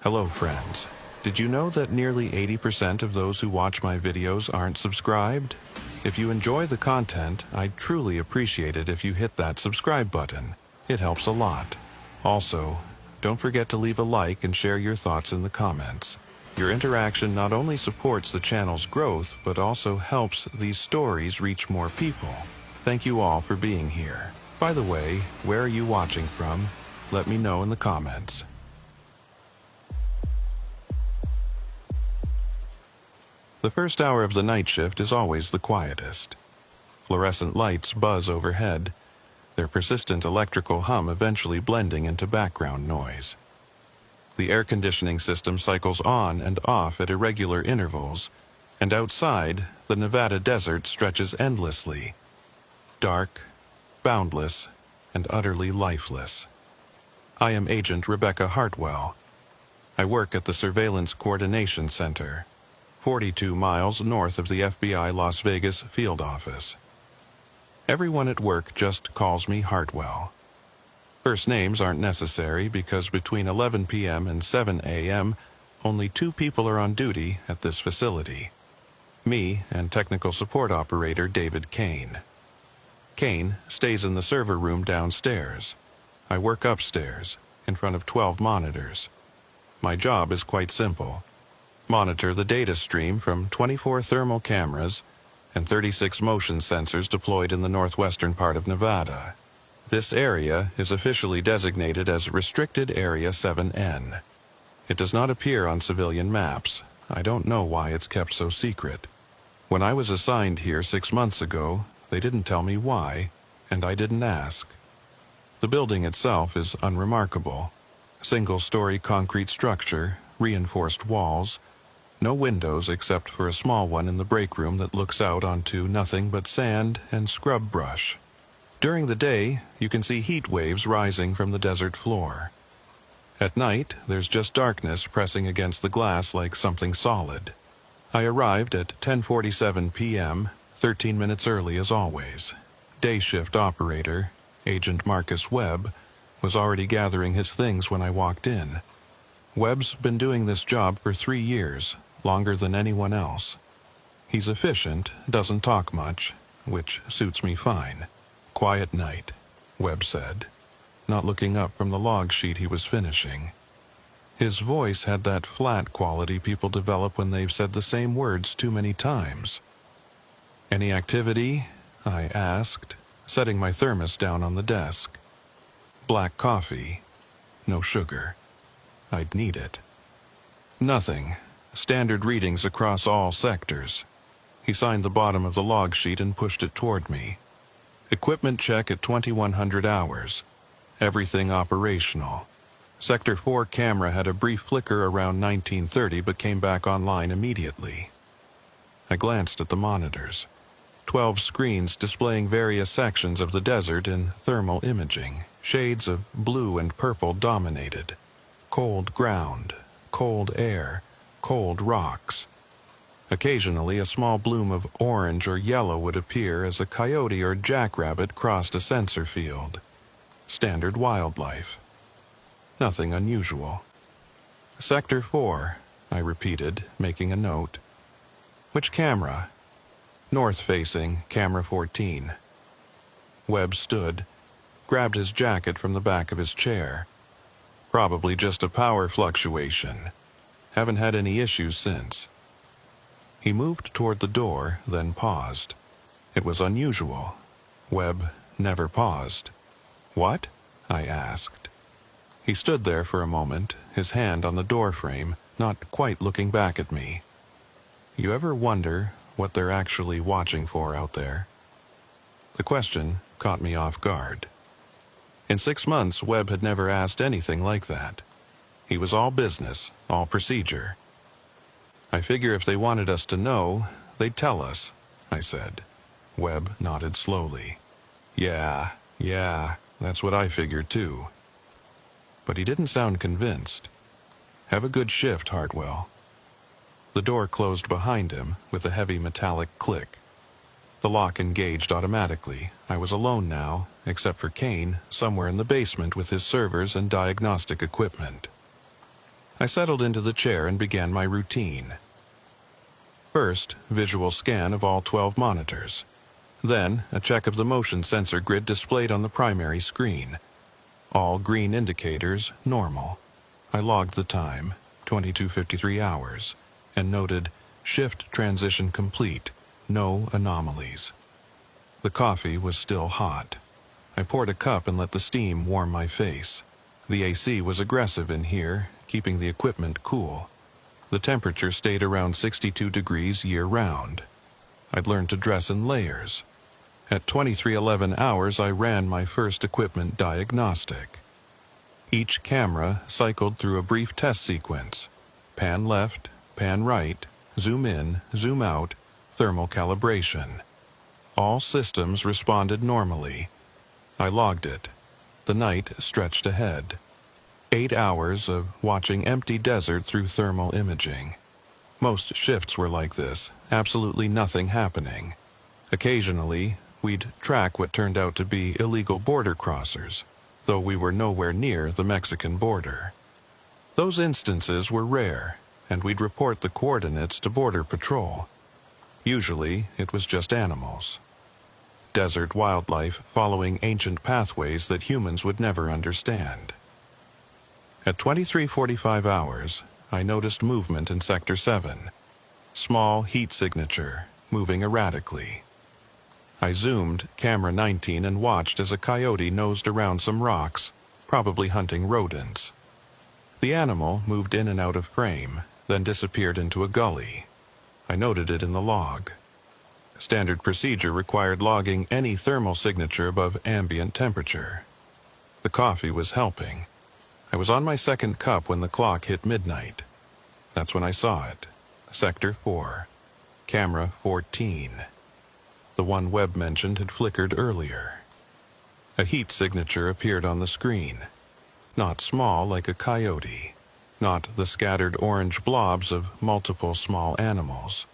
Hello friends. Did you know that nearly 80% of those who watch my videos aren't subscribed? If you enjoy the content, I'd truly appreciate it if you hit that subscribe button. It helps a lot. Also, don't forget to leave a like and share your thoughts in the comments. Your interaction not only supports the channel's growth, but also helps these stories reach more people. Thank you all for being here. By the way, where are you watching from? Let me know in the comments. The first hour of the night shift is always the quietest. Fluorescent lights buzz overhead, their persistent electrical hum eventually blending into background noise. The air conditioning system cycles on and off at irregular intervals, and outside, the Nevada desert stretches endlessly. Dark, boundless, and utterly lifeless. I am Agent Rebecca Hartwell. I work at the Surveillance Coordination Center, 42 miles north of the FBI Las Vegas field office. Everyone at work just calls me Hartwell. First names aren't necessary because between 11 p.m. and 7 a.m., only 2 people are on duty at this facility. Me and technical support operator David Kane. Kane stays in the server room downstairs. I work upstairs, in front of 12 monitors. My job is quite simple. Monitor the data stream from 24 thermal cameras and 36 motion sensors deployed in the northwestern part of Nevada. This area is officially designated as Restricted Area 7N. It does not appear on civilian maps. I don't know why it's kept so secret. When I was assigned here 6 months ago, they didn't tell me why, and I didn't ask. The building itself is unremarkable. Single-story concrete structure, reinforced walls, no windows except for a small one in the break room that looks out onto nothing but sand and scrub brush. During the day, you can see heat waves rising from the desert floor. At night, there's just darkness pressing against the glass like something solid. I arrived at 10:47 p.m., 13 minutes early as always. Day shift operator, Agent Marcus Webb, was already gathering his things when I walked in. Webb's been doing this job for 3 years, longer than anyone else. He's efficient, doesn't talk much, which suits me fine. Quiet night, Webb said, not looking up from the log sheet he was finishing. His voice had that flat quality people develop when they've said the same words too many times. Any activity? I asked, setting my thermos down on the desk. Black coffee, no sugar. I'd need it. Nothing. Standard readings across all sectors. He signed the bottom of the log sheet and pushed it toward me. Equipment check at 2100 hours. Everything operational. Sector 4 camera had a brief flicker around 1930 but came back online immediately. I glanced at the monitors. 12 screens displaying various sections of the desert in thermal imaging. Shades of blue and purple dominated. Cold ground, cold air, cold rocks. Occasionally, a small bloom of orange or yellow would appear as a coyote or jackrabbit crossed a sensor field. Standard wildlife. Nothing unusual. Sector 4, I repeated, making a note. Which camera? North-facing, camera 14. Webb stood, grabbed his jacket from the back of his chair. Probably just a power fluctuation. Haven't had any issues since. He moved toward the door, then paused. It was unusual. Webb never paused. What? I asked. He stood there for a moment, his hand on the door frame, not quite looking back at me. You ever wonder what they're actually watching for out there? The question caught me off guard. In 6 months, Webb had never asked anything like that. He was all business, all procedure. I figure if they wanted us to know, they'd tell us, I said. Webb nodded slowly. Yeah, that's what I figured too. But he didn't sound convinced. Have a good shift, Hartwell. The door closed behind him with a heavy metallic click. The lock engaged automatically. I was alone now, except for Kane, somewhere in the basement with his servers and diagnostic equipment. I settled into the chair and began my routine. First, visual scan of all 12 monitors. Then, a check of the motion sensor grid displayed on the primary screen. All green indicators normal. I logged the time, 22:53 hours, and noted shift transition complete, no anomalies. The coffee was still hot. I poured a cup and let the steam warm my face. The AC was aggressive in here, keeping the equipment cool. The temperature stayed around 62 degrees year-round. I'd learned to dress in layers. At 23:11 hours, I ran my first equipment diagnostic. Each camera cycled through a brief test sequence. Pan left, pan right, zoom in, zoom out, thermal calibration. All systems responded normally. I logged it. The night stretched ahead. 8 hours of watching empty desert through thermal imaging. Most shifts were like this, absolutely nothing happening. Occasionally, we'd track what turned out to be illegal border crossers, though we were nowhere near the Mexican border. Those instances were rare, and we'd report the coordinates to Border Patrol. Usually, it was just animals. Desert wildlife following ancient pathways that humans would never understand. At 23:45 hours, I noticed movement in Sector 7. Small heat signature, moving erratically. I zoomed camera 19 and watched as a coyote nosed around some rocks, probably hunting rodents. The animal moved in and out of frame, then disappeared into a gully. I noted it in the log. Standard procedure required logging any thermal signature above ambient temperature. The coffee was helping. I was on my second cup when the clock hit midnight. That's when I saw it. Sector 4. Camera 14. The one Webb mentioned had flickered earlier. A heat signature appeared on the screen. Not small like a coyote. Not the scattered orange blobs of multiple small animals.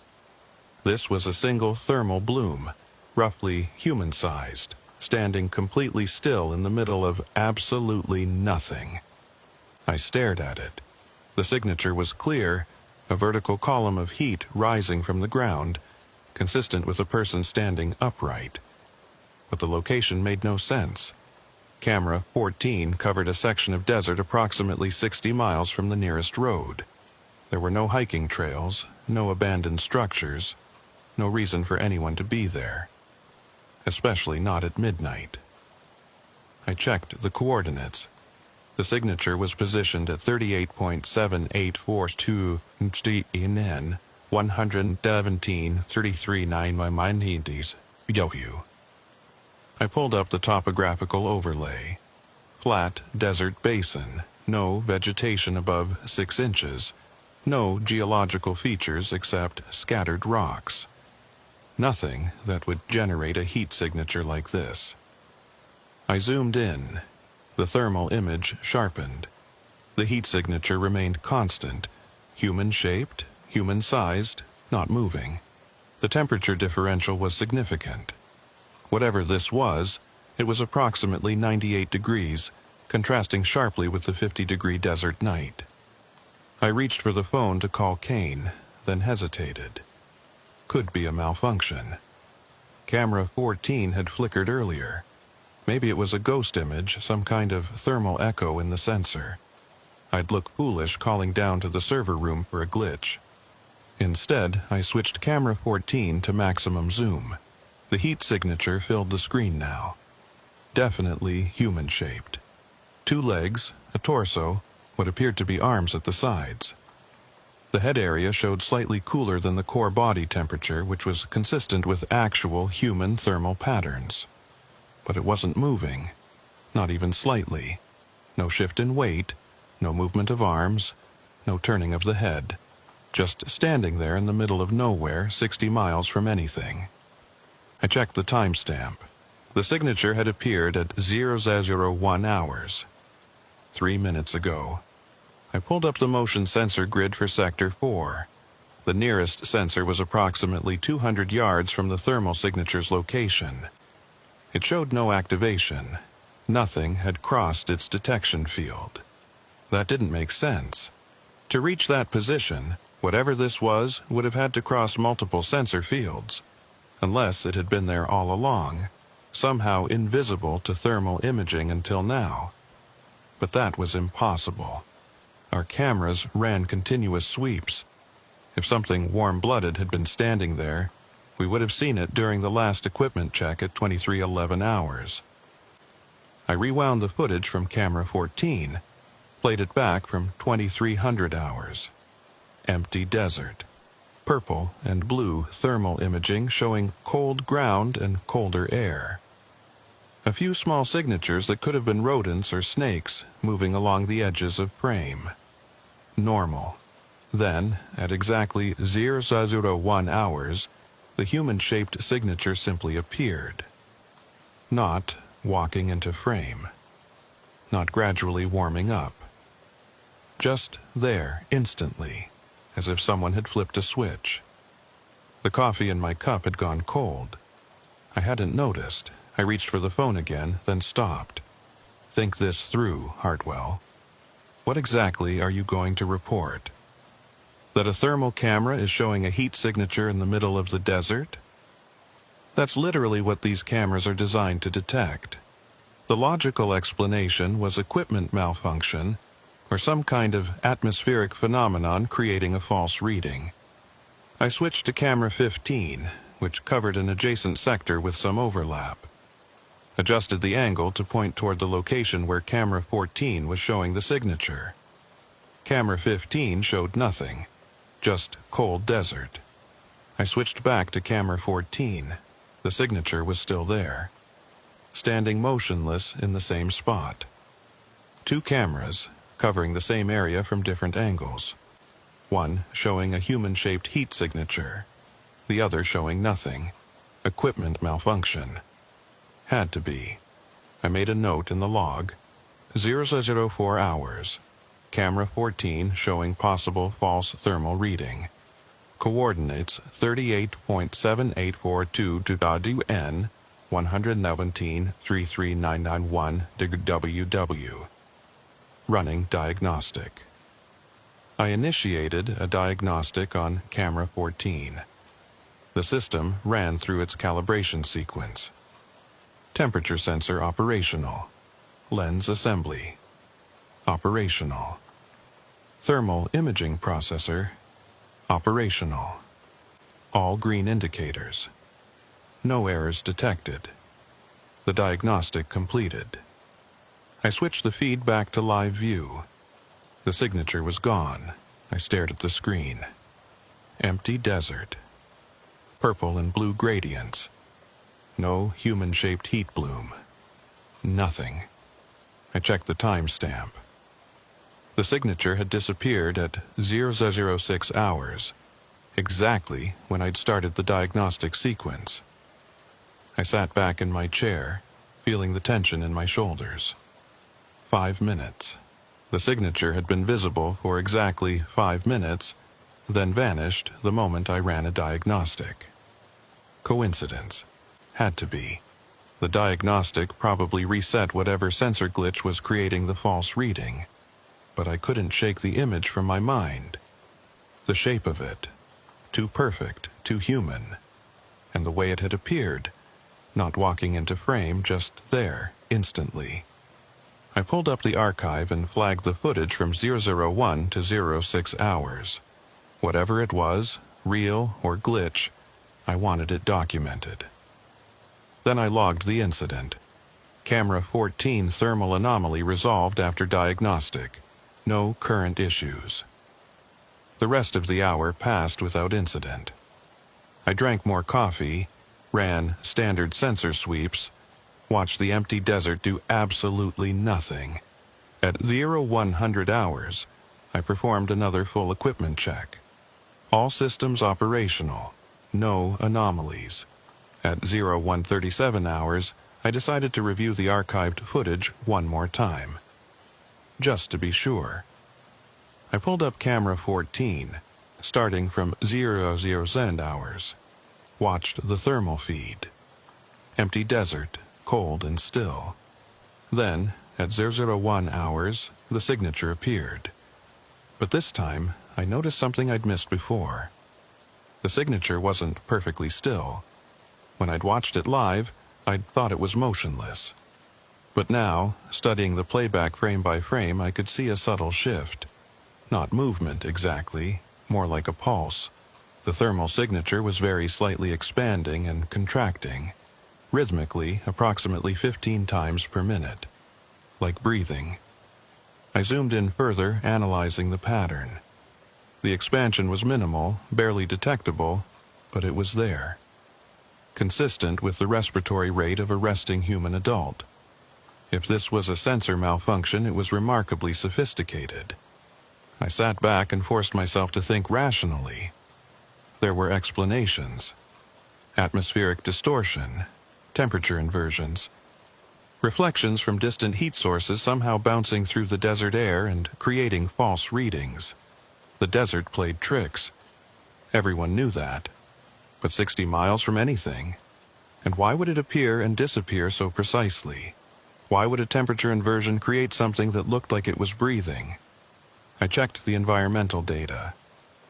This was a single thermal bloom, roughly human-sized, standing completely still in the middle of absolutely nothing. I stared at it. The signature was clear, a vertical column of heat rising from the ground, consistent with a person standing upright. But the location made no sense. Camera 14 covered a section of desert approximately 60 miles from the nearest road. There were no hiking trails, no abandoned structures, no reason for anyone to be there. Especially not at midnight. I checked the coordinates. The signature was positioned at 38.7842 NN 117.33 W. I pulled up the topographical overlay. Flat desert basin, no vegetation above 6 inches, no geological features except scattered rocks. Nothing that would generate a heat signature like this. I zoomed in. The thermal image sharpened. The heat signature remained constant, human-shaped, human-sized, not moving. The temperature differential was significant. Whatever this was, it was approximately 98 degrees, contrasting sharply with the 50-degree desert night. I reached for the phone to call Kane, then hesitated. Could be a malfunction. Camera 14 had flickered earlier. Maybe it was a ghost image, some kind of thermal echo in the sensor. I'd look foolish calling down to the server room for a glitch. Instead, I switched camera 14 to maximum zoom. The heat signature filled the screen now. Definitely human-shaped. 2 legs, a torso, what appeared to be arms at the sides. The head area showed slightly cooler than the core body temperature, which was consistent with actual human thermal patterns. But it wasn't moving, not even slightly. No shift in weight, no movement of arms, no turning of the head. Just standing there in the middle of nowhere, 60 miles from anything. I checked the timestamp. The signature had appeared at 0001 hours. 3 minutes ago. I pulled up the motion sensor grid for Sector 4. The nearest sensor was approximately 200 yards from the thermal signature's location. It showed no activation. Nothing had crossed its detection field. That didn't make sense. To reach that position, whatever this was would have had to cross multiple sensor fields, unless it had been there all along, somehow invisible to thermal imaging until now. But that was impossible. Our cameras ran continuous sweeps. If something warm-blooded had been standing there, we would have seen it during the last equipment check at 2311 hours. I rewound the footage from camera 14, played it back from 2300 hours. Empty desert. Purple and blue thermal imaging showing cold ground and colder air. A few small signatures that could have been rodents or snakes moving along the edges of frame. Normal. Then, at exactly 001 hours, the human-shaped signature simply appeared. Not walking into frame. Not gradually warming up. Just there, instantly, as if someone had flipped a switch. The coffee in my cup had gone cold. I hadn't noticed. I reached for the phone again, then stopped. Think this through, Hartwell. What exactly are you going to report? That a thermal camera is showing a heat signature in the middle of the desert? That's literally what these cameras are designed to detect. The logical explanation was equipment malfunction, or some kind of atmospheric phenomenon creating a false reading. I switched to camera 15, which covered an adjacent sector with some overlap. Adjusted the angle to point toward the location where camera 14 was showing the signature. Camera 15 showed nothing, just cold desert. I switched back to camera 14. The signature was still there, standing motionless in the same spot. Two cameras, covering the same area from different angles. One showing a human-shaped heat signature, the other showing nothing. Equipment malfunction. Had to be. I made a note in the log. 004 hours. Camera 14 showing possible false thermal reading. Coordinates 38.7842 to N 117-33991 WW. Running diagnostic. I initiated a diagnostic on camera 14. The system ran through its calibration sequence. Temperature sensor operational. Lens assembly. Operational. Thermal imaging processor. Operational. All green indicators. No errors detected. The diagnostic completed. I switched the feed back to live view. The signature was gone. I stared at the screen. Empty desert. Purple and blue gradients. No human-shaped heat bloom. Nothing. I checked the timestamp. The signature had disappeared at 006 hours, exactly when I'd started the diagnostic sequence. I sat back in my chair, feeling the tension in my shoulders. 5 minutes. The signature had been visible for exactly 5 minutes, then vanished the moment I ran a diagnostic. Coincidence. Had to be. The diagnostic probably reset whatever sensor glitch was creating the false reading, but I couldn't shake the image from my mind. The shape of it. Too perfect, too human. And the way it had appeared, not walking into frame, just there, instantly. I pulled up the archive and flagged the footage from 001 to 06 hours. Whatever it was, real or glitch, I wanted it documented. Then I logged the incident. Camera 14 thermal anomaly resolved after diagnostic. No current issues. The rest of the hour passed without incident. I drank more coffee, ran standard sensor sweeps, watched the empty desert do absolutely nothing. At 0100 hours, I performed another full equipment check. All systems operational. No anomalies. At 0137 hours, I decided to review the archived footage one more time. Just to be sure. I pulled up camera 14, starting from 00 hours. Watched the thermal feed. Empty desert, cold and still. Then, at 001 hours, the signature appeared. But this time, I noticed something I'd missed before. The signature wasn't perfectly still. When I'd watched it live, I'd thought it was motionless. But now, studying the playback frame by frame, I could see a subtle shift. Not movement, exactly, more like a pulse. The thermal signature was very slightly expanding and contracting, rhythmically approximately 15 times per minute. Like breathing. I zoomed in further, analyzing the pattern. The expansion was minimal, barely detectable, but it was there. Consistent with the respiratory rate of a resting human adult. If this was a sensor malfunction, it was remarkably sophisticated. I sat back and forced myself to think rationally. There were explanations. Atmospheric distortion, temperature inversions, reflections from distant heat sources somehow bouncing through the desert air and creating false readings. The desert played tricks. Everyone knew that. But 60 miles from anything. And why would it appear and disappear so precisely? Why would a temperature inversion create something that looked like it was breathing? I checked the environmental data.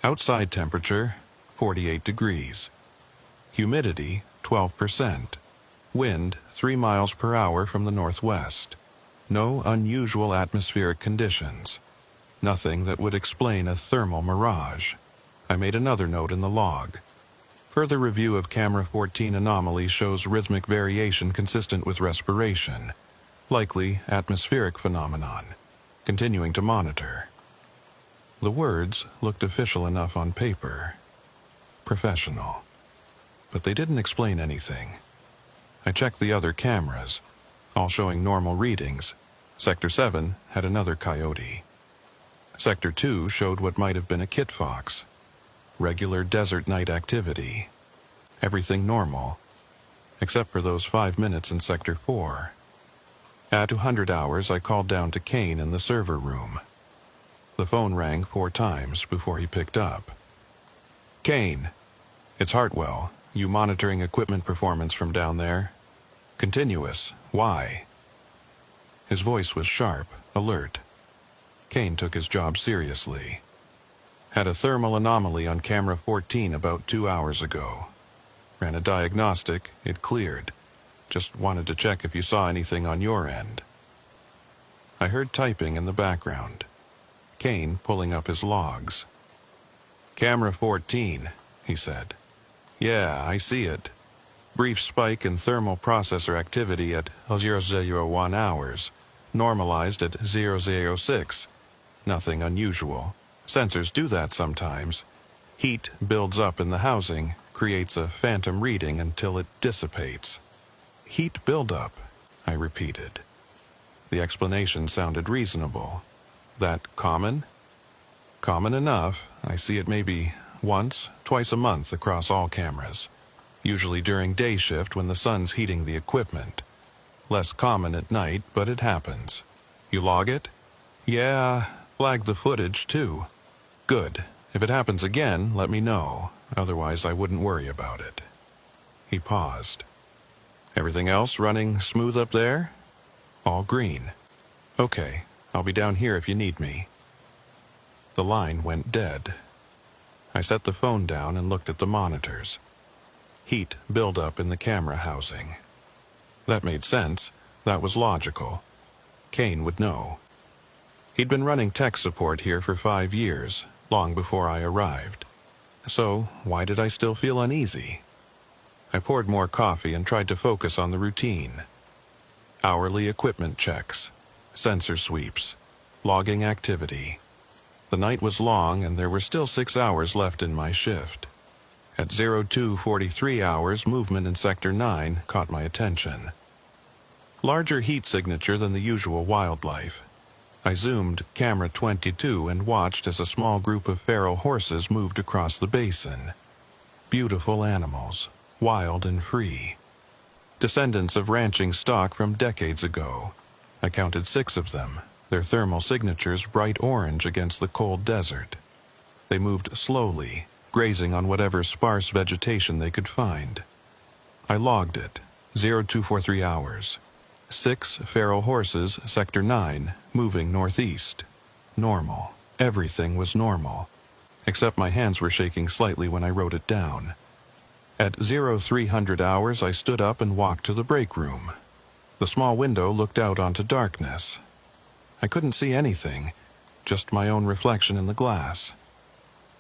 Outside temperature, 48 degrees. Humidity, 12%. Wind, 3 miles per hour from the northwest. No unusual atmospheric conditions. Nothing that would explain a thermal mirage. I made another note in the log. Further review of camera 14 anomaly shows rhythmic variation consistent with respiration. Likely atmospheric phenomenon. Continuing to monitor. The words looked official enough on paper. Professional. But they didn't explain anything. I checked the other cameras, all showing normal readings. Sector 7 had another coyote. Sector 2 showed what might have been a kit fox. Regular desert night activity. Everything normal, except for those 5 minutes in Sector 4. At 200 hours, I called down to Kane in the server room. The phone rang 4 times before he picked up. Kane, it's Hartwell. You monitoring equipment performance from down there? Continuous. Why? His voice was sharp, alert. Kane took his job seriously. Had a thermal anomaly on camera 14 about 2 hours ago. Ran a diagnostic, it cleared. Just wanted to check if you saw anything on your end. I heard typing in the background. Kane pulling up his logs. Camera 14, he said. Yeah, I see it. Brief spike in thermal processor activity at 001 hours. Normalized at 006. Nothing unusual. Sensors do that sometimes. Heat builds up in the housing, creates a phantom reading until it dissipates. Heat buildup, I repeated. The explanation sounded reasonable. That common? Common enough. I see it maybe once, twice a month across all cameras. Usually during day shift when the sun's heating the equipment. Less common at night, but it happens. You log it? Yeah, flag the footage too. Good. If it happens again, let me know. Otherwise, I wouldn't worry about it. He paused. Everything else running smooth up there? All green. Okay, I'll be down here if you need me. The line went dead. I set the phone down and looked at the monitors. Heat buildup in the camera housing. That made sense. That was logical. Kane would know. He'd been running tech support here for 5 years, long before I arrived. So, why did I still feel uneasy? I poured more coffee and tried to focus on the routine. Hourly equipment checks, sensor sweeps, logging activity. The night was long and there were still 6 hours left in my shift. At 02:43 hours, movement in Sector 9 caught my attention. Larger heat signature than the usual wildlife. I zoomed camera 22 and watched as a small group of feral horses moved across the basin. Beautiful animals, wild and free. Descendants of ranching stock from decades ago. I counted 6 of them, their thermal signatures bright orange against the cold desert. They moved slowly, grazing on whatever sparse vegetation they could find. I logged it, 0243 hours. 6 feral horses, Sector 9, moving northeast. Normal. Everything was normal, except my hands were shaking slightly when I wrote it down. At 0300 hours, I stood up and walked to the break room. The small window looked out onto darkness. I couldn't see anything, just my own reflection in the glass.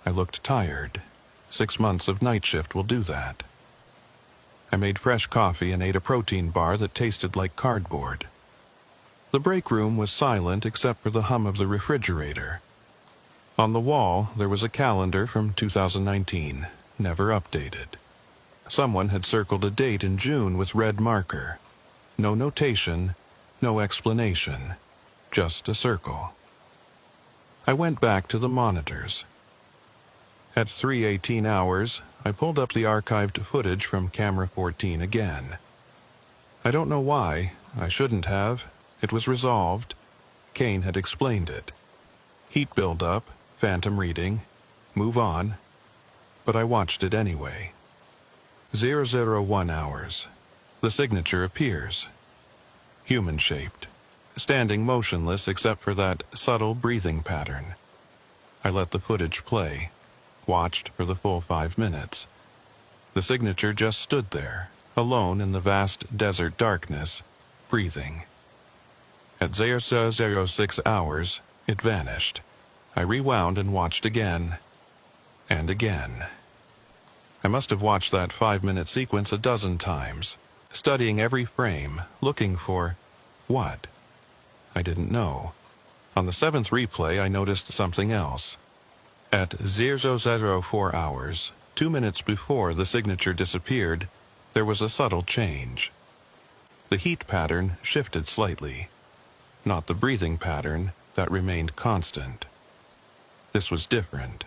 I looked tired. 6 months of night shift will do that. I made fresh coffee and ate a protein bar that tasted like cardboard. The break room was silent except for the hum of the refrigerator. On the wall, there was a calendar from 2019, never updated. Someone had circled a date in June with red marker. No notation, no explanation, just a circle. I went back to the monitors. At 3:18 hours, I pulled up the archived footage from camera 14 again. I don't know why, I shouldn't have. It was resolved. Kane had explained it. Heat buildup, phantom reading, move on. But I watched it anyway. 001 hours. The signature appears. Human-shaped, standing motionless except for that subtle breathing pattern. I let the footage play, watched for the full 5 minutes. The signature just stood there, alone in the vast desert darkness, breathing. At 006 hours, it vanished. I rewound and watched again, and again. I must have watched that 5-minute sequence a dozen times, studying every frame, looking for what? I didn't know. On the 7th replay, I noticed something else. At 004 hours, 2 minutes before the signature disappeared, there was a subtle change. The heat pattern shifted slightly, not the breathing pattern that remained constant. This was different.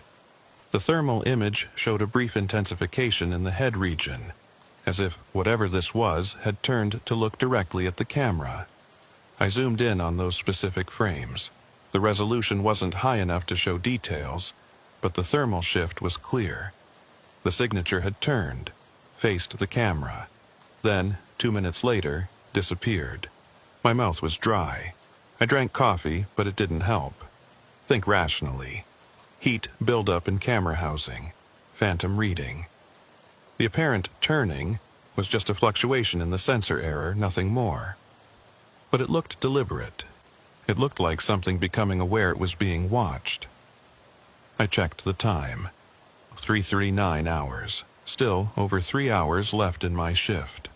The thermal image showed a brief intensification in the head region, as if whatever this was had turned to look directly at the camera. I zoomed in on those specific frames. The resolution wasn't high enough to show details, but the thermal shift was clear. The signature had turned, faced the camera, then, 2 minutes later, disappeared. My mouth was dry. I drank coffee, but it didn't help. Think rationally. Heat buildup in camera housing, phantom reading. The apparent turning was just a fluctuation in the sensor error, nothing more. But it looked deliberate. It looked like something becoming aware it was being watched. I checked the time. 3:39 hours. Still over 3 hours left in my shift.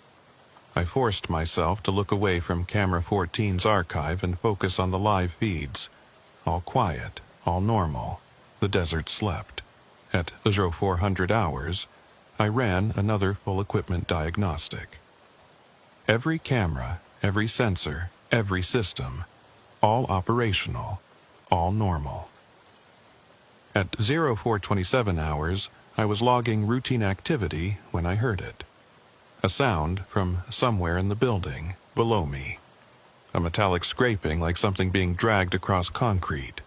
I forced myself to look away from camera 14's archive and focus on the live feeds. All quiet, all normal. The desert slept. At 0400 hours, I ran another full equipment diagnostic. Every camera, every sensor, every system, all operational, all normal. At 0427 hours, I was logging routine activity when I heard it. A sound from somewhere in the building, below me. A metallic scraping like something being dragged across concrete.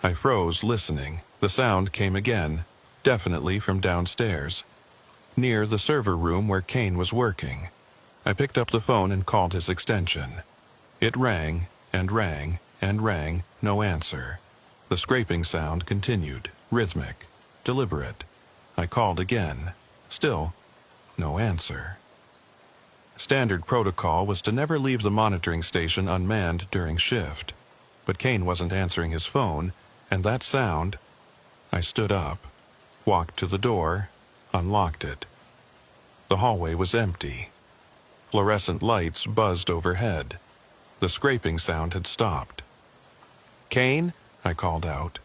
I froze, listening. The sound came again, definitely from downstairs, near the server room where Kane was working. I picked up the phone and called his extension. It rang, and rang, and rang, no answer. The scraping sound continued, rhythmic, deliberate. I called again. Still, no answer. Standard protocol was to never leave the monitoring station unmanned during shift. But Kane wasn't answering his phone, and that sound... I stood up, walked to the door, unlocked it. The hallway was empty. Fluorescent lights buzzed overhead. The scraping sound had stopped. "Kane?" I called out.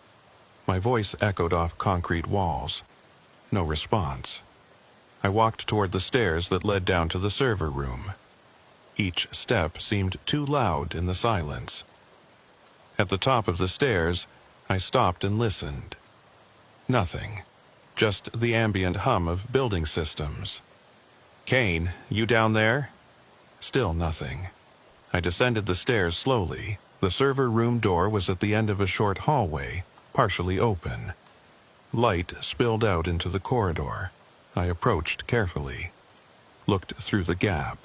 My voice echoed off concrete walls. No response. I walked toward the stairs that led down to the server room. Each step seemed too loud in the silence. At the top of the stairs, I stopped and listened. Nothing. Just the ambient hum of building systems. "Kane, you down there?" Still nothing. I descended the stairs slowly. The server room door was at the end of a short hallway, partially open. Light spilled out into the corridor. I approached carefully. Looked through the gap.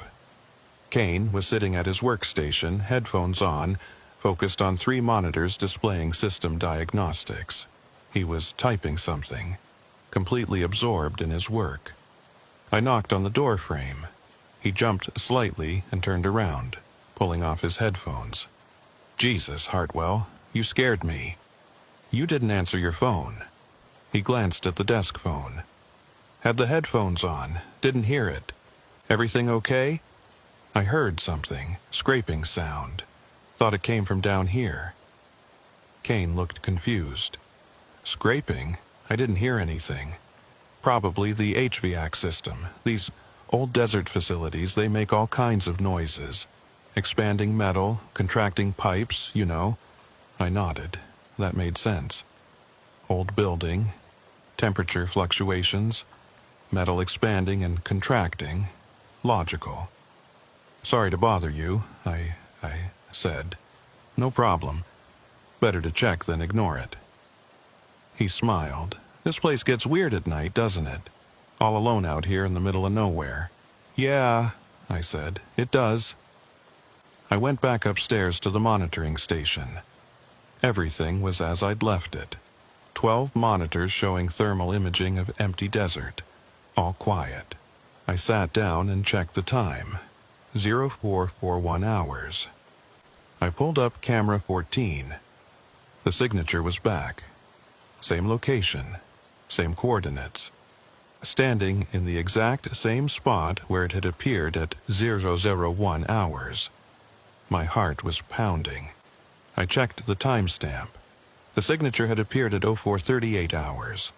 Kane was sitting at his workstation, headphones on, focused on 3 monitors displaying system diagnostics. He was typing something, completely absorbed in his work. I knocked on the door frame. He jumped slightly and turned around, pulling off his headphones. "Jesus, Hartwell, you scared me. You didn't answer your phone." He glanced at the desk phone. "Had the headphones on, didn't hear it. Everything okay?" I heard something, scraping sound. Thought it came from down here. Kane looked confused. "Scraping? I didn't hear anything. Probably the HVAC system. These old desert facilities, they make all kinds of noises. Expanding metal, contracting pipes, you know." I nodded. That made sense. Old building, temperature fluctuations, metal expanding and contracting. Logical. "Sorry to bother you," I said. "No problem. Better to check than ignore it." He smiled. "This place gets weird at night, doesn't it? All alone out here in the middle of nowhere." "Yeah," I said, "it does." I went back upstairs to the monitoring station. Everything was as I'd left it. 12 monitors showing thermal imaging of empty desert. All quiet. I sat down and checked the time. 0441 hours. I pulled up camera 14. The signature was back. Same location. Same coordinates. Standing in the exact same spot where it had appeared at 001 hours. My heart was pounding. I checked the timestamp. The signature had appeared at 0438 hours,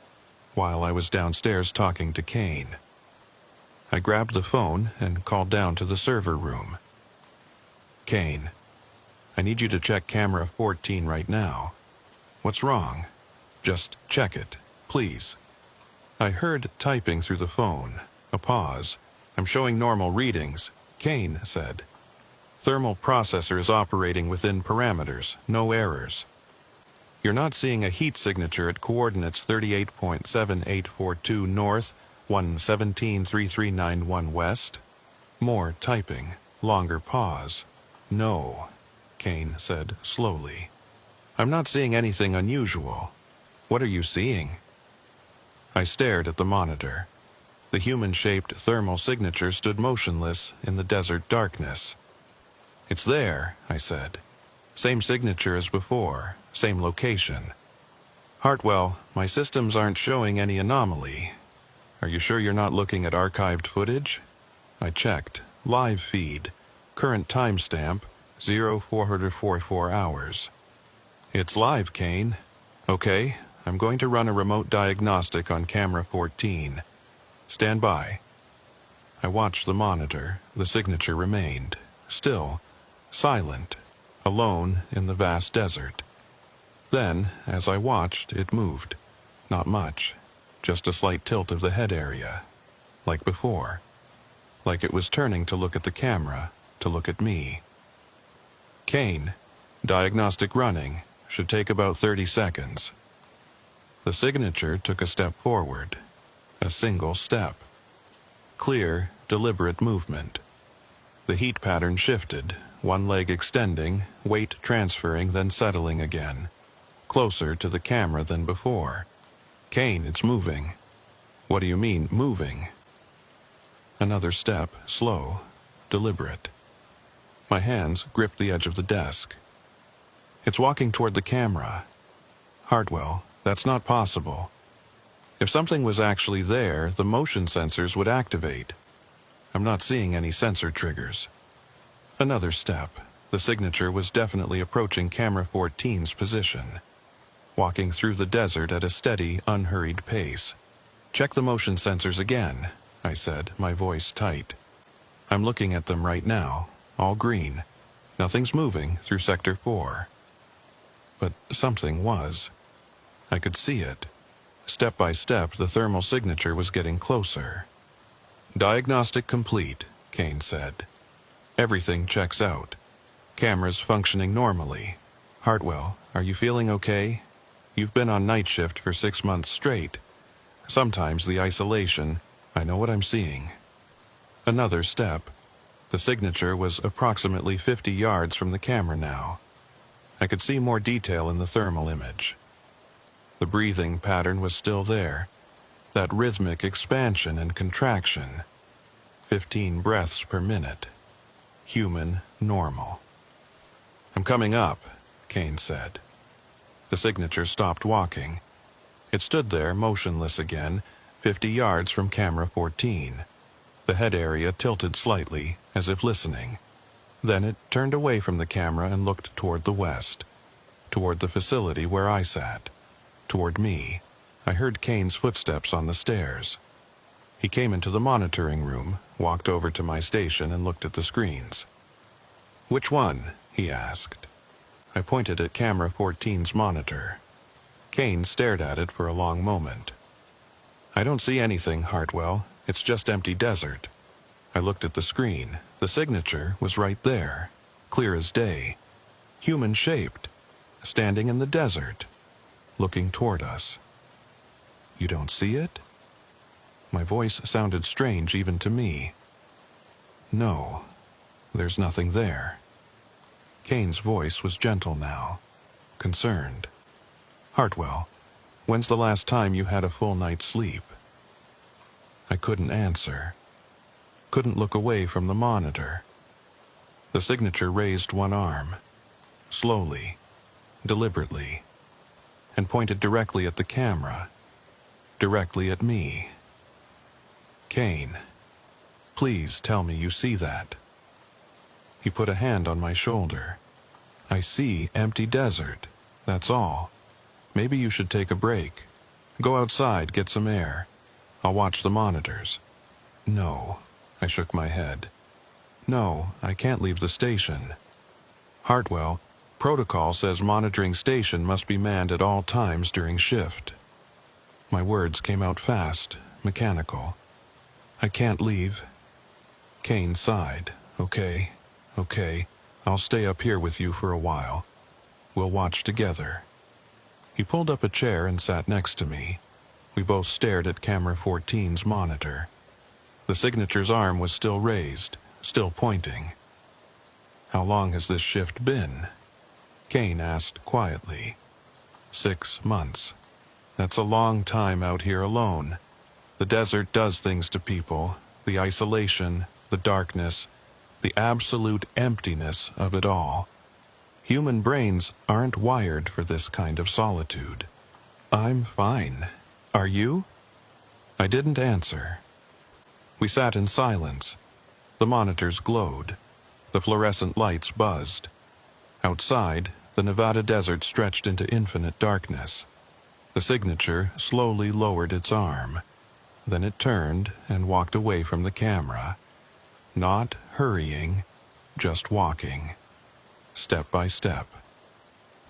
while I was downstairs talking to Kane. I grabbed the phone and called down to the server room. "Kane, I need you to check camera 14 right now." "What's wrong?" "Just check it, please." I heard typing through the phone. A pause. "I'm showing normal readings," Kane said. "Thermal processor is operating within parameters, no errors. You're not seeing a heat signature at coordinates 38.7842 north, 1173391 west." More typing. Longer pause. "No," Kane said slowly. "I'm not seeing anything unusual. What are you seeing?" I stared at the monitor. The human-shaped thermal signature stood motionless in the desert darkness. "It's there," I said. "Same signature as before, same location." "Hartwell, my systems aren't showing any anomaly. Are you sure you're not looking at archived footage?" I checked. Live feed. Current timestamp, 0444 hours. "It's live, Kane." "Okay, I'm going to run a remote diagnostic on camera 14. Stand by." I watched the monitor. The signature remained. Still. Silent. Alone in the vast desert. Then, as I watched, it moved. Not much. Just a slight tilt of the head area. Like before. Like it was turning to look at the camera, to look at me. "Kane, diagnostic running. Should take about 30 seconds. The signature took a step forward. A single step. Clear, deliberate movement. The heat pattern shifted, one leg extending, weight transferring, then settling again. Closer to the camera than before. "Kane, it's moving." "What do you mean, moving?" Another step, slow, deliberate. My hands gripped the edge of the desk. "It's walking toward the camera." "Hartwell, that's not possible. If something was actually there, the motion sensors would activate. I'm not seeing any sensor triggers." Another step. The signature was definitely approaching camera 14's position. Walking through the desert at a steady, unhurried pace. "Check the motion sensors again," I said, my voice tight. "I'm looking at them right now, all green. Nothing's moving through Sector 4. But something was. I could see it. Step by step, the thermal signature was getting closer. "Diagnostic complete," Kane said. "Everything checks out. Cameras functioning normally. Hartwell, are you feeling okay? You've been on night shift for 6 months straight. Sometimes the isolation, I know what I'm seeing." Another step. The signature was approximately 50 yards from the camera now. I could see more detail in the thermal image. The breathing pattern was still there, that rhythmic expansion and contraction. 15 breaths per minute. Human, normal. "I'm coming up," Kane said. The signature stopped walking. It stood there, motionless again, 50 yards from camera 14. The head area tilted slightly, as if listening. Then it turned away from the camera and looked toward the west, toward the facility where I sat, toward me. I heard Kane's footsteps on the stairs. He came into the monitoring room, walked over to my station and looked at the screens. "Which one?" he asked. I pointed at camera 14's monitor. Kane stared at it for a long moment. "I don't see anything, Hartwell. It's just empty desert." I looked at the screen. The signature was right there, clear as day, human-shaped, standing in the desert, looking toward us. "You don't see it?" My voice sounded strange even to me. "No, there's nothing there." Kane's voice was gentle now, concerned. "Hartwell, when's the last time you had a full night's sleep?" I couldn't answer. Couldn't look away from the monitor. The signature raised one arm, slowly, deliberately, and pointed directly at the camera, directly at me. "Kane, please tell me you see that." He put a hand on my shoulder. "I see empty desert, that's all. Maybe you should take a break. Go outside, get some air. I'll watch the monitors." "No," I shook my head. "No, I can't leave the station." "Hartwell, protocol says monitoring station must be manned at all times during shift." My words came out fast, mechanical. "I can't leave." Kane sighed. Okay, I'll stay up here with you for a while. We'll watch together." He pulled up a chair and sat next to me. We both stared at camera 14's monitor. The signature's arm was still raised, still pointing. "How long has this shift been?" Kane asked quietly. 6 months. That's a long time out here alone. The desert does things to people, the isolation, the darkness, the absolute emptiness of it all. Human brains aren't wired for this kind of solitude. "I'm fine. Are you?" I didn't answer. We sat in silence. The monitors glowed. The fluorescent lights buzzed. Outside, the Nevada desert stretched into infinite darkness. The signature slowly lowered its arm. Then it turned and walked away from the camera. Not hurrying, just walking. Step by step.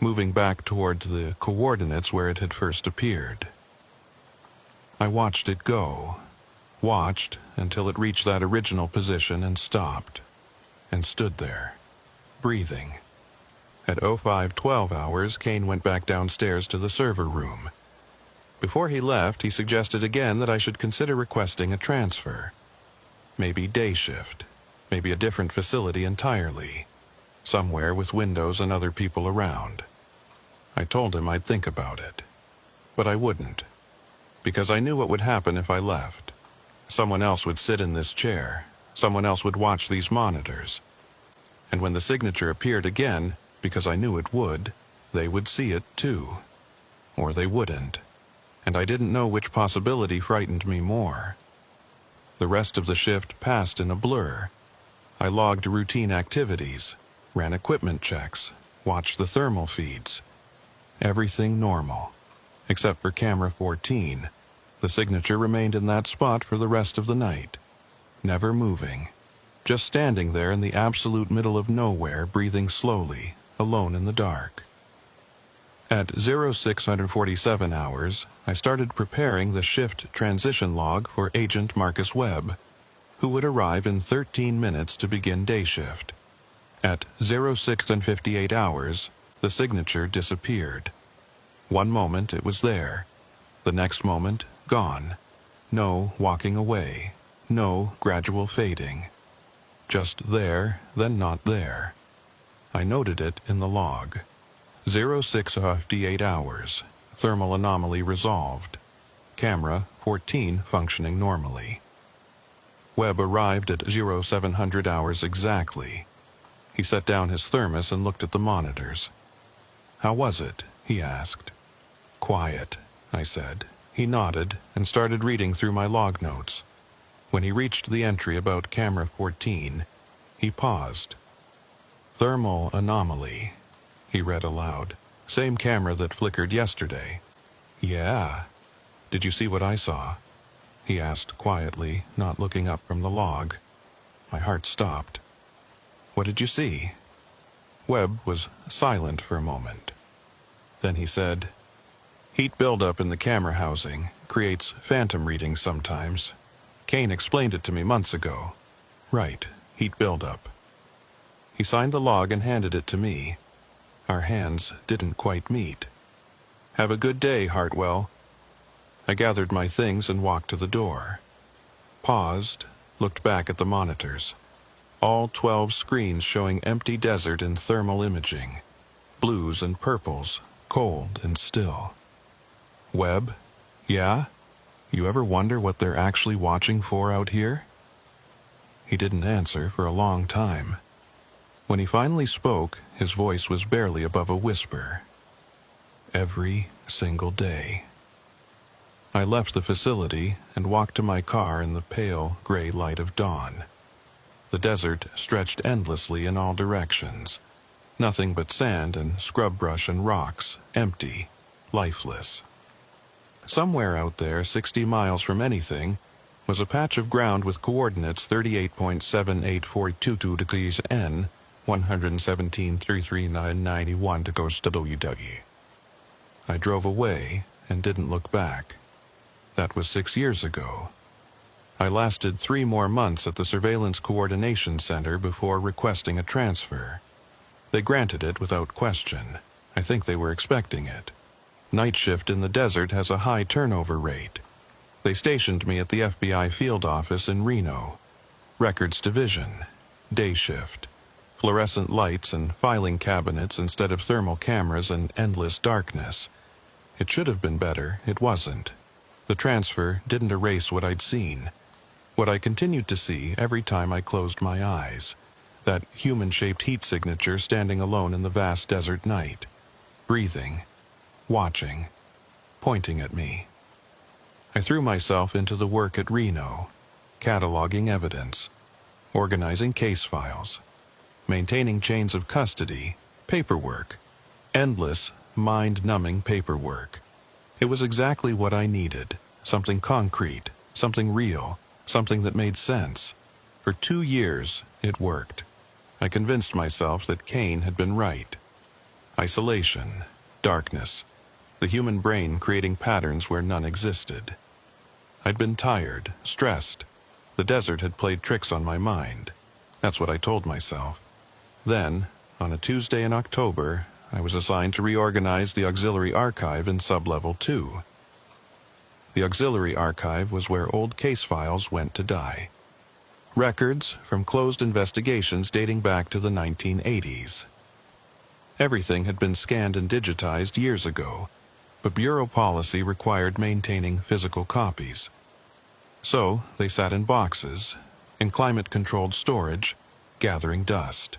Moving back toward the coordinates where it had first appeared. I watched it go. Watched until it reached that original position and stopped. And stood there, breathing. At 05:12 hours, Kane went back downstairs to the server room. Before he left, he suggested again that I should consider requesting a transfer. Maybe day shift. Maybe a different facility entirely. Somewhere with windows and other people around. I told him I'd think about it. But I wouldn't. Because I knew what would happen if I left. Someone else would sit in this chair. Someone else would watch these monitors. And when the signature appeared again, because I knew it would, they would see it too. Or they wouldn't. And I didn't know which possibility frightened me more. The rest of the shift passed in a blur. I logged routine activities, ran equipment checks, watched the thermal feeds. Everything normal. Except for camera 14. The signature remained in that spot for the rest of the night. Never moving. Just standing there in the absolute middle of nowhere, breathing slowly, alone in the dark. At 0647 hours, I started preparing the shift transition log for Agent Marcus Webb, who would arrive in 13 minutes to begin day shift. At 06:58 hours, the signature disappeared. One moment it was there. The next moment, gone. No walking away. No gradual fading. Just there, then not there. I noted it in the log. 0658 hours. Thermal anomaly resolved. Camera 14 functioning normally. Webb arrived at 0700 hours exactly. He set down his thermos and looked at the monitors. "How was it?" he asked. "Quiet," I said. He nodded and started reading through my log notes. When he reached the entry about camera 14, he paused. "Thermal anomaly," he read aloud. "Same camera that flickered yesterday." "Yeah. Did you see what I saw?" he asked quietly, not looking up from the log. My heart stopped. "What did you see?" Webb was silent for a moment. Then he said, "Heat buildup in the camera housing creates phantom readings sometimes. Kane explained it to me months ago." "Right, heat buildup." He signed the log and handed it to me. Our hands didn't quite meet. "Have a good day, Hartwell." I gathered my things and walked to the door. Paused, looked back at the monitors. All 12 screens showing empty desert and thermal imaging. Blues and purples, cold and still. "Webb? Yeah? You ever wonder what they're actually watching for out here?" He didn't answer for a long time. When he finally spoke, his voice was barely above a whisper. "Every single day." I left the facility and walked to my car in the pale, gray light of dawn. The desert stretched endlessly in all directions. Nothing but sand and scrub brush and rocks, empty, lifeless. Somewhere out there, 60 miles from anything, was a patch of ground with coordinates 38.78422 degrees N, 117,33991 to Coast WW. I drove away and didn't look back. That was 6 years ago. I lasted 3 more months at the Surveillance Coordination Center before requesting a transfer. They granted it without question. I think they were expecting it. Night shift in the desert has a high turnover rate. They stationed me at the FBI field office in Reno. Records division. Day shift. Fluorescent lights and filing cabinets instead of thermal cameras and endless darkness. It should have been better, it wasn't. The transfer didn't erase what I'd seen. What I continued to see every time I closed my eyes. That human-shaped heat signature standing alone in the vast desert night. Breathing. Watching. Pointing at me. I threw myself into the work at Reno. Cataloging evidence. Organizing case files. Maintaining chains of custody. Paperwork. Endless, mind-numbing paperwork. It was exactly what I needed. Something concrete. Something real. Something that made sense. For 2 years, it worked. I convinced myself that Kane had been right. Isolation. Darkness. The human brain creating patterns where none existed. I'd been tired, stressed. The desert had played tricks on my mind. That's what I told myself. Then, on a Tuesday in October, I was assigned to reorganize the auxiliary archive in Sublevel 2. The auxiliary archive was where old case files went to die. Records from closed investigations dating back to the 1980s. Everything had been scanned and digitized years ago, but Bureau policy required maintaining physical copies. So they sat in boxes, in climate-controlled storage, gathering dust.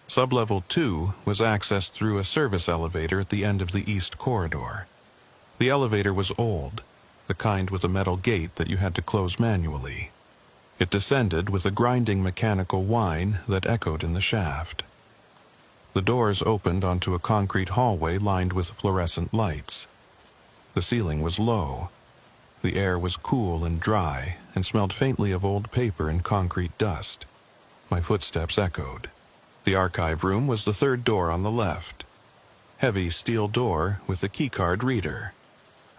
Sublevel 2 was accessed through a service elevator at the end of the east corridor. The elevator was old, the kind with a metal gate that you had to close manually. It descended with a grinding mechanical whine that echoed in the shaft. The doors opened onto a concrete hallway lined with fluorescent lights. The ceiling was low. The air was cool and dry and smelled faintly of old paper and concrete dust. My footsteps echoed. The archive room was the third door on the left. Heavy steel door with a keycard reader.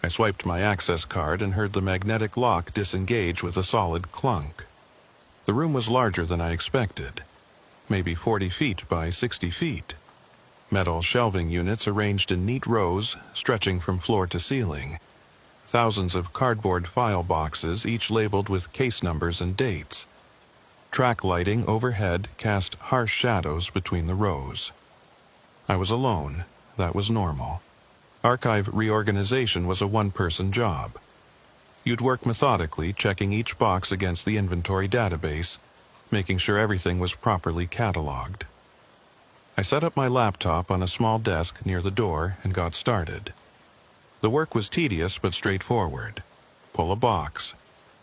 I swiped my access card and heard the magnetic lock disengage with a solid clunk. The room was larger than I expected. Maybe 40 feet by 60 feet. Metal shelving units arranged in neat rows, stretching from floor to ceiling. Thousands of cardboard file boxes, each labeled with case numbers and dates. Track lighting overhead cast harsh shadows between the rows. I was alone. That was normal. Archive reorganization was a one-person job. You'd work methodically, checking each box against the inventory database, making sure everything was properly cataloged. I set up my laptop on a small desk near the door and got started. The work was tedious but straightforward. Pull a box,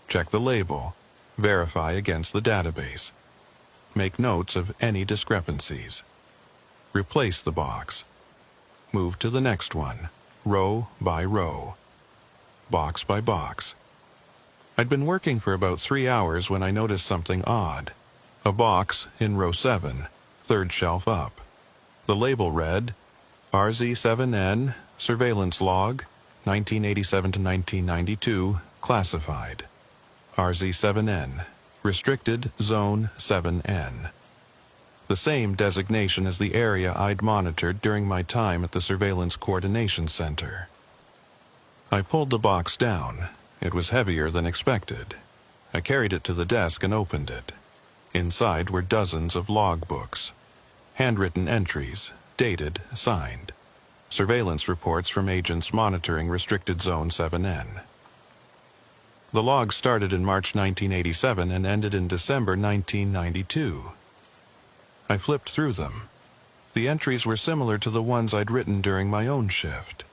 check the label, verify against the database, make notes of any discrepancies, replace the box, move to the next one, row by row, box by box. I'd been working for about 3 hours when I noticed something odd. A box in row 7, third shelf up. The label read, RZ7N, Surveillance Log, 1987 to 1992, Classified. RZ7N, Restricted Zone 7N. The same designation as the area I'd monitored during my time at the Surveillance Coordination Center. I pulled the box down. It was heavier than expected. I carried it to the desk and opened it. Inside were dozens of logbooks, handwritten entries, dated, signed. Surveillance reports from agents monitoring Restricted Zone 7N. The logs started in March 1987 and ended in December 1992. I flipped through them. The entries were similar to the ones I'd written during my own shift.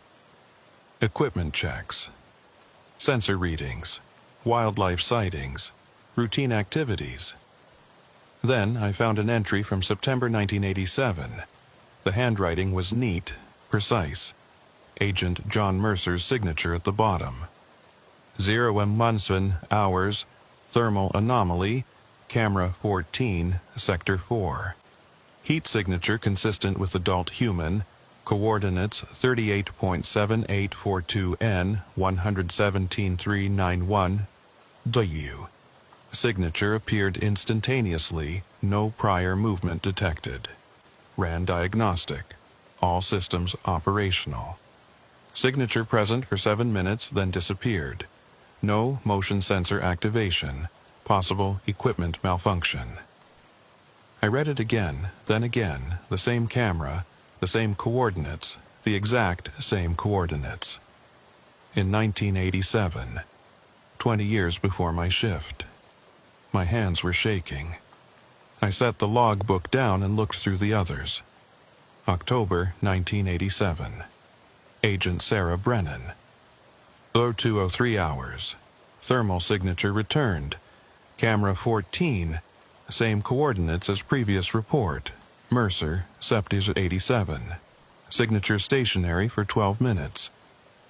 Equipment checks, sensor readings, wildlife sightings, routine activities. Then I found an entry from September 1987. The handwriting was neat, precise. Agent John Mercer's signature at the bottom. 0M Munson, hours, thermal anomaly, camera 14, sector 4. Heat signature consistent with adult human, coordinates 38.7842N, 117.391 W. Signature appeared instantaneously, no prior movement detected. Ran diagnostic. All systems operational. Signature present for 7 minutes, then disappeared. No motion sensor activation. Possible equipment malfunction. I read it again, then again, the same camera, the same coordinates, the exact same coordinates. In 1987, 20 years before my shift. My hands were shaking. I set the logbook down and looked through the others. October 1987. Agent Sarah Brennan. 0203 hours. Thermal signature returned. Camera 14. Same coordinates as previous report. Mercer, Septies at 87. Signature stationary for 12 minutes.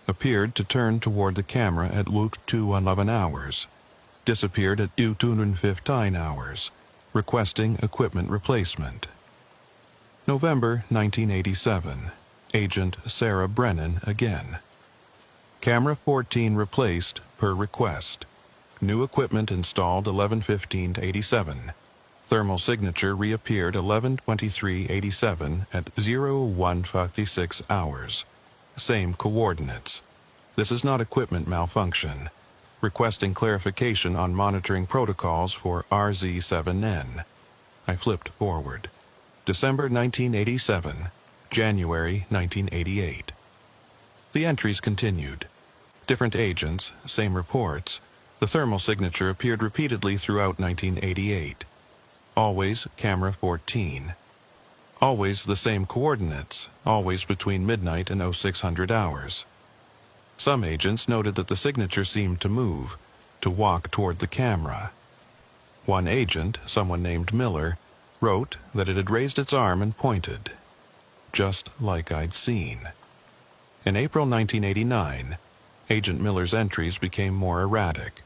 Appeared to turn toward the camera at 0211 hours. Disappeared at 0215 hours. Requesting equipment replacement. November 1987. Agent Sarah Brennan again. Camera 14 replaced per request. New equipment installed 11:15-87. Thermal signature reappeared 11:23-87 at 0156 hours. Same coordinates. This is not equipment malfunction. Requesting clarification on monitoring protocols for RZ7N. I flipped forward. December 1987, January 1988. The entries continued. Different agents, same reports. The thermal signature appeared repeatedly throughout 1988. Always camera 14. Always the same coordinates, always between midnight and 0600 hours. Some agents noted that the signature seemed to move, to walk toward the camera. One agent, someone named Miller, wrote that it had raised its arm and pointed, just like I'd seen. In April 1989, Agent Miller's entries became more erratic.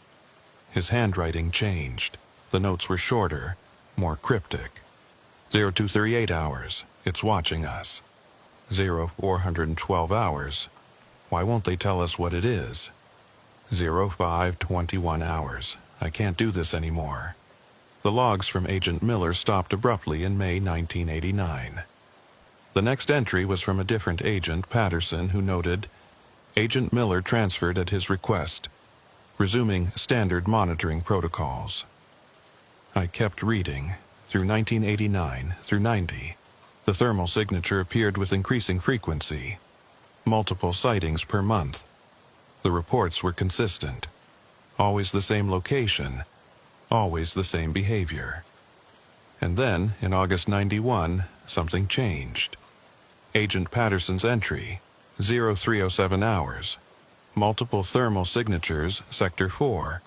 His handwriting changed. The notes were shorter, more cryptic. 0238 hours, it's watching us. 0412 hours, why won't they tell us what it is? 0521 hours, I can't do this anymore. The logs from Agent Miller stopped abruptly in May 1989. The next entry was from a different agent, Patterson, who noted, Agent Miller transferred at his request, resuming standard monitoring protocols. I kept reading, through 1989 through 90. The thermal signature appeared with increasing frequency, multiple sightings per month. The reports were consistent. Always the same location, always the same behavior. And then, in August 91, something changed. Agent Patterson's entry, 0307 hours. Multiple thermal signatures, Sector 4.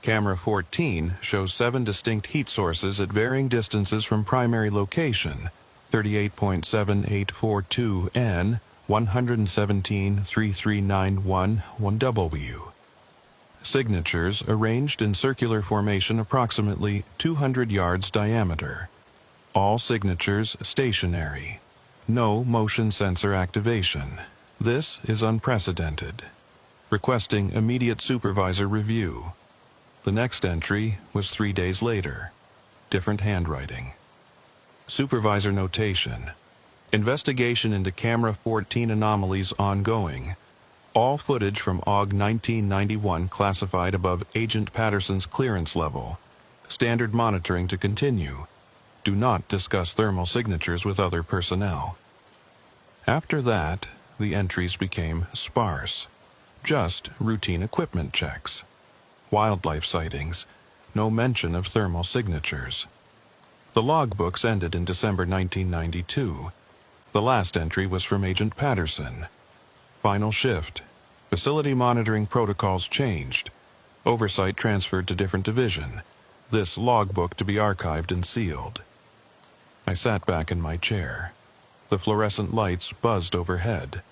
Camera 14 shows 7 distinct heat sources at varying distances from primary location, 38.7842 N, 117.3391 1W. Signatures arranged in circular formation approximately 200 yards diameter. All signatures stationary. No motion sensor activation. This is unprecedented. Requesting immediate supervisor review. The next entry was 3 days later. Different handwriting. Supervisor notation. Investigation into Camera 14 anomalies ongoing. All footage from AUG 1991 classified above Agent Patterson's clearance level. Standard monitoring to continue. Do not discuss thermal signatures with other personnel. After that, the entries became sparse. Just routine equipment checks. Wildlife sightings. No mention of thermal signatures. The logbooks ended in December 1992. The last entry was from Agent Patterson. Final shift. Facility monitoring protocols changed. Oversight transferred to different division. This logbook to be archived and sealed. I sat back in my chair. The fluorescent lights buzzed overhead.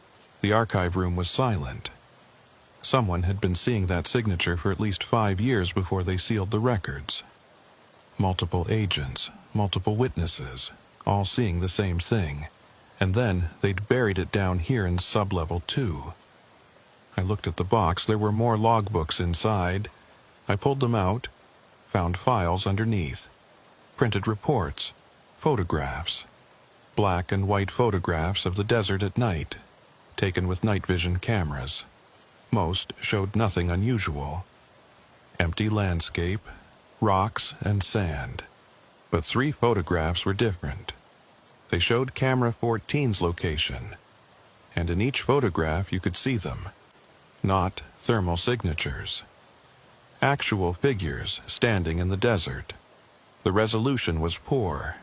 The archive room was silent. Someone had been seeing that signature for at least 5 years before they sealed the records. Multiple agents, multiple witnesses, all seeing the same thing. And then they'd buried it down here in sub-level 2. I looked at the box. There were more logbooks inside. I pulled them out, found files underneath. Printed reports, photographs. Black and white photographs of the desert at night, taken with night vision cameras. Most showed nothing unusual. Empty landscape, rocks and sand. But 3 photographs were different. They showed Camera 14's location, and in each photograph you could see them. Not thermal signatures. Actual figures standing in the desert. The resolution was poor.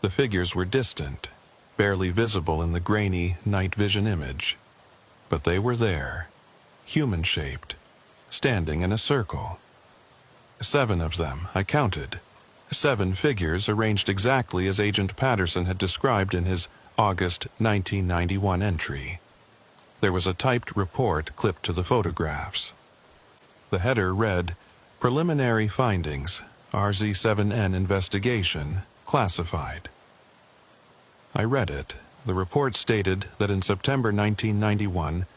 The figures were distant, barely visible in the grainy night vision image. But they were there, human-shaped, standing in a circle. 7 of them, I counted. 7 figures arranged exactly as Agent Patterson had described in his August 1991 entry. There was a typed report clipped to the photographs. The header read, Preliminary Findings, RZ7N Investigation, Classified. I read it. The report stated that in September 1991,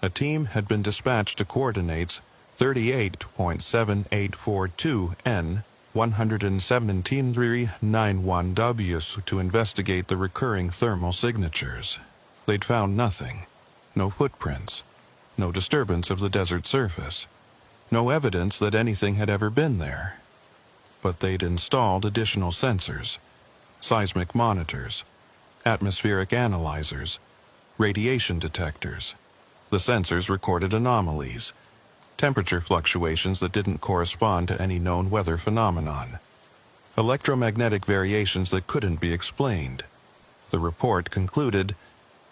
a team had been dispatched to coordinates 38.7842 N, 117.391 W to investigate the recurring thermal signatures. They'd found nothing. No footprints. No disturbance of the desert surface. No evidence that anything had ever been there. But they'd installed additional sensors, seismic monitors, atmospheric analyzers, radiation detectors. The sensors recorded anomalies, temperature fluctuations that didn't correspond to any known weather phenomenon, electromagnetic variations that couldn't be explained. The report concluded,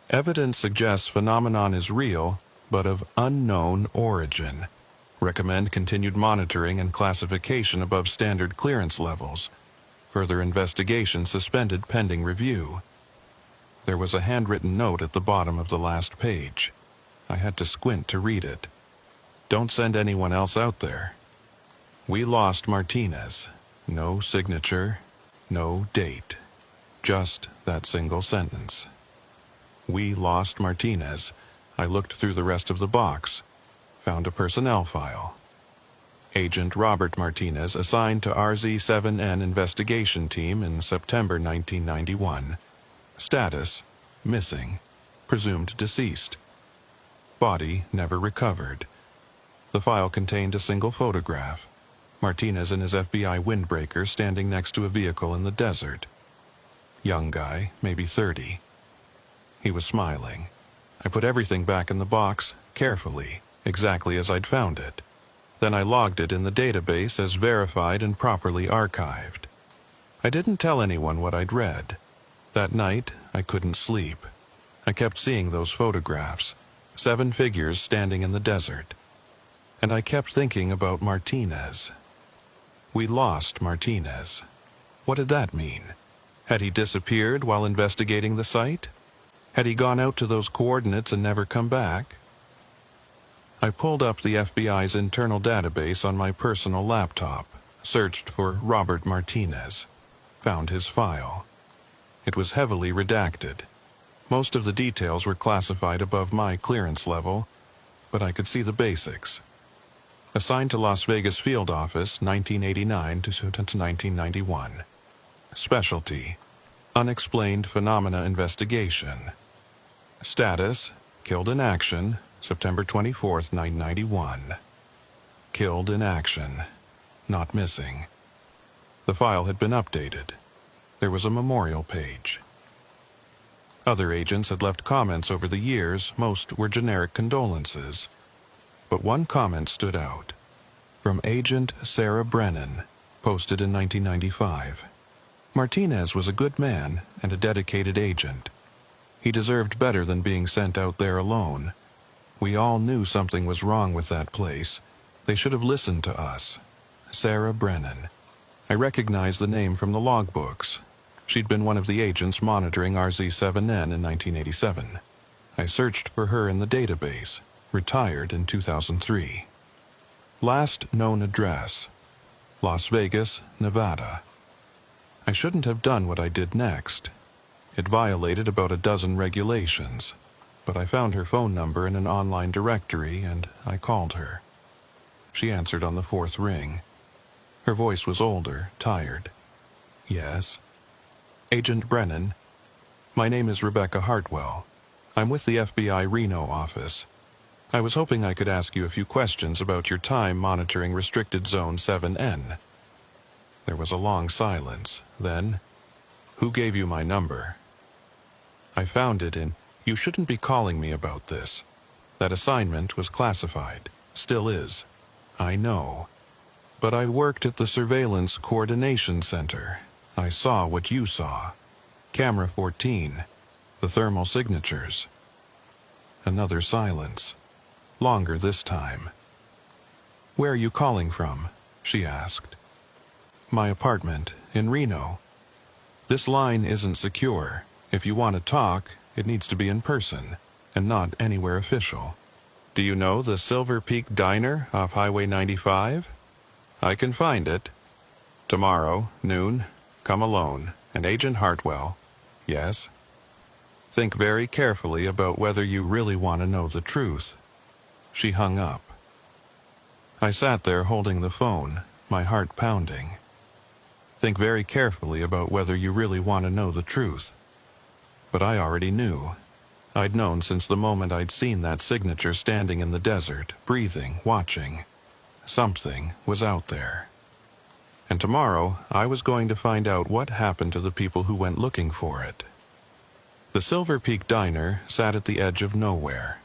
evidence suggests phenomenon is real, but of unknown origin. Recommend continued monitoring and classification above standard clearance levels. Further investigation suspended pending review. There was a handwritten note at the bottom of the last page. I had to squint to read it. Don't send anyone else out there. We lost Martinez. No signature, no date. Just that single sentence. We lost Martinez. I looked through the rest of the box. Found a personnel file. Agent Robert Martinez assigned to RZ7N investigation team in September 1991. Status, missing. Presumed deceased. Body never recovered. The file contained a single photograph. Martinez in his FBI windbreaker standing next to a vehicle in the desert. Young guy, maybe 30. He was smiling. I put everything back in the box, carefully, exactly as I'd found it. Then I logged it in the database as verified and properly archived. I didn't tell anyone what I'd read. That night, I couldn't sleep. I kept seeing those photographs, 7 figures standing in the desert. And I kept thinking about Martinez. We lost Martinez. What did that mean? Had he disappeared while investigating the site? Had he gone out to those coordinates and never come back? I pulled up the FBI's internal database on my personal laptop, searched for Robert Martinez, found his file. It was heavily redacted. Most of the details were classified above my clearance level, but I could see the basics. Assigned to Las Vegas Field Office, 1989 to 1991. Specialty: Unexplained Phenomena Investigation. Status: Killed in action, September 24, 1991. Killed in action. Not missing. The file had been updated. There was a memorial page. Other agents had left comments over the years. Most were generic condolences. But one comment stood out. From Agent Sarah Brennan, posted in 1995. Martinez was a good man and a dedicated agent. He deserved better than being sent out there alone. We all knew something was wrong with that place. They should have listened to us. Sarah Brennan. I recognized the name from the logbooks. She'd been one of the agents monitoring RZ-7N in 1987. I searched for her in the database. Retired in 2003. Last known address: Las Vegas, Nevada. I shouldn't have done what I did next. It violated about a dozen regulations, but I found her phone number in an online directory and I called her. She answered on the 4th ring. Her voice was older, tired. Yes? Agent Brennan, my name is Rebecca Hartwell. I'm with the FBI Reno office. I was hoping I could ask you a few questions about your time monitoring Restricted Zone 7N. There was a long silence. Then, who gave you my number? I found it in, you shouldn't be calling me about this. That assignment was classified. Still is. I know. But I worked at the Surveillance Coordination Center. I saw what you saw. Camera 14. The thermal signatures. Another silence. Longer this time. Where are you calling from? She asked. My apartment, in Reno. This line isn't secure. If you want to talk, it needs to be in person, and not anywhere official. Do you know the Silver Peak Diner off Highway 95? I can find it. Tomorrow, noon, come alone, and Agent Hartwell. Yes? Think very carefully about whether you really want to know the truth. She hung up. I sat there holding the phone, my heart pounding. Think very carefully about whether you really want to know the truth. But I already knew. I'd known since the moment I'd seen that signature standing in the desert, breathing, watching. Something was out there. And tomorrow, I was going to find out what happened to the people who went looking for it. The Silver Peak Diner sat at the edge of nowhere.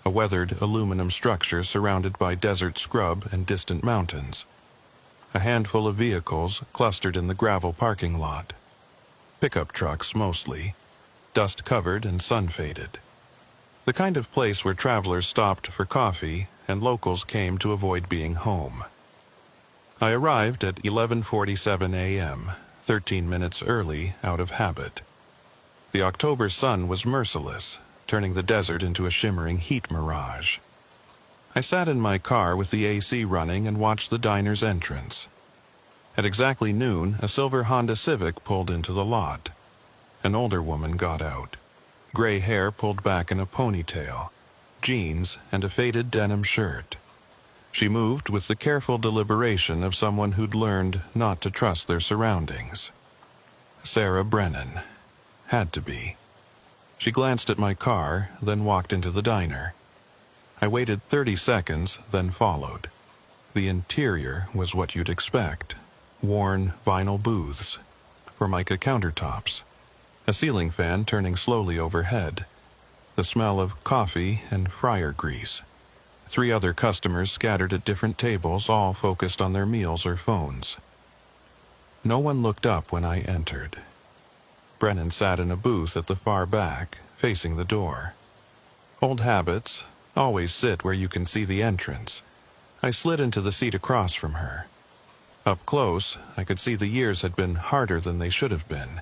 A weathered aluminum structure surrounded by desert scrub and distant mountains. A handful of vehicles clustered in the gravel parking lot. Pickup trucks mostly, dust-covered and sun-faded. The kind of place where travelers stopped for coffee and locals came to avoid being home. I arrived at 11:47 a.m., 13 minutes early out of habit. The October sun was merciless, turning the desert into a shimmering heat mirage. I sat in my car with the AC running and watched the diner's entrance. At exactly noon, a silver Honda Civic pulled into the lot. An older woman got out. Gray hair pulled back in a ponytail, jeans, and a faded denim shirt. She moved with the careful deliberation of someone who'd learned not to trust their surroundings. Sarah Brennan. Had to be. She glanced at my car, then walked into the diner. I waited 30 seconds, then followed. The interior was what you'd expect. Worn vinyl booths, Formica countertops, a ceiling fan turning slowly overhead, the smell of coffee and fryer grease. 3 other customers scattered at different tables, all focused on their meals or phones. No one looked up when I entered. Brennan sat in a booth at the far back, facing the door. Old habits, always sit where you can see the entrance. I slid into the seat across from her. Up close, I could see the years had been harder than they should have been.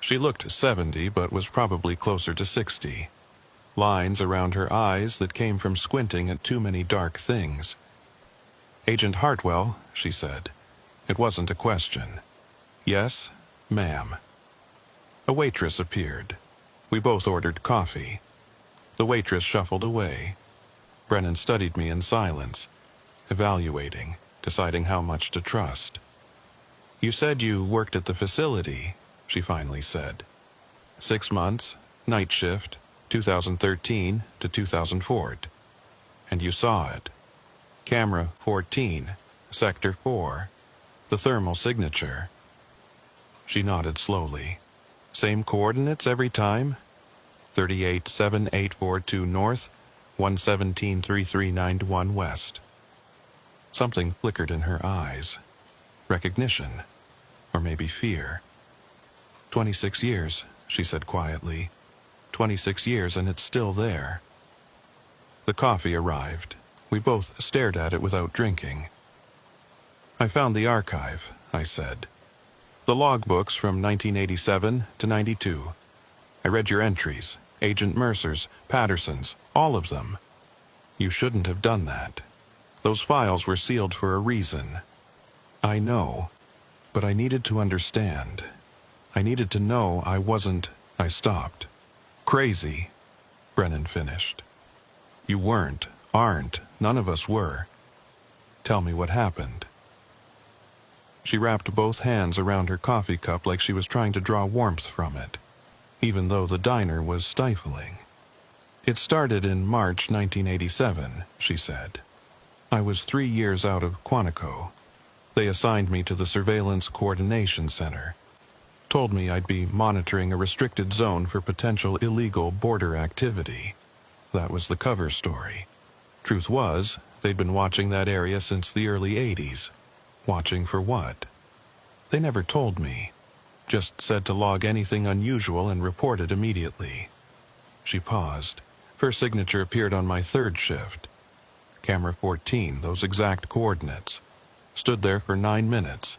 She looked 70, but was probably closer to 60. Lines around her eyes that came from squinting at too many dark things. "Agent Hartwell," she said. It wasn't a question. "Yes, ma'am." A waitress appeared. We both ordered coffee. The waitress shuffled away. Brennan studied me in silence, evaluating, deciding how much to trust. "You said you worked at the facility," she finally said. 6 months, night shift, 2013 to 2004. "And you saw it. Camera 14, Sector 4, the thermal signature." She nodded slowly. "Same coordinates every time? 387842 north, 1173391 west." Something flickered in her eyes. Recognition. Or maybe fear. 26 years, she said quietly. 26 years and it's still there. The coffee arrived. We both stared at it without drinking. "I found the archive," I said. "The logbooks from 1987 to 92. I read your entries, Agent Mercer's, Patterson's, all of them. You shouldn't have done that. Those files were sealed for a reason. I know, but I needed to understand. I needed to know I wasn't..." I stopped. "Crazy," Brennan finished. "You aren't, none of us were. Tell me what happened." She wrapped both hands around her coffee cup like she was trying to draw warmth from it, even though the diner was stifling. "It started in March 1987, she said. "I was 3 years out of Quantico. They assigned me to the Surveillance Coordination Center. Told me I'd be monitoring a restricted zone for potential illegal border activity. That was the cover story. Truth was, they'd been watching that area since the early 80s. Watching for what? They never told me. Just said to log anything unusual and report it immediately." She paused. First signature appeared on my 3rd shift. Camera 14, those exact coordinates. Stood there for 9 minutes.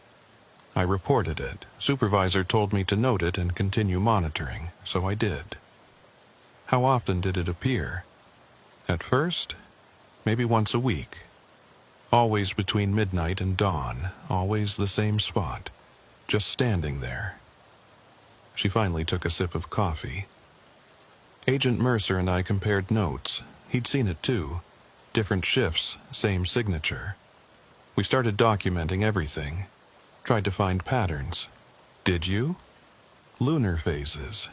I reported it. Supervisor told me to note it and continue monitoring, so I did. "How often did it appear?" "At first, maybe once a week. Always between midnight and dawn, always the same spot, just standing there." She finally took a sip of coffee. "Agent Mercer and I compared notes. He'd seen it too. Different shifts, same signature. We started documenting everything. Tried to find patterns." "Did you?" "Lunar phases.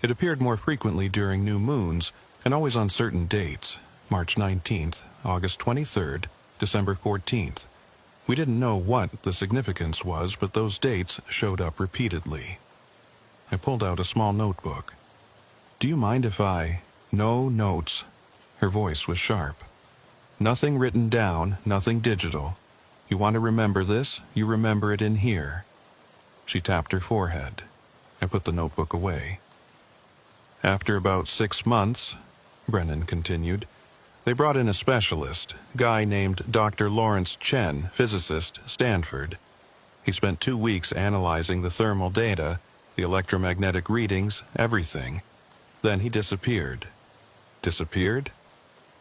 It appeared more frequently during new moons and always on certain dates. March 19th, August 23rd, December 14th. We didn't know what the significance was, but those dates showed up repeatedly." I pulled out a small notebook. "Do you mind if I..." "No notes." Her voice was sharp. "Nothing written down, nothing digital. You want to remember this, you remember it in here." She tapped her forehead. I put the notebook away. "After about 6 months," Brennan continued, "they brought in a specialist, guy named Dr. Lawrence Chen, physicist, Stanford. He spent 2 weeks analyzing the thermal data, the electromagnetic readings, everything. Then he disappeared." "Disappeared?"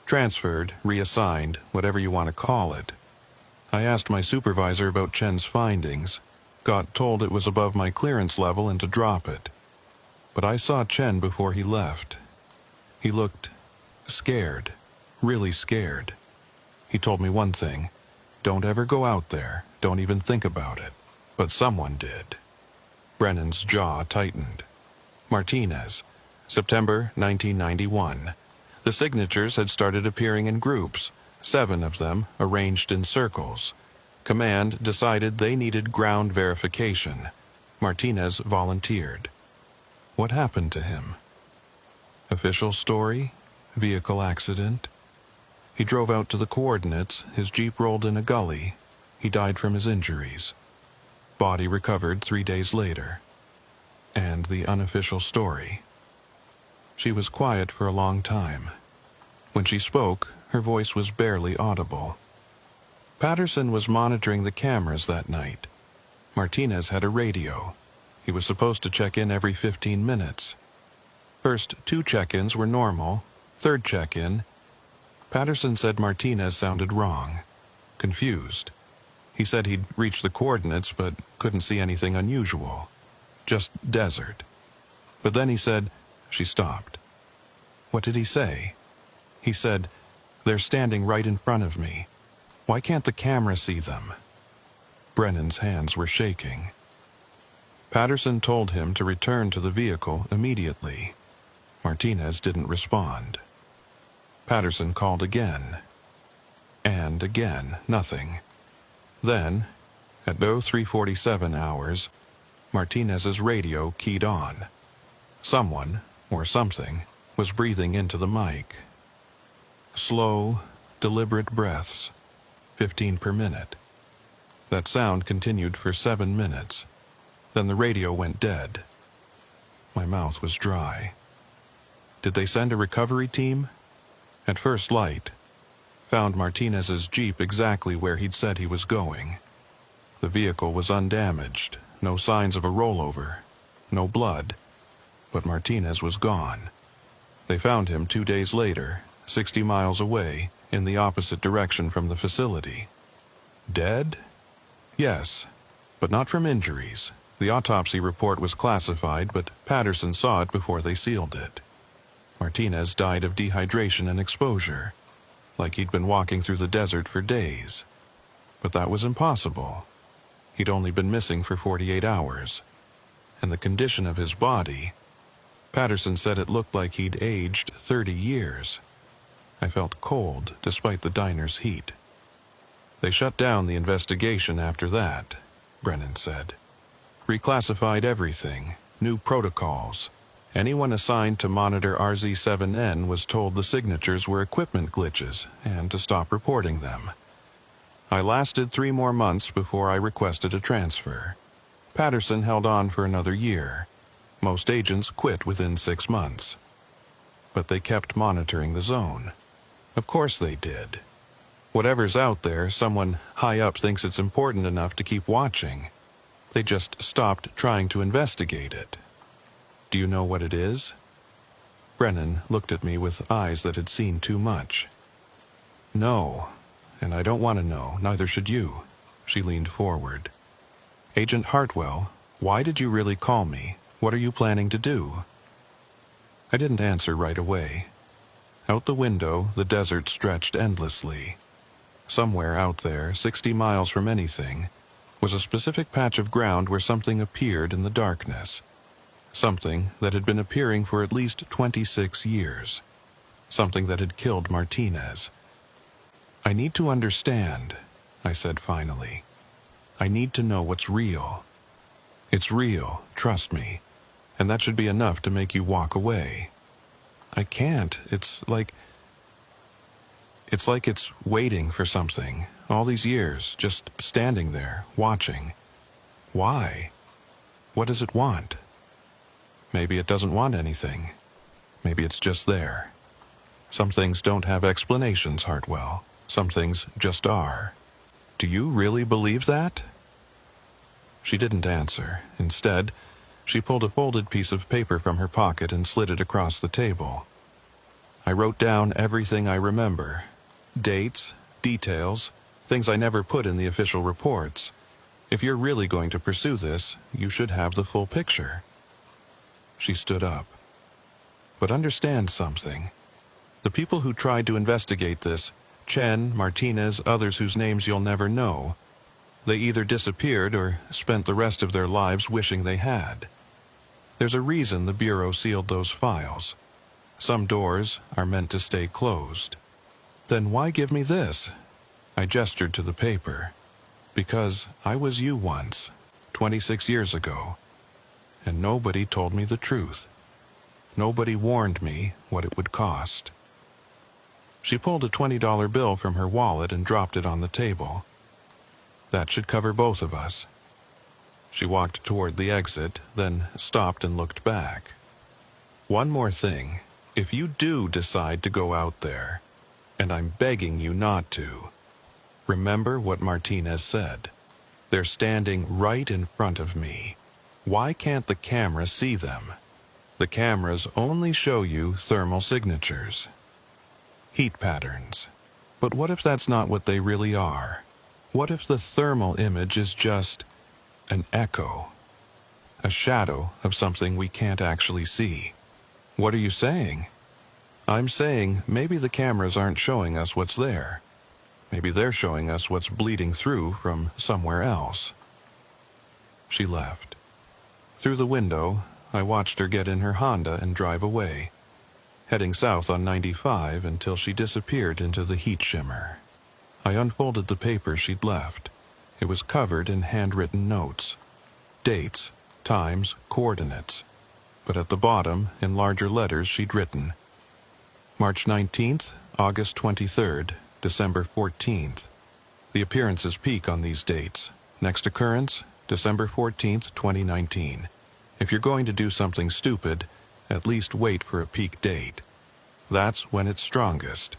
"Transferred, reassigned, whatever you want to call it. I asked my supervisor about Chen's findings, got told it was above my clearance level and to drop it. But I saw Chen before he left. He looked scared, really scared. He told me one thing, don't ever go out there, don't even think about it. But someone did." Brennan's jaw tightened. "Martinez, September 1991. The signatures had started appearing in groups, 7 of them arranged in circles. Command decided they needed ground verification. Martinez volunteered." What happened to him? Official story? Vehicle accident? He drove out to the coordinates, his Jeep rolled in a gully. He died from his injuries. Body recovered 3 days later. And the unofficial story. She was quiet for a long time. When she spoke, her voice was barely audible. Patterson was monitoring the cameras that night. Martinez had a radio. He was supposed to check in every 15 minutes. First 2 check-ins were normal. Third check-in, Patterson said Martinez sounded wrong, confused. He said he'd reached the coordinates but couldn't see anything unusual. Just desert. But then he said, she stopped. What did he say? He said, "They're standing right in front of me. Why can't the camera see them?" Brennan's hands were shaking. Patterson told him to return to the vehicle immediately. Martinez didn't respond. Patterson called again. And again, nothing. Then, at 03:47 hours, Martinez's radio keyed on. Someone, or something, was breathing into the mic. Slow, deliberate breaths, 15 per minute. That sound continued for 7 minutes. Then the radio went dead. My mouth was dry. Did they send a recovery team? At first light, found Martinez's Jeep exactly where he'd said he was going. The vehicle was undamaged, no signs of a rollover, no blood, but Martinez was gone. They found him 2 days later, 60 miles away, in the opposite direction from the facility. Dead? Yes, but not from injuries. The autopsy report was classified, but Patterson saw it before they sealed it. Martinez died of dehydration and exposure, like he'd been walking through the desert for days. But that was impossible. He'd only been missing for 48 hours. And the condition of his body, Patterson said it looked like he'd aged 30 years. I felt cold despite the diner's heat. They shut down the investigation after that, Brennan said. Reclassified everything, new protocols. Anyone assigned to monitor RZ-7N was told the signatures were equipment glitches and to stop reporting them. I lasted 3 more months before I requested a transfer. Patterson held on for another year. Most agents quit within 6 months. But they kept monitoring the zone. Of course they did. Whatever's out there, someone high up thinks it's important enough to keep watching. They just stopped trying to investigate it. Do you know what it is? Brennan looked at me with eyes that had seen too much. No, and I don't want to know, neither should you. She leaned forward. Agent Hartwell, why did you really call me? What are you planning to do? I didn't answer right away. Out the window, the desert stretched endlessly. Somewhere out there, 60 miles from anything, was a specific patch of ground where something appeared in the darkness. Something that had been appearing for at least 26 years. Something that had killed Martinez. I need to understand, I said finally. I need to know what's real. It's real, trust me, and that should be enough to make you walk away. I can't. It's like it's waiting for something. All these years, just standing there, watching. Why? What does it want? Maybe it doesn't want anything. Maybe it's just there. Some things don't have explanations, Hartwell. Some things just are. Do you really believe that? She didn't answer. Instead, she pulled a folded piece of paper from her pocket and slid it across the table. I wrote down everything I remember. Dates, details, things I never put in the official reports. If you're really going to pursue this, you should have the full picture. She stood up. But understand something. The people who tried to investigate this, Chen, Martinez, others whose names you'll never know, they either disappeared or spent the rest of their lives wishing they had. There's a reason the Bureau sealed those files. Some doors are meant to stay closed. Then why give me this? I gestured to the paper. Because I was you once, 26 years ago. and nobody told me the truth. Nobody warned me what it would cost. She pulled a $20 bill from her wallet and dropped it on the table. That should cover both of us. She walked toward the exit, then stopped and looked back. One more thing. If you do decide to go out there, and I'm begging you not to, remember what Martinez said. They're standing right in front of me. Why can't the camera see them? The cameras only show you thermal signatures, heat patterns. But what if that's not what they really are? What if the thermal image is just an echo, a shadow of something we can't actually see? What are you saying? I'm saying maybe the cameras aren't showing us what's there. Maybe they're showing us what's bleeding through from somewhere else. She left. Through the window, I watched her get in her Honda and drive away, heading south on 95 until she disappeared into the heat shimmer. I unfolded the paper she'd left. It was covered in handwritten notes. Dates, times, coordinates. But at the bottom, in larger letters, she'd written, March 19th, August 23rd, December 14th. The appearances peak on these dates. Next occurrence, December 14th, 2019. If you're going to do something stupid, at least wait for a peak date. That's when it's strongest.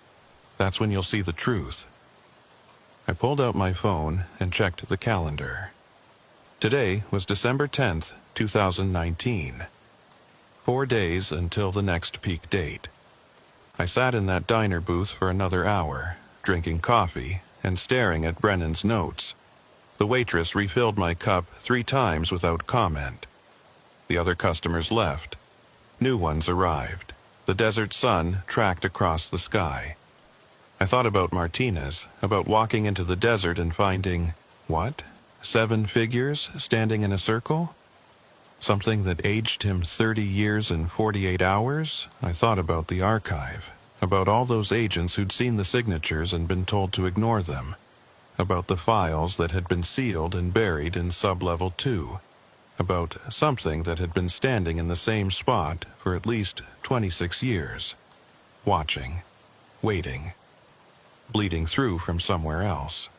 That's when you'll see the truth. I pulled out my phone and checked the calendar. Today was December 10th, 2019. 4 days until the next peak date. I sat in that diner booth for another hour, drinking coffee and staring at Brennan's notes. The waitress refilled my cup 3 times without comment. The other customers left. New ones arrived. The desert sun tracked across the sky. I thought about Martinez, about walking into the desert and finding, what? 7 figures standing in a circle? Something that aged him 30 years and 48 hours? I thought about the archive, about all those agents who'd seen the signatures and been told to ignore them, about the files that had been sealed and buried in Sub-Level 2, about something that had been standing in the same spot for at least 26 years, watching, waiting, bleeding through from somewhere else.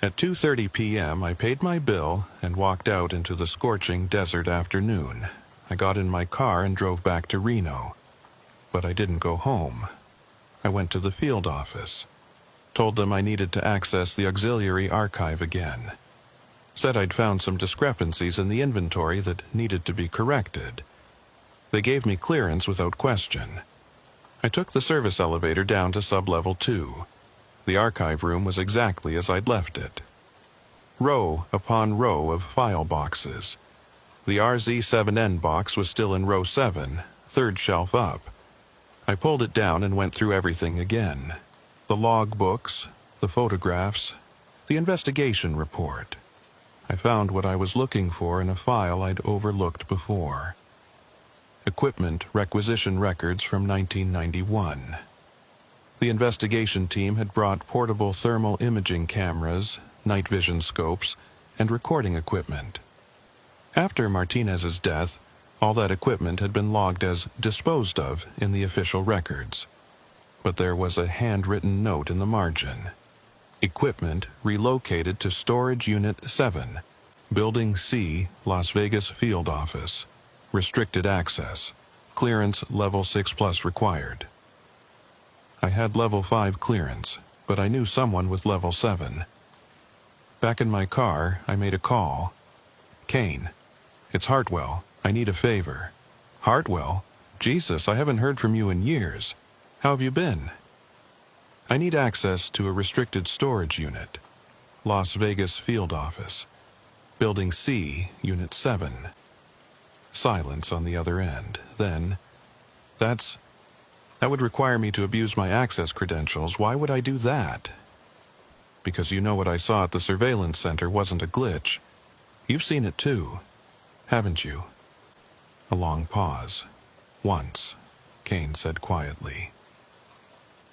At 2:30 p.m., I paid my bill and walked out into the scorching desert afternoon. I got in my car and drove back to Reno. But I didn't go home. I went to the field office. Told them I needed to access the auxiliary archive again. Said I'd found some discrepancies in the inventory that needed to be corrected. They gave me clearance without question. I took the service elevator down to Sub-Level 2. The archive room was exactly as I'd left it. Row upon row of file boxes. The RZ7N box was still in row 7, 3rd shelf up. I pulled it down and went through everything again. The log books, the photographs, the investigation report. I found what I was looking for in a file I'd overlooked before. Equipment requisition records from 1991. The investigation team had brought portable thermal imaging cameras, night vision scopes, and recording equipment. After Martinez's death, all that equipment had been logged as disposed of in the official records. But there was a handwritten note in the margin. Equipment relocated to Storage Unit 7, Building C, Las Vegas Field Office. Restricted access. Clearance Level 6+ required. I had Level 5 clearance, but I knew someone with Level 7. Back in my car, I made a call. Kane, it's Hartwell. I need a favor. Hartwell? Jesus, I haven't heard from you in years. How have you been? I need access to a restricted storage unit. Las Vegas Field Office. Building C, Unit 7. Silence on the other end. Then, that would require me to abuse my access credentials. Why would I do that? Because you know what I saw at the surveillance center wasn't a glitch. You've seen it too, haven't you? A long pause. Once, Kane said quietly.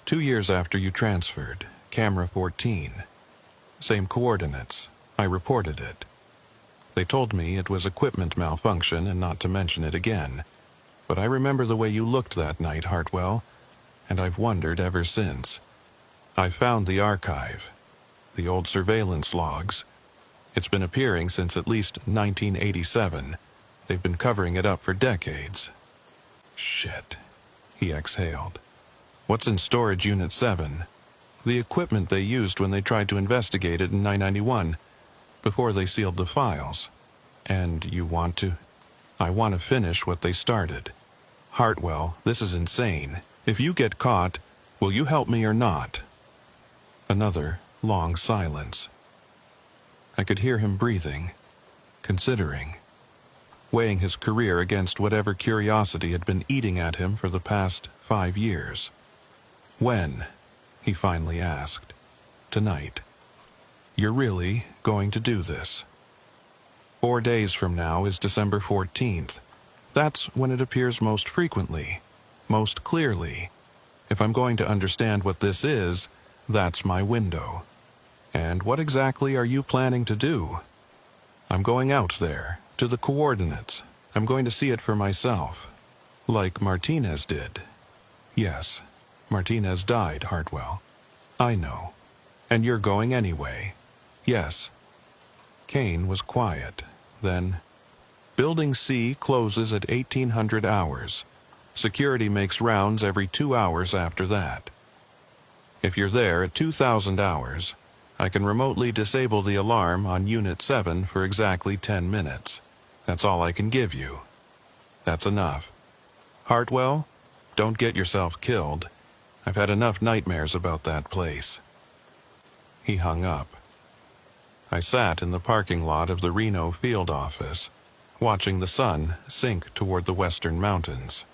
2 years after you transferred, camera 14. Same coordinates. I reported it. They told me it was equipment malfunction and not to mention it again. But I remember the way you looked that night, Hartwell, and I've wondered ever since. I found the archive, the old surveillance logs. It's been appearing since at least 1987. They've been covering it up for decades. Shit, he exhaled. What's in Storage Unit 7? The equipment they used when they tried to investigate it in 991, before they sealed the files. And you want to? I want to finish what they started. Hartwell, this is insane. If you get caught, will you help me or not? Another long silence. I could hear him breathing, considering, weighing his career against whatever curiosity had been eating at him for the past 5 years. When? He finally asked. Tonight. You're really going to do this? 4 days from now is December 14th. That's when it appears most frequently, most clearly. If I'm going to understand what this is, that's my window. And what exactly are you planning to do? I'm going out there, to the coordinates. I'm going to see it for myself. Like Martinez did. Yes, Martinez died, Hartwell. I know. And you're going anyway. Yes. Kane was quiet. Then, Building C closes at 1800 hours. Security makes rounds every 2 hours after that. If you're there at 2000 hours, I can remotely disable the alarm on Unit 7 for exactly 10 minutes. That's all I can give you. That's enough. Hartwell, don't get yourself killed. I've had enough nightmares about that place. He hung up. I sat in the parking lot of the Reno field office, watching the sun sink toward the western mountains.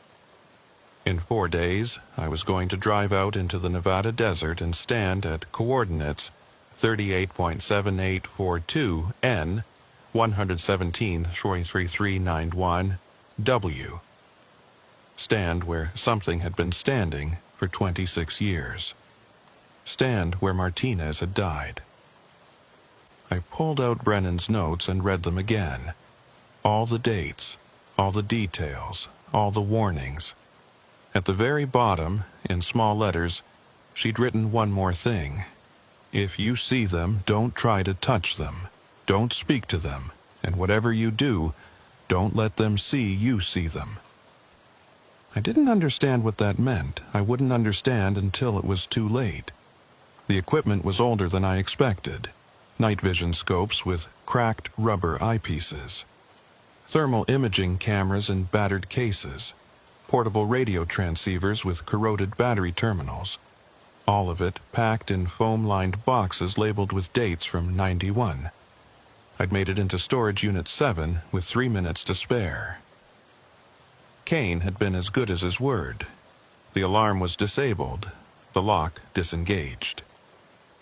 In 4 days, I was going to drive out into the Nevada desert and stand at coordinates 38.7842 N, 117.3391 W. Stand where something had been standing for 26 years. Stand where Martinez had died. I pulled out Brennan's notes and read them again. All the dates, all the details, all the warnings. At the very bottom, in small letters, she'd written one more thing. If you see them, don't try to touch them. Don't speak to them. And whatever you do, don't let them see you see them. I didn't understand what that meant. I wouldn't understand until it was too late. The equipment was older than I expected. Night vision scopes with cracked rubber eyepieces. Thermal imaging cameras in battered cases. Portable radio transceivers with corroded battery terminals. All of it packed in foam-lined boxes labeled with dates from 91. I'd made it into Storage Unit 7 with 3 minutes to spare. Kane had been as good as his word. The alarm was disabled, the lock disengaged.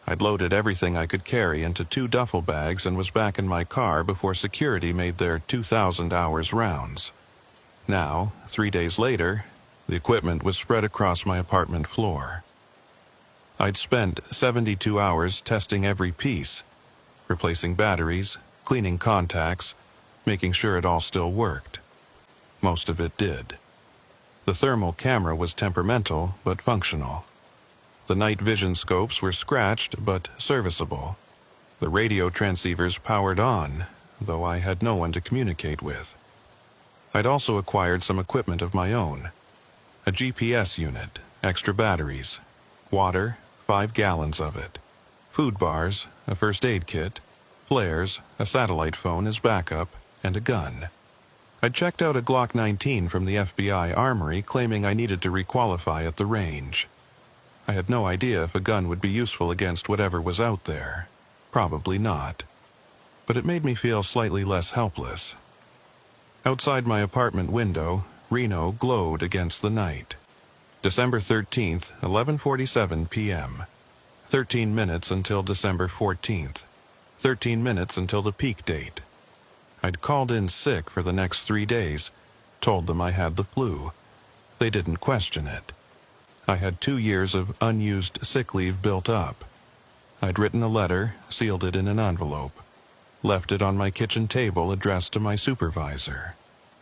I'd loaded everything I could carry into 2 duffel bags and was back in my car before security made their 2000 hours rounds. Now, 3 days later, the equipment was spread across my apartment floor. I'd spent 72 hours testing every piece, replacing batteries, cleaning contacts, making sure it all still worked. Most of it did. The thermal camera was temperamental but functional. The night vision scopes were scratched but serviceable. The radio transceivers powered on, though I had no one to communicate with. I'd also acquired some equipment of my own. A GPS unit, extra batteries, water, 5 gallons of it, food bars, a first aid kit, flares, a satellite phone as backup, and a gun. I'd checked out a Glock 19 from the FBI armory claiming I needed to requalify at the range. I had no idea if a gun would be useful against whatever was out there. Probably not. But it made me feel slightly less helpless. Outside my apartment window, Reno glowed against the night. December 13th, 11:47 p.m. 13 minutes until December 14th. 13 minutes until the peak date. I'd called in sick for the next 3 days, told them I had the flu. They didn't question it. I had 2 years of unused sick leave built up. I'd written a letter, sealed it in an envelope. left it on my kitchen table addressed to my supervisor.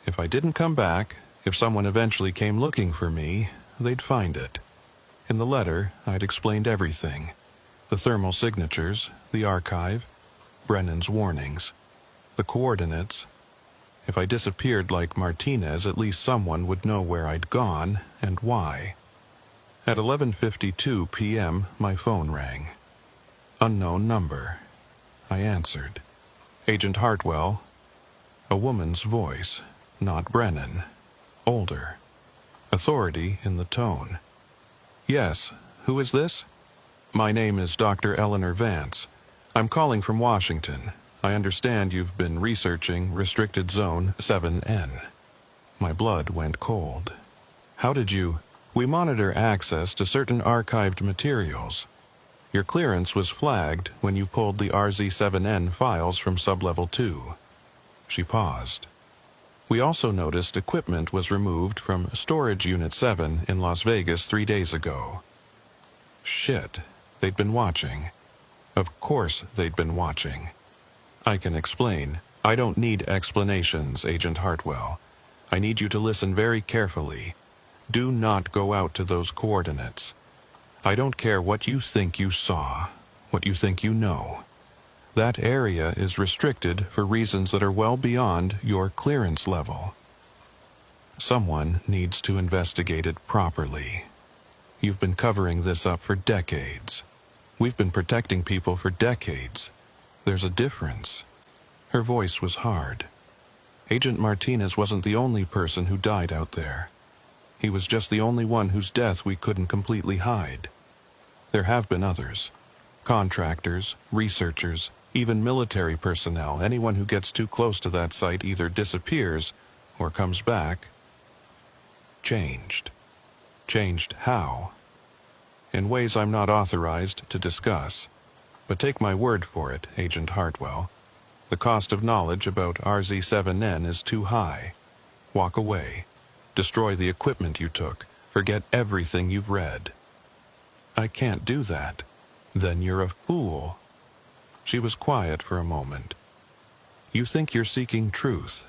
If I didn't come back, if someone eventually came looking for me, they'd find it. In the letter, I'd explained everything. The thermal signatures, the archive, Brennan's warnings, the coordinates. If I disappeared like Martinez, at least someone would know where I'd gone and why. At 11:52 p.m., my phone rang. Unknown number. I answered. Agent Hartwell. A woman's voice, not Brennan. Older. Authority in the tone. Yes, who is this? My name is Dr. Eleanor Vance. I'm calling from Washington. I understand you've been researching Restricted Zone 7N. My blood went cold. How did you... We monitor access to certain archived materials. Your clearance was flagged when you pulled the RZ7N files from Sublevel 2. She paused. We also noticed equipment was removed from Storage Unit 7 in Las Vegas 3 days ago. Shit, they'd been watching. Of course they'd been watching. I can explain. I don't need explanations, Agent Hartwell. I need you to listen very carefully. Do not go out to those coordinates. I don't care what you think you saw, what you think you know. That area is restricted for reasons that are well beyond your clearance level. Someone needs to investigate it properly. You've been covering this up for decades. We've been protecting people for decades. There's a difference. Her voice was hard. Agent Martinez wasn't the only person who died out there. He was just the only one whose death we couldn't completely hide. There have been others. Contractors, researchers, even military personnel. Anyone who gets too close to that site either disappears or comes back. Changed. Changed how? In ways I'm not authorized to discuss. But take my word for it, Agent Hartwell. The cost of knowledge about RZ7N is too high. Walk away. Destroy the equipment you took. Forget everything you've read. I can't do that. Then you're a fool. She was quiet for a moment. You think you're seeking truth,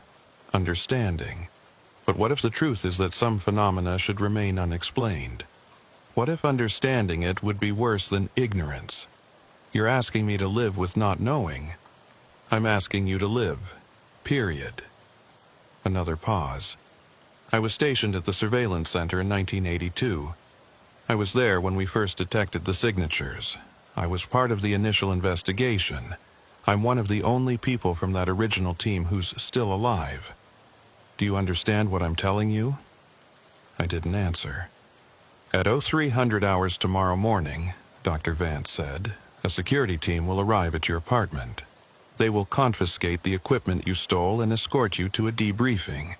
understanding. But what if the truth is that some phenomena should remain unexplained? What if understanding it would be worse than ignorance? You're asking me to live with not knowing. I'm asking you to live. Period. Another pause. I was stationed at the surveillance center in 1982. I was there when we first detected the signatures. I was part of the initial investigation. I'm one of the only people from that original team who's still alive. Do you understand what I'm telling you? I didn't answer. At 0300 hours tomorrow morning, Dr. Vance said, a security team will arrive at your apartment. They will confiscate the equipment you stole and escort you to a debriefing.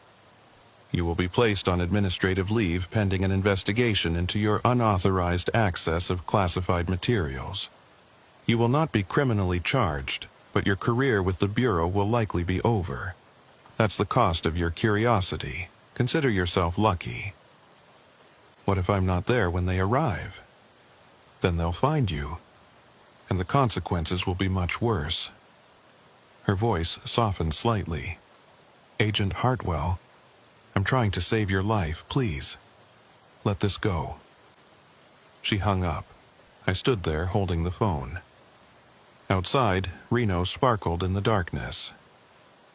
You will be placed on administrative leave pending an investigation into your unauthorized access of classified materials. You will not be criminally charged, but your career with the Bureau will likely be over. That's the cost of your curiosity. Consider yourself lucky. What if I'm not there when they arrive? Then they'll find you, and the consequences will be much worse. Her voice softened slightly. Agent Hartwell, I'm trying to save your life, please. Let this go. She hung up. I stood there holding the phone. Outside, Reno sparkled in the darkness.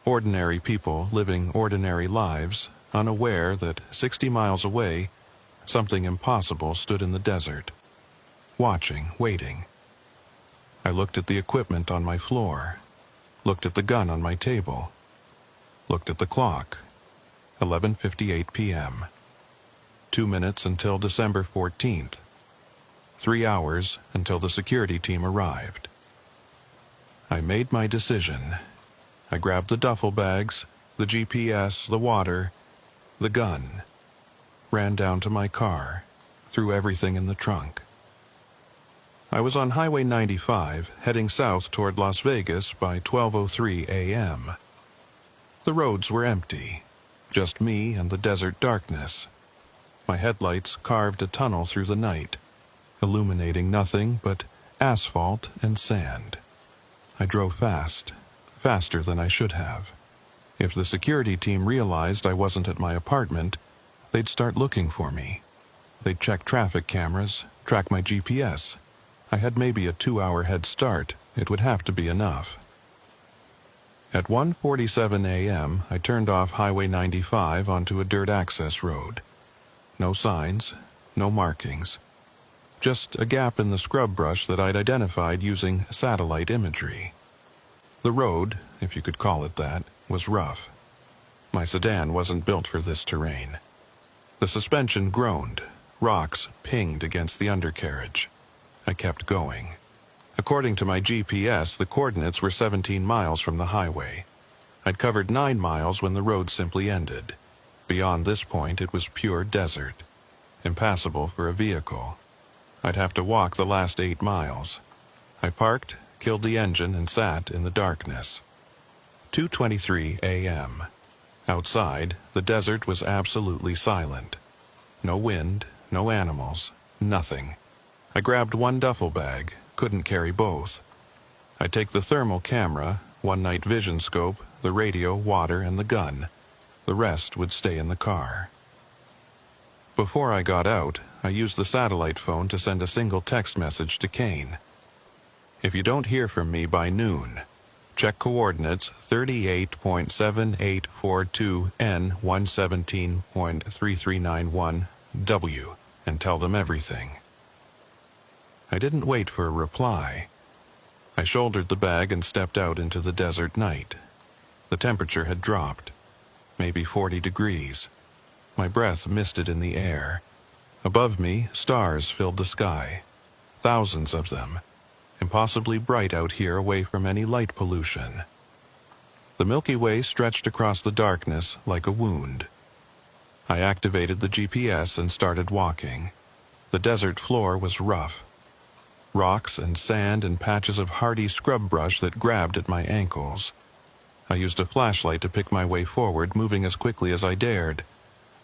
Ordinary people living ordinary lives, unaware that 60 miles away, something impossible stood in the desert. Watching, waiting. I looked at the equipment on my floor. Looked at the gun on my table. Looked at the clock. 11:58 p.m. 2 minutes until December 14th. 3 hours until the security team arrived. I made my decision. I grabbed the duffel bags, the GPS, the water, the gun. Ran down to my car, threw everything in the trunk. I was on Highway 95, heading south toward Las Vegas by 12:03 a.m. The roads were empty. Just me and the desert darkness. My headlights carved a tunnel through the night, illuminating nothing but asphalt and sand. I drove fast, faster than I should have. If the security team realized I wasn't at my apartment, they'd start looking for me. They'd check traffic cameras, track my GPS. I had maybe a 2-hour head start. It would have to be enough. At 1:47 a.m., I turned off Highway 95 onto a dirt access road. No signs, no markings. Just a gap in the scrub brush that I'd identified using satellite imagery. The road, if you could call it that, was rough. My sedan wasn't built for this terrain. The suspension groaned. Rocks pinged against the undercarriage. I kept going. According to my GPS, the coordinates were 17 miles from the highway. I'd covered 9 miles when the road simply ended. Beyond this point, it was pure desert. Impassable for a vehicle. I'd have to walk the last 8 miles. I parked, killed the engine, and sat in the darkness. 2:23 a.m. Outside, the desert was absolutely silent. No wind, no animals, nothing. I grabbed one duffel bag, couldn't carry both. I'd take the thermal camera, one night vision scope, the radio, water, and the gun. The rest would stay in the car. Before I got out, I used the satellite phone to send a single text message to Kane. If you don't hear from me by noon, check coordinates 38.7842 N 117.3391 W and tell them everything. I didn't wait for a reply. I shouldered the bag and stepped out into the desert night. The temperature had dropped, maybe 40 degrees. My breath misted in the air. Above me, stars filled the sky. Thousands of them. Impossibly bright out here away from any light pollution. The Milky Way stretched across the darkness like a wound. I activated the GPS and started walking. The desert floor was rough. Rocks and sand and patches of hardy scrub brush that grabbed at my ankles. I used a flashlight to pick my way forward, moving as quickly as I dared.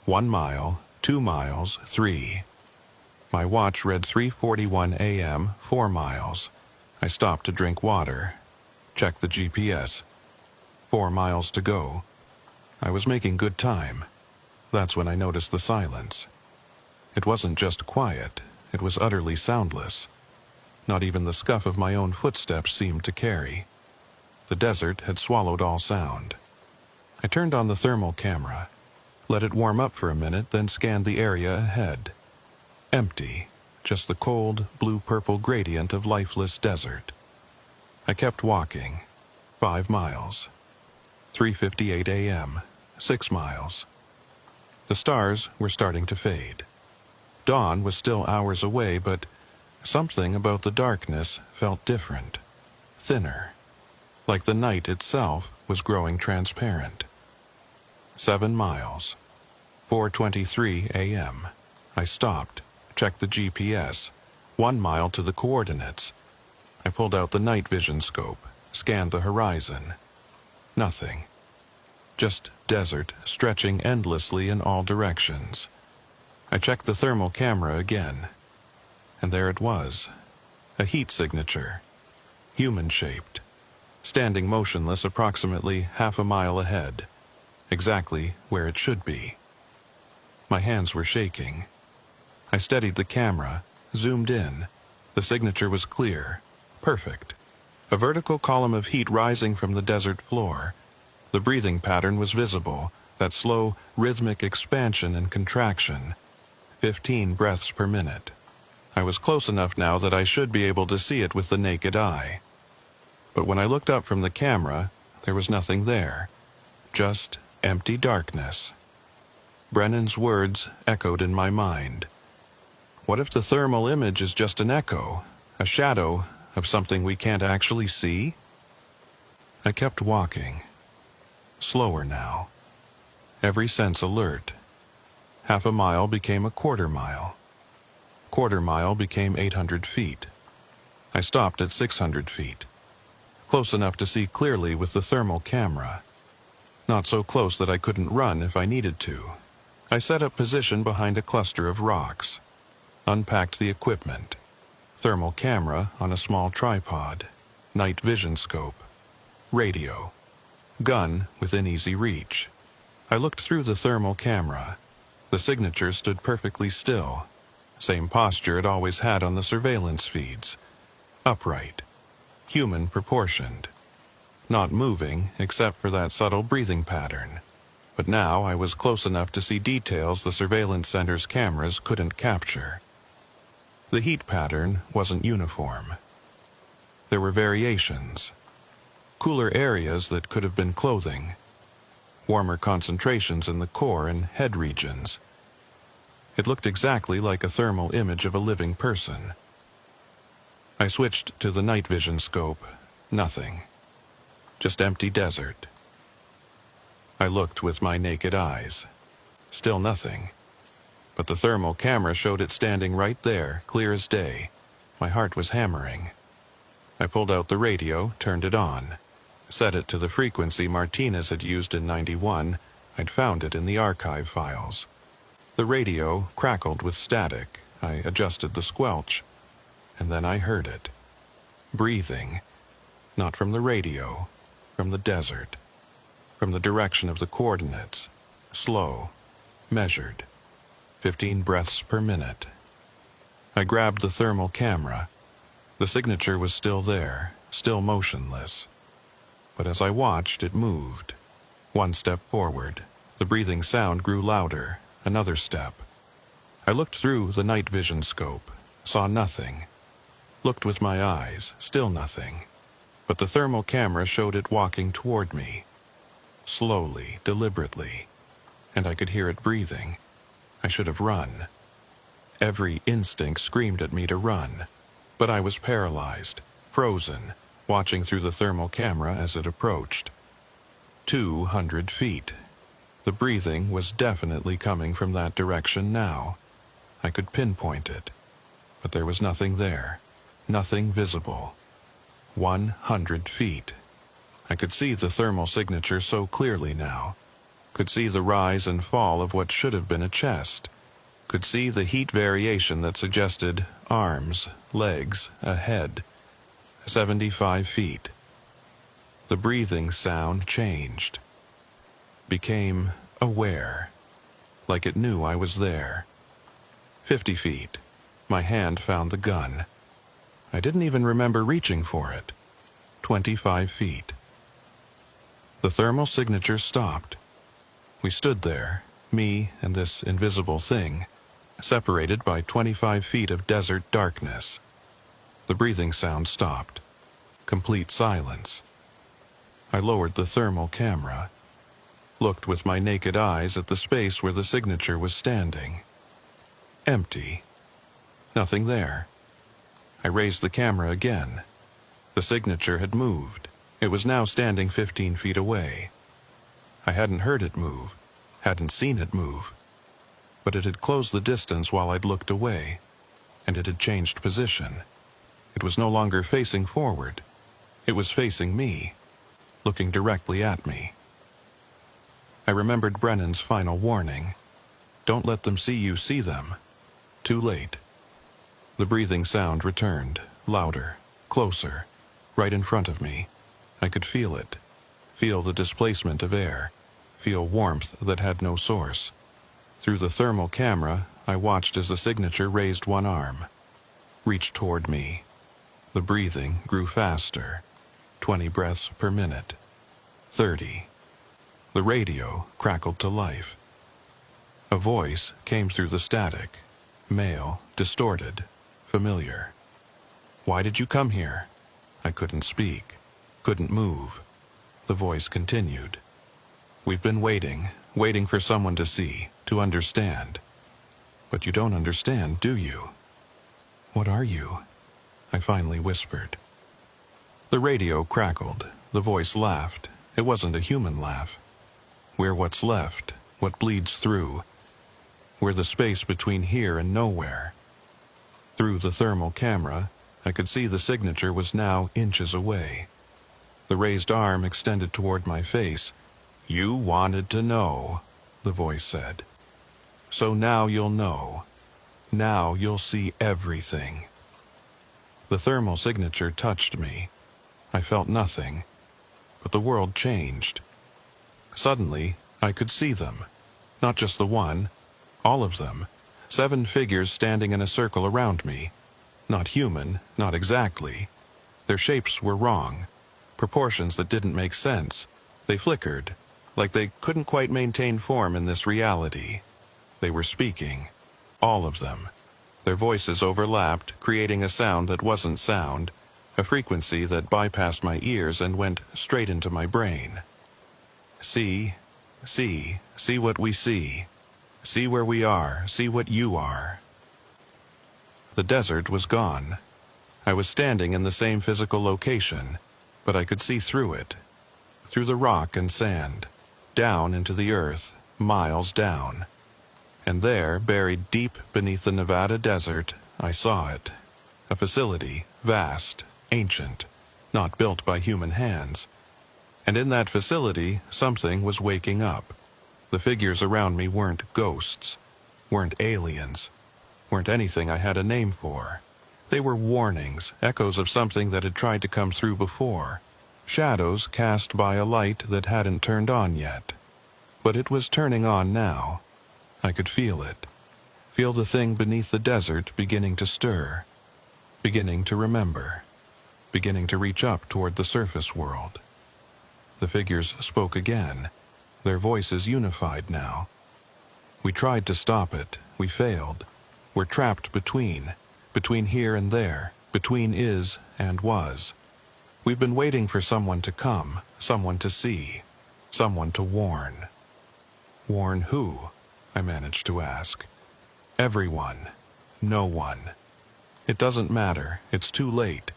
1 mile, 2 miles, 3. My watch read 3:41 a.m., 4 miles. I stopped to drink water. Checked the GPS. 4 miles to go. I was making good time. That's when I noticed the silence. It wasn't just quiet, it was utterly soundless. Not even the scuff of my own footsteps seemed to carry. The desert had swallowed all sound. I turned on the thermal camera, let it warm up for a minute, then scanned the area ahead. Empty, just the cold, blue-purple gradient of lifeless desert. I kept walking. 5 miles. 3:58 a.m., 6 miles. The stars were starting to fade. Dawn was still hours away, but something about the darkness felt different, thinner, like the night itself was growing transparent. 7 miles. 4:23 a.m. I stopped, checked the GPS, 1 mile to the coordinates. I pulled out the night vision scope, scanned the horizon. Nothing. Just desert stretching endlessly in all directions. I checked the thermal camera again. And there it was. A heat signature. Human-shaped. Standing motionless approximately half a mile ahead. Exactly where it should be. My hands were shaking. I steadied the camera, zoomed in. The signature was clear. Perfect. A vertical column of heat rising from the desert floor. The breathing pattern was visible, that slow, rhythmic expansion and contraction. 15 breaths per minute. I was close enough now that I should be able to see it with the naked eye. But when I looked up from the camera, there was nothing there. Just empty darkness. Brennan's words echoed in my mind. What if the thermal image is just an echo, a shadow of something we can't actually see? I kept walking. Slower now. Every sense alert. Half a mile became a quarter mile. Quarter mile became 800 feet. I stopped at 600 feet. Close enough to see clearly with the thermal camera. Not so close that I couldn't run if I needed to. I set up position behind a cluster of rocks. Unpacked the equipment. Thermal camera on a small tripod. Night vision scope. radio. Gun within easy reach. I looked through the thermal camera. The signature stood perfectly still. Same posture it always had on the surveillance feeds. Upright. Human proportioned. Not moving except for that subtle breathing pattern. But now I was close enough to see details the surveillance center's cameras couldn't capture. The heat pattern wasn't uniform. There were variations. Cooler areas that could have been clothing. Warmer concentrations in the core and head regions. It looked exactly like a thermal image of a living person. I switched to the night vision scope. Nothing. Just empty desert. I looked with my naked eyes. Still nothing. But the thermal camera showed it standing right there, clear as day. My heart was hammering. I pulled out the radio, turned it on. Set it to the frequency Martinez had used in '91. I'd found it in the archive files. The radio crackled with static. I adjusted the squelch. And then I heard it. Breathing. Not from the radio. From the desert. From the direction of the coordinates. Slow. Measured. 15 breaths per minute. I grabbed the thermal camera. The signature was still there, still motionless. But as I watched, it moved. One step forward. The breathing sound grew louder. Another step. I looked through the night vision scope. Saw nothing. Looked with my eyes. Still nothing. But the thermal camera showed it walking toward me. Slowly, deliberately. And I could hear it breathing. I should have run. Every instinct screamed at me to run. But I was paralyzed, frozen, watching through the thermal camera as it approached. 200 feet. The breathing was definitely coming from that direction now. I could pinpoint it. But there was nothing there. Nothing visible. 100 feet. I could see the thermal signature so clearly now. Could see the rise and fall of what should have been a chest. Could see the heat variation that suggested arms, legs, a head. 75 feet. The breathing sound changed. Became aware. Like it knew I was there. 50 feet. My hand found the gun. I didn't even remember reaching for it. 25 feet. The thermal signature stopped. We stood there, me and this invisible thing, separated by 25 feet of desert darkness. The breathing sound stopped. Complete silence. I lowered the thermal camera, looked with my naked eyes at the space where the signature was standing. Empty. Nothing there. I raised the camera again. The signature had moved. It was now standing 15 feet away. I hadn't heard it move, hadn't seen it move. But it had closed the distance while I'd looked away, and it had changed position. It was no longer facing forward. It was facing me, looking directly at me. I remembered Brennan's final warning. Don't let them see you see them. Too late. The breathing sound returned, louder, closer, right in front of me. I could feel it. Feel the displacement of air. Feel warmth that had no source. Through the thermal camera, I watched as the signature raised one arm. Reached toward me. The breathing grew faster. 20 breaths per minute. 30. The radio crackled to life. A voice came through the static. Male, distorted, familiar. Why did you come here? I couldn't speak. Couldn't move. The voice continued. We've been waiting for someone to see, to understand. But you don't understand, do you? What are you? I finally whispered. The radio crackled. The voice laughed. It wasn't a human laugh. We're what's left, what bleeds through. We're the space between here and nowhere. Through the thermal camera, I could see the signature was now inches away. The raised arm extended toward my face. You wanted to know, the voice said. So now you'll know. Now you'll see everything. The thermal signature touched me. I felt nothing. but the world changed. Suddenly, I could see them. Not just the one, all of them. 7 figures standing in a circle around me. Not human, not exactly. Their shapes were wrong. Proportions that didn't make sense. They flickered, like they couldn't quite maintain form in this reality. They were speaking. All of them. Their voices overlapped, creating a sound that wasn't sound, a frequency that bypassed my ears and went straight into my brain. See what we see. See where we are, see what you are. The desert was gone. I was standing in the same physical location, but I could see through it. Through the rock and sand. Down into the earth, miles down. And there, buried deep beneath the Nevada desert, I saw it. A facility, vast, ancient, not built by human hands. And in that facility, something was waking up. The figures around me weren't ghosts, weren't aliens, weren't anything I had a name for. They were warnings, echoes of something that had tried to come through before. Shadows cast by a light that hadn't turned on yet. But it was turning on now. I could feel it. Feel the thing beneath the desert beginning to stir. Beginning to remember. Beginning to reach up toward the surface world. The figures spoke again. Their voices unified now. We tried to stop it. We failed. We're trapped between here and there, between is and was. We've been waiting for someone to come, someone to see, someone to warn. Warn who? I managed to ask. Everyone. No one. It doesn't matter. It's too late.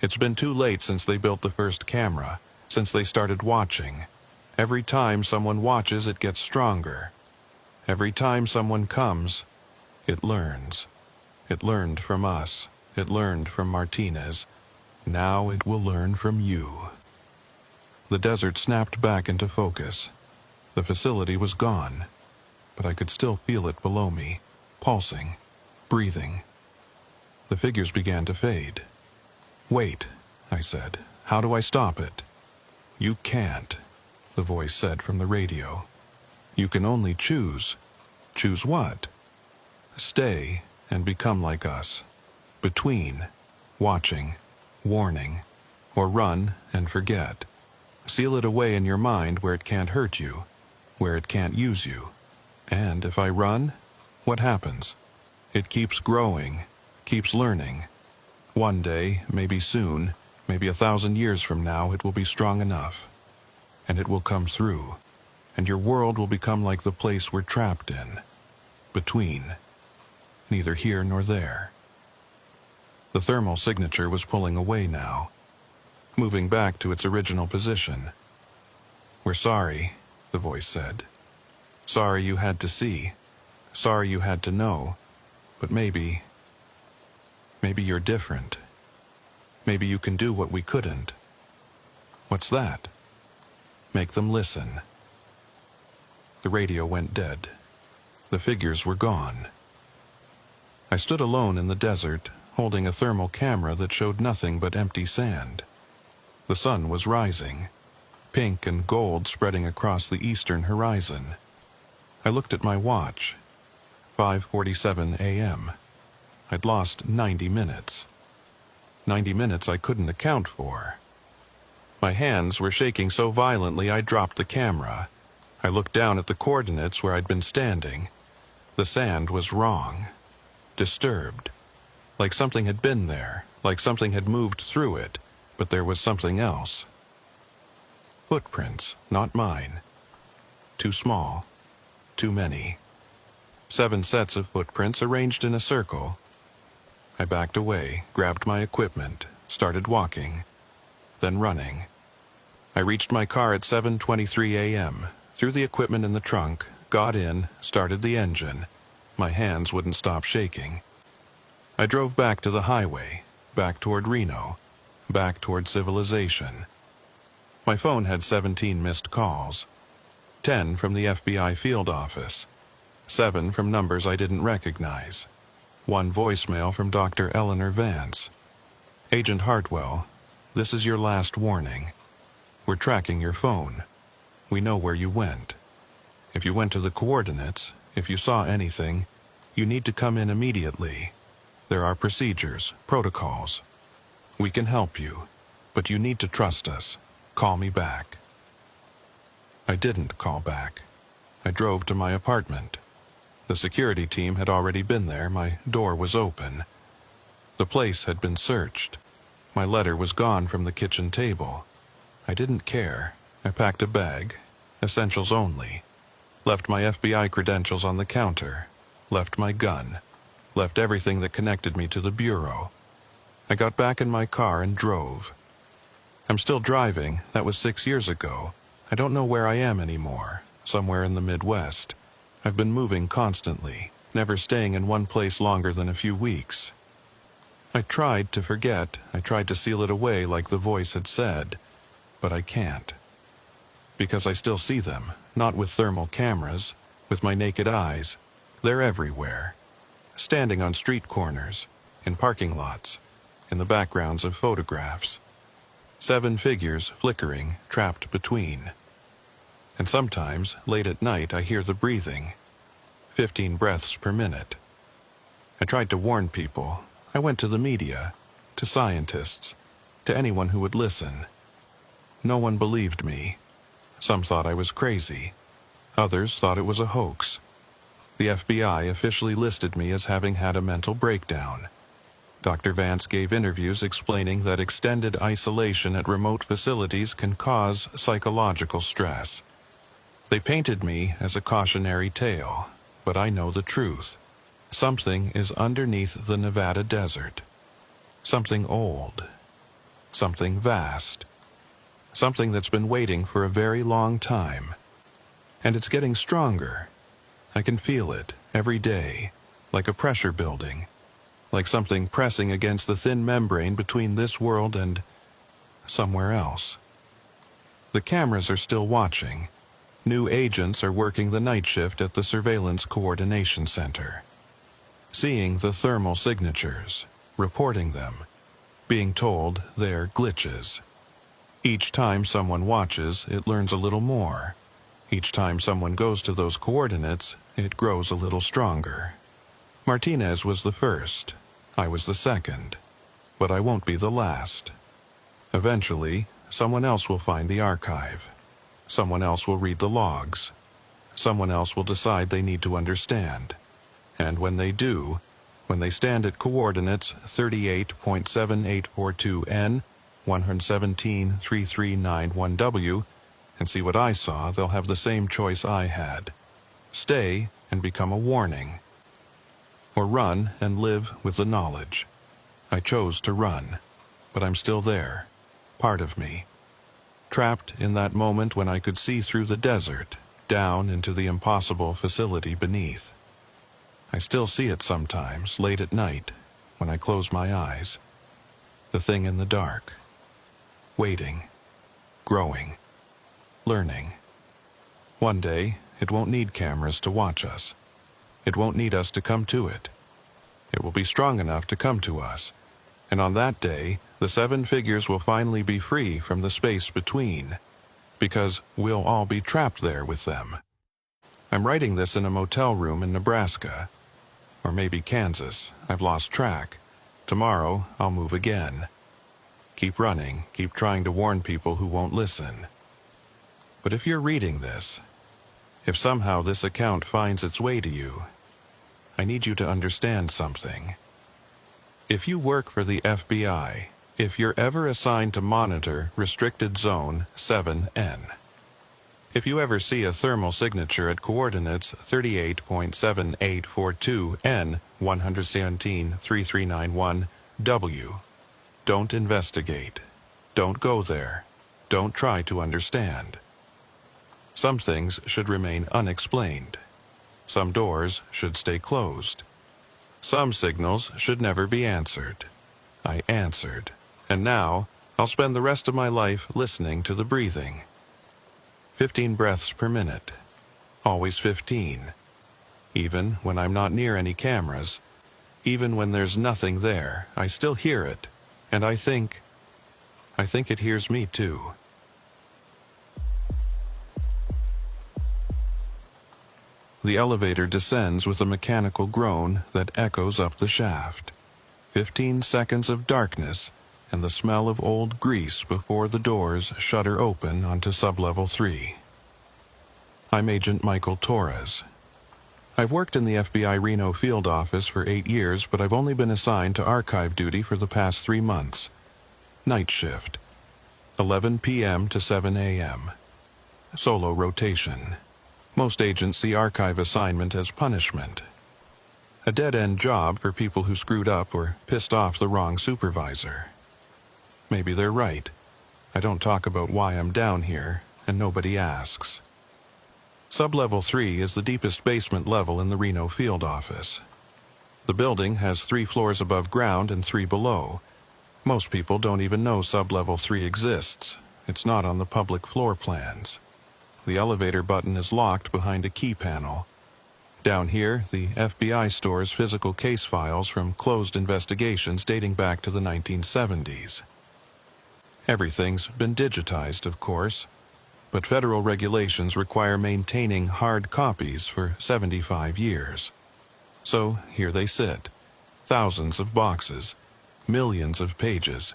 It's been too late since they built the first camera, since they started watching. Every time someone watches, it gets stronger. Every time someone comes, it learns. It learned from us. It learned from Martinez. Now it will learn from you. The desert snapped back into focus. The facility was gone, but I could still feel it below me, pulsing, breathing. The figures began to fade. Wait, I said. How do I stop it? You can't, the voice said from the radio. You can only choose. Choose what? Stay and become like us. Between, watching, warning, or run and forget. Seal it away in your mind where it can't hurt you, where it can't use you. And if I run, what happens? It keeps growing, keeps learning. One day, maybe soon, maybe 1,000 years from now, it will be strong enough. And it will come through. And your world will become like the place we're trapped in. Between. Neither here nor there. The thermal signature was pulling away now, moving back to its original position. We're sorry, the voice said. Sorry you had to see. Sorry you had to know. But maybe you're different. Maybe you can do what we couldn't. What's that? Make them listen. The radio went dead. The figures were gone. I stood alone in the desert, holding a thermal camera that showed nothing but empty sand. The sun was rising, pink and gold spreading across the eastern horizon. I looked at my watch. 5:47 a.m. I'd lost 90 minutes. 90 minutes I couldn't account for. My hands were shaking so violently I dropped the camera. I looked down at the coordinates where I'd been standing. The sand was wrong. Disturbed. Like something had been there, like something had moved through it, but there was something else. Footprints, not mine. Too small. Too many. 7 sets of footprints arranged in a circle. I backed away, grabbed my equipment, started walking, then running. I reached my car at 7:23 a.m., threw the equipment in the trunk, got in, started the engine. My hands wouldn't stop shaking. I drove back to the highway, back toward Reno, back toward civilization. My phone had 17 missed calls. 10 from the FBI field office. 7 from numbers I didn't recognize. 1 voicemail from Dr. Eleanor Vance. Agent Hartwell, this is your last warning. We're tracking your phone. We know where you went. If you went to the coordinates, if you saw anything, you need to come in immediately. There are procedures, protocols. We can help you, but you need to trust us. Call me back." I didn't call back. I drove to my apartment. The security team had already been there. My door was open. The place had been searched. My letter was gone from the kitchen table. I didn't care. I packed a bag, essentials only, left my FBI credentials on the counter, left my gun, left everything that connected me to the bureau. I got back in my car and drove. I'm still driving. That was 6 years ago. I don't know where I am anymore. Somewhere in the Midwest. I've been moving constantly, never staying in one place longer than a few weeks. I tried to forget. I tried to seal it away like the voice had said, but I can't. Because I still see them, not with thermal cameras, with my naked eyes. They're everywhere. Standing on street corners, in parking lots, in the backgrounds of photographs. 7 figures flickering, trapped between. And sometimes, late at night, I hear the breathing. 15 breaths per minute. I tried to warn people. I went to the media, to scientists, to anyone who would listen. No one believed me. Some thought I was crazy. Others thought it was a hoax. The FBI officially listed me as having had a mental breakdown. Dr. Vance gave interviews explaining that extended isolation at remote facilities can cause psychological stress. They painted me as a cautionary tale, but I know the truth. Something is underneath the Nevada desert. Something old. Something vast. Something that's been waiting for a very long time. And it's getting stronger. I can feel it every day, like a pressure building, like something pressing against the thin membrane between this world and somewhere else. The cameras are still watching. New agents are working the night shift at the Surveillance Coordination Center. Seeing the thermal signatures, reporting them, being told they're glitches. Each time someone watches, it learns a little more. Each time someone goes to those coordinates, it grows a little stronger. Martinez was the first. I was the second. But I won't be the last. Eventually, someone else will find the archive. Someone else will read the logs. Someone else will decide they need to understand. And when they do, when they stand at coordinates 38.7842N, 117.3391W, and see what I saw, they'll have the same choice I had. Stay and become a warning. Or run and live with the knowledge. I chose to run, but I'm still there, part of me. Trapped in that moment when I could see through the desert, down into the impossible facility beneath. I still see it sometimes, late at night, when I close my eyes. The thing in the dark. Waiting. Growing. Learning. One day, it won't need cameras to watch us. It won't need us to come to it. It will be strong enough to come to us. And on that day, the 7 figures will finally be free from the space between, because we'll all be trapped there with them. I'm writing this in a motel room in Nebraska. Or maybe Kansas. I've lost track. Tomorrow, I'll move again. Keep running, keep trying to warn people who won't listen. But if you're reading this, if somehow this account finds its way to you, I need you to understand something. If you work for the FBI, if you're ever assigned to monitor Restricted Zone 7N, if you ever see a thermal signature at coordinates 38.7842N, 117.3391W, don't investigate. Don't go there. Don't try to understand. Some things should remain unexplained. Some doors should stay closed. Some signals should never be answered. I answered. And now, I'll spend the rest of my life listening to the breathing. 15 breaths per minute. Always 15. Even when I'm not near any cameras, even when there's nothing there, I still hear it. And I think it hears me too. The elevator descends with a mechanical groan that echoes up the shaft. 15 seconds of darkness and the smell of old grease before the doors shutter open onto sublevel 3. I'm Agent Michael Torres. I've worked in the FBI Reno field office for 8 years, but I've only been assigned to archive duty for the past 3 months. Night shift, 11 p.m. to 7 a.m. Solo rotation. Most agents see archive assignment as punishment. A dead-end job for people who screwed up or pissed off the wrong supervisor. Maybe they're right. I don't talk about why I'm down here, and nobody asks. Sublevel 3 is the deepest basement level in the Reno field office. The building has 3 floors above ground and 3 below. Most people don't even know Sublevel 3 exists. It's not on the public floor plans. The elevator button is locked behind a key panel. Down here, the FBI stores physical case files from closed investigations dating back to the 1970s. Everything's been digitized, of course, but federal regulations require maintaining hard copies for 75 years. So here they sit, thousands of boxes, millions of pages,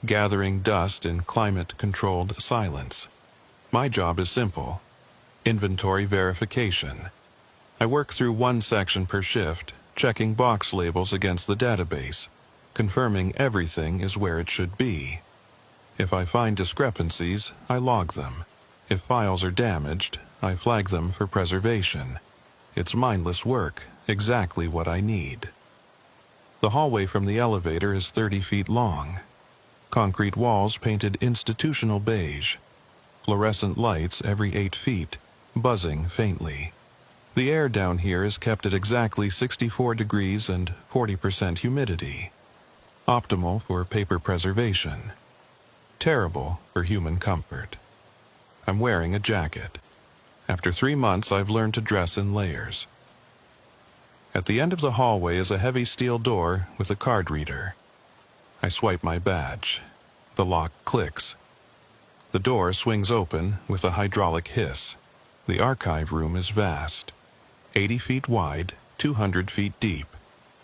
gathering dust in climate-controlled silence. My job is simple: inventory verification. I work through 1 section per shift, checking box labels against the database, confirming everything is where it should be. If I find discrepancies, I log them. If files are damaged, I flag them for preservation. It's mindless work, exactly what I need. The hallway from the elevator is 30 feet long. Concrete walls painted institutional beige. Fluorescent lights every 8 feet, buzzing faintly. The air down here is kept at exactly 64 degrees and 40% humidity. Optimal for paper preservation. Terrible for human comfort. I'm wearing a jacket. After 3 months, I've learned to dress in layers. At the end of the hallway is a heavy steel door with a card reader. I swipe my badge. The lock clicks. The door swings open with a hydraulic hiss. The archive room is vast. 80 feet wide, 200 feet deep.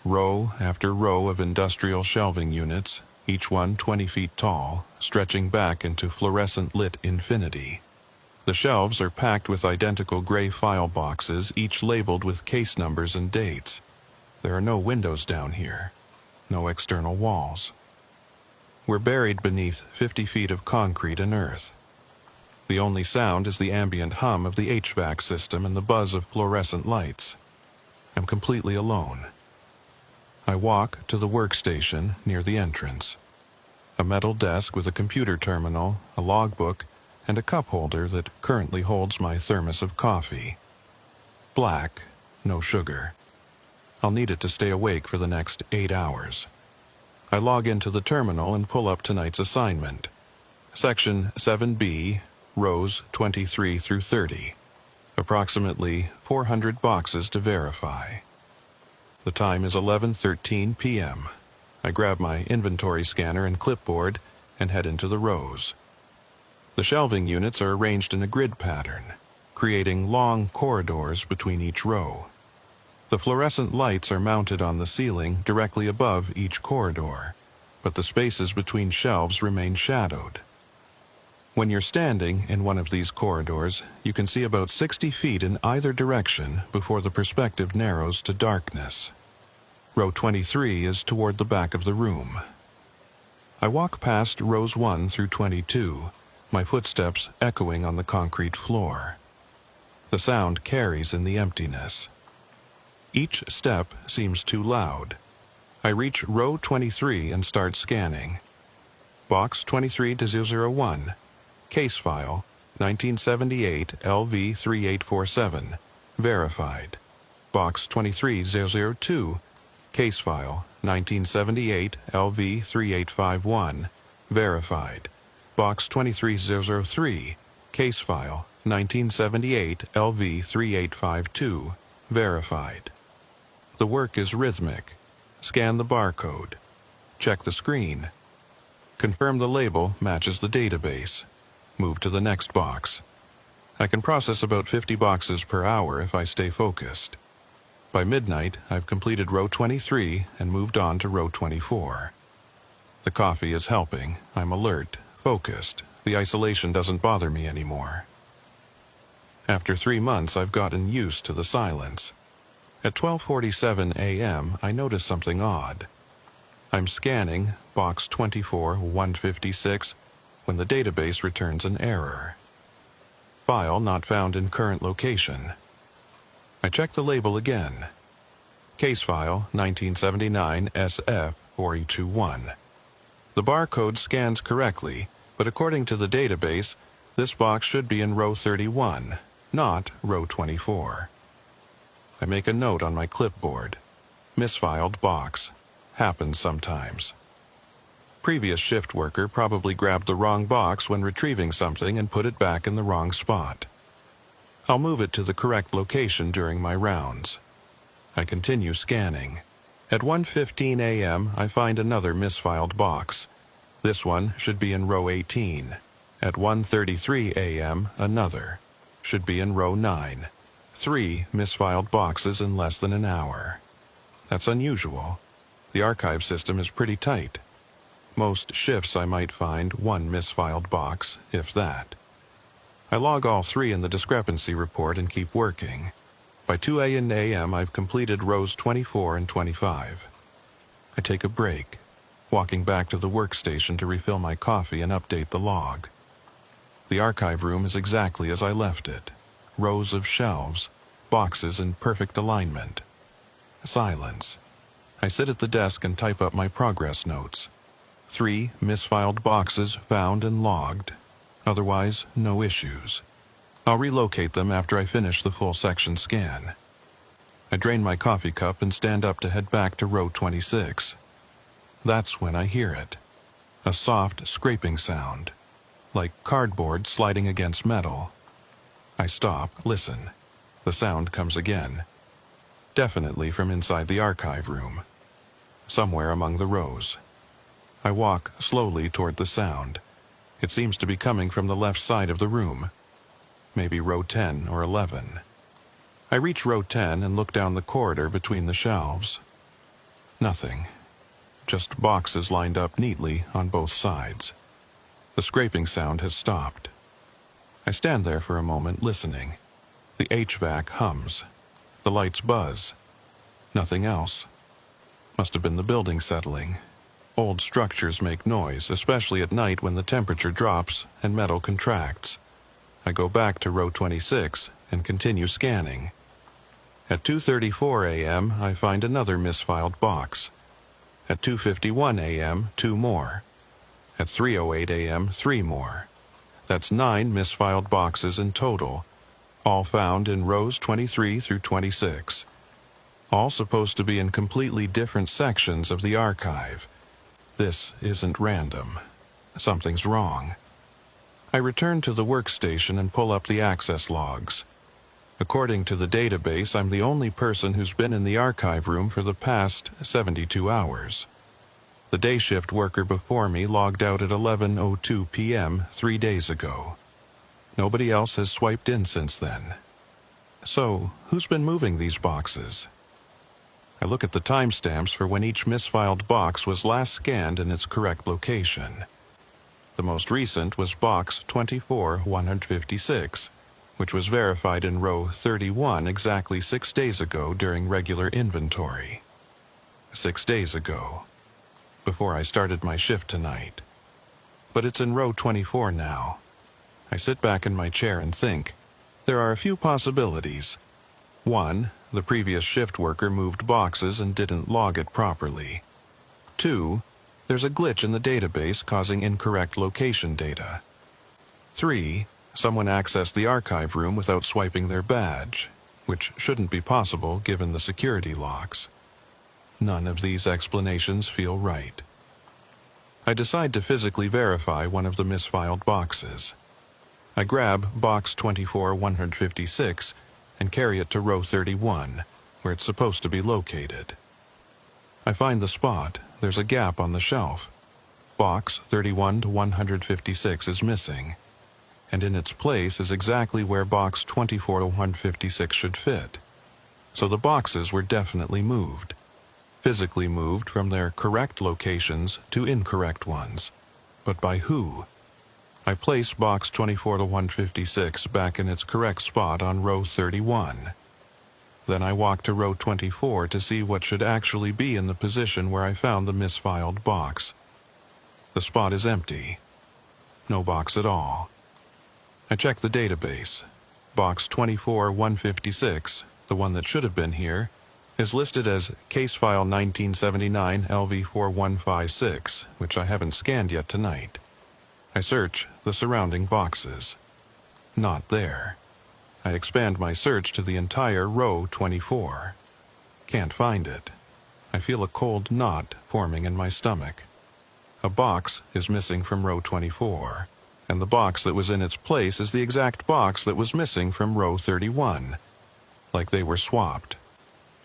Row after row of industrial shelving units, each one 20 feet tall, stretching back into fluorescent-lit infinity. The shelves are packed with identical gray file boxes, each labeled with case numbers and dates. There are no windows down here, no external walls. We're buried beneath 50 feet of concrete and earth. The only sound is the ambient hum of the HVAC system and the buzz of fluorescent lights. I'm completely alone. I walk to the workstation near the entrance. A metal desk with a computer terminal, a logbook, and a cup holder that currently holds my thermos of coffee. Black, no sugar. I'll need it to stay awake for the next 8 hours. I log into the terminal and pull up tonight's assignment. Section 7B, rows 23 through 30. Approximately 400 boxes to verify. The time is 11:13 p.m. I grab my inventory scanner and clipboard and head into the rows. The shelving units are arranged in a grid pattern, creating long corridors between each row. The fluorescent lights are mounted on the ceiling directly above each corridor, but the spaces between shelves remain shadowed. When you're standing in one of these corridors, you can see about 60 feet in either direction before the perspective narrows to darkness. Row 23 is toward the back of the room. I walk past rows 1 through 22, my footsteps echoing on the concrete floor. The sound carries in the emptiness. Each step seems too loud. I reach row 23 and start scanning. Box 23-001. Case file, 1978 LV3847. Verified. Box 23-002. Case file, 1978 LV3851. Verified. Box 23003. Case file, 1978 LV3852. Verified. The work is rhythmic. Scan the barcode. Check the screen. Confirm the label matches the database. Move to the next box. I can process about 50 boxes per hour if I stay focused. By midnight, I've completed row 23 and moved on to row 24. The coffee is helping. I'm alert, focused. The isolation doesn't bother me anymore. After 3 months, I've gotten used to the silence. At 12:47 a.m., I notice something odd. I'm scanning box 24-156 when the database returns an error. File not found in current location. I check the label again. Case file 1979 SF4821. The barcode scans correctly, but according to the database, this box should be in row 31, not row 24. I make a note on my clipboard. Misfiled box. Happens sometimes. Previous shift worker probably grabbed the wrong box when retrieving something and put it back in the wrong spot. I'll move it to the correct location during my rounds. I continue scanning. At 1:15 a.m., I find another misfiled box. This one should be in row 18. At 1:33 a.m., another. Should be in row 9. 3 misfiled boxes in less than an hour. That's unusual. The archive system is pretty tight. Most shifts I might find 1 misfiled box, if that. I log all 3 in the discrepancy report and keep working. By 2 a.m. I've completed rows 24 and 25. I take a break, walking back to the workstation to refill my coffee and update the log. The archive room is exactly as I left it. Rows of shelves, boxes in perfect alignment. Silence. I sit at the desk and type up my progress notes. 3 misfiled boxes found and logged. Otherwise, no issues. I'll relocate them after I finish the full section scan. I drain my coffee cup and stand up to head back to row 26. That's when I hear it. A soft scraping sound, like cardboard sliding against metal. I stop, listen. The sound comes again. Definitely from inside the archive room. Somewhere among the rows. I walk slowly toward the sound. It seems to be coming from the left side of the room. Maybe row 10 or 11. I reach row 10 and look down the corridor between the shelves. Nothing. Just boxes lined up neatly on both sides. The scraping sound has stopped. I stand there for a moment listening. The HVAC hums. The lights buzz. Nothing else. Must have been the building settling. Old structures make noise, especially at night when the temperature drops and metal contracts. I go back to row 26 and continue scanning. At 2:34 a.m., I find another misfiled box. At 2:51 a.m., 2 more. At 3:08 a.m., 3 more. That's 9 misfiled boxes in total, all found in rows 23 through 26. All supposed to be in completely different sections of the archive. This isn't random. Something's wrong. I return to the workstation and pull up the access logs. According to the database, I'm the only person who's been in the archive room for the past 72 hours. The day shift worker before me logged out at 11:02 p.m. 3 days ago. Nobody else has swiped in since then. So, who's been moving these boxes? I look at the timestamps for when each misfiled box was last scanned in its correct location. The most recent was box 24-156, which was verified in row 31 exactly 6 days ago during regular inventory. 6 days ago, before I started my shift tonight. But it's in row 24 now. I sit back in my chair and think. There are a few possibilities. 1. The previous shift worker moved boxes and didn't log it properly. 2. There's a glitch in the database causing incorrect location data. 3. Someone accessed the archive room without swiping their badge, which shouldn't be possible given the security locks. None of these explanations feel right. I decide to physically verify one of the misfiled boxes. I grab box 24-156 and carry it to row 31, where it's supposed to be located. I find the spot. There's a gap on the shelf. Box 31-156 is missing. and in its place is exactly where box 24-156 should fit. So the boxes were definitely moved, physically moved from their correct locations to incorrect ones. But by who? I place box 24-156 back in its correct spot on row 31. Then I walk to row 24 to see what should actually be in the position where I found the misfiled box. The spot is empty. No box at all. I check the database. Box 24-156, the one that should have been here, is listed as Case File 1979 LV4156, which I haven't scanned yet tonight. I search the surrounding boxes. Not there. I expand my search to the entire row 24. Can't find it. I feel a cold knot forming in my stomach. A box is missing from row 24, and the box that was in its place is the exact box that was missing from row 31. Like they were swapped.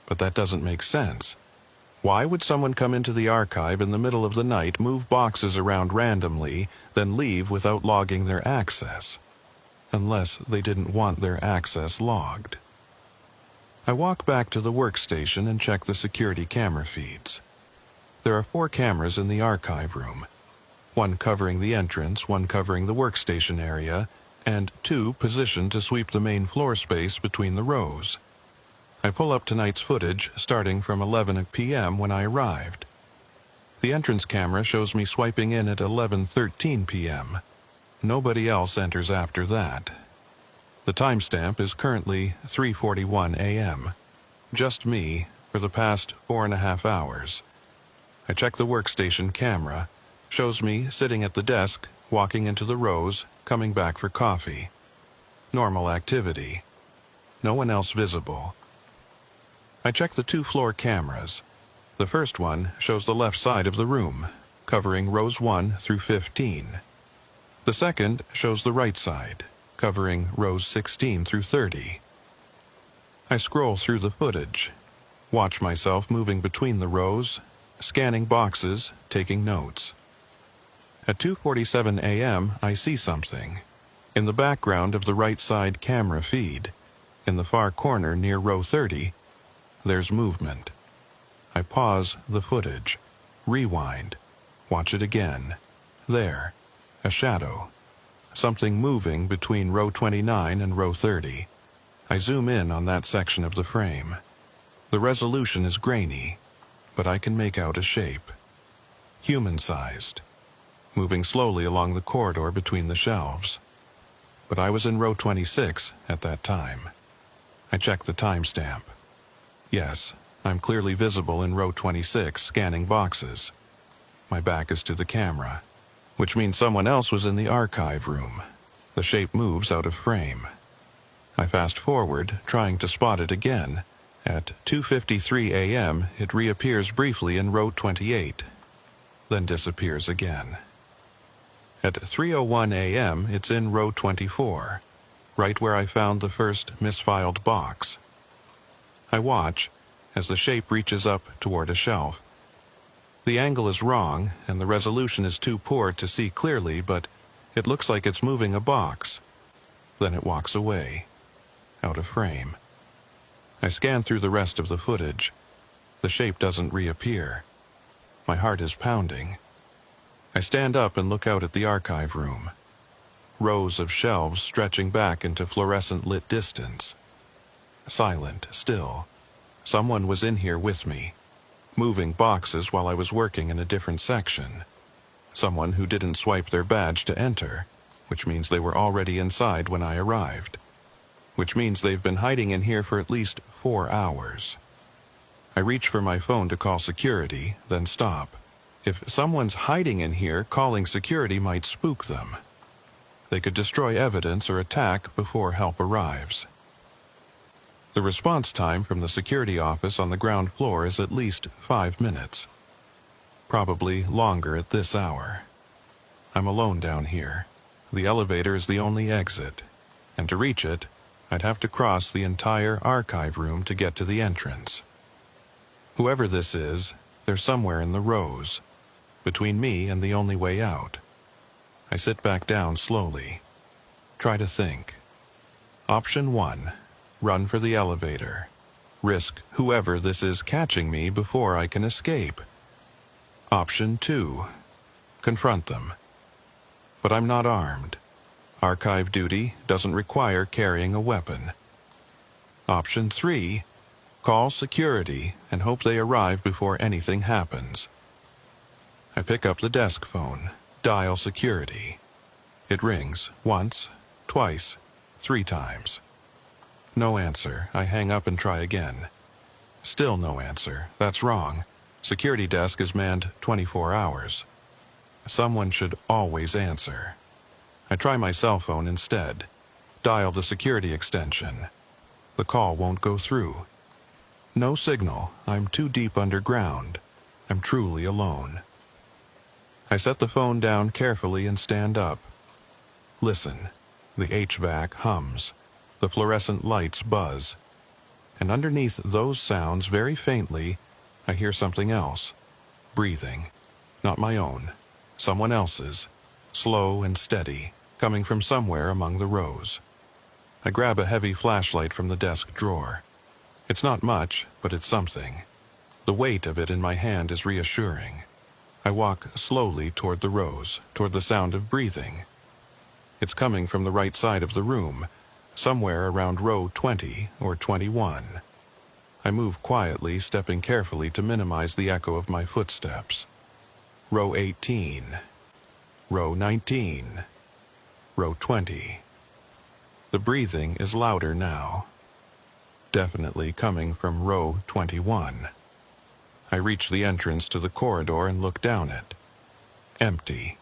But that doesn't make sense. Why would someone come into the archive in the middle of the night, move boxes around randomly, then leave without logging their access? Unless they didn't want their access logged. I walk back to the workstation and check the security camera feeds. There are 4 cameras in the archive room. 1 covering the entrance, 1 covering the workstation area, and 2 positioned to sweep the main floor space between the rows. I pull up tonight's footage starting from 11 p.m. when I arrived. The entrance camera shows me swiping in at 11:13 p.m. Nobody else enters after that. The timestamp is currently 3:41 a.m. Just me for the past 4.5 hours. I check the workstation camera. Shows me sitting at the desk, walking into the rows, coming back for coffee. Normal activity. No one else visible. I check the 2 floor cameras. The first one shows the left side of the room, covering rows 1 through 15. The second shows the right side, covering rows 16 through 30. I scroll through the footage, watch myself moving between the rows, scanning boxes, taking notes. At 2:47 a.m., I see something. In the background of the right side camera feed, in the far corner near row 30, there's movement. I pause the footage, rewind, watch it again. There, a shadow. Something moving between row 29 and row 30. I zoom in on that section of the frame. The resolution is grainy, but I can make out a shape. Human-sized. Moving slowly along the corridor between the shelves. But I was in row 26 at that time. I check the timestamp. Yes, I'm clearly visible in row 26 scanning boxes. My back is to the camera, which means someone else was in the archive room. The shape moves out of frame. I fast forward, trying to spot it again. At 2:53 a.m., it reappears briefly in row 28, then disappears again. At 3:01 a.m., it's in row 24, right where I found the first misfiled box. I watch as the shape reaches up toward a shelf. The angle is wrong, and the resolution is too poor to see clearly, but it looks like it's moving a box. Then it walks away, out of frame. I scan through the rest of the footage. The shape doesn't reappear. My heart is pounding. I stand up and look out at the archive room. Rows of shelves stretching back into fluorescent-lit distance. Silent, still. Someone was in here with me, moving boxes while I was working in a different section. Someone who didn't swipe their badge to enter, which means they were already inside when I arrived. Which means they've been hiding in here for at least 4 hours. I reach for my phone to call security, then stop. If someone's hiding in here, calling security might spook them. They could destroy evidence or attack before help arrives. The response time from the security office on the ground floor is at least 5 minutes. Probably longer at this hour. I'm alone down here. The elevator is the only exit, and to reach it, I'd have to cross the entire archive room to get to the entrance. Whoever this is, they're somewhere in the rows, between me and the only way out. I sit back down slowly. Try to think. Option 1. Run for the elevator. Risk whoever this is catching me before I can escape. Option 2. Confront them. But I'm not armed. Archive duty doesn't require carrying a weapon. Option 3. Call security and hope they arrive before anything happens. I pick up the desk phone, dial security. It rings once, twice, 3 times. No answer. I hang up and try again. Still no answer. That's wrong. Security desk is manned 24 hours. Someone should always answer. I try my cell phone instead. Dial the security extension. The call won't go through. No signal. I'm too deep underground. I'm truly alone. I set the phone down carefully and stand up. Listen. The HVAC hums. The fluorescent lights buzz. And underneath those sounds, very faintly, I hear something else. Breathing. Not my own. Someone else's. Slow and steady, coming from somewhere among the rows. I grab a heavy flashlight from the desk drawer. It's not much, but it's something. The weight of it in my hand is reassuring. I walk slowly toward the rows, toward the sound of breathing. It's coming from the right side of the room, somewhere around row 20 or 21. I move quietly, stepping carefully to minimize the echo of my footsteps. Row 18. Row 19. Row 20. The breathing is louder now. Definitely coming from row 21. I reach the entrance to the corridor and look down it. Empty.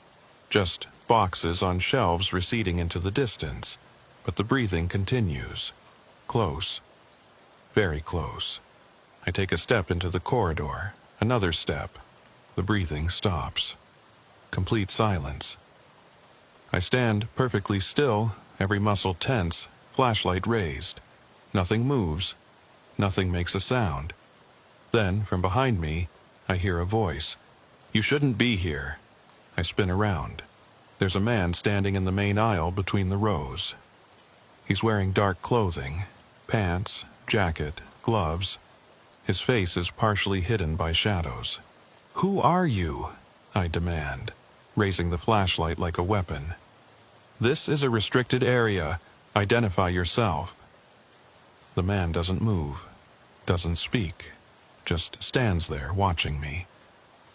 Just boxes on shelves receding into the distance, but the breathing continues. Close. Very close. I take a step into the corridor, another step. The breathing stops. Complete silence. I stand perfectly still, every muscle tense, flashlight raised. Nothing moves. Nothing makes a sound. Then, from behind me, I hear a voice. "You shouldn't be here." I spin around. There's a man standing in the main aisle between the rows. He's wearing dark clothing, pants, jacket, gloves. His face is partially hidden by shadows. "Who are you?" I demand, raising the flashlight like a weapon. "This is a restricted area. Identify yourself." The man doesn't move, doesn't speak, just stands there watching me.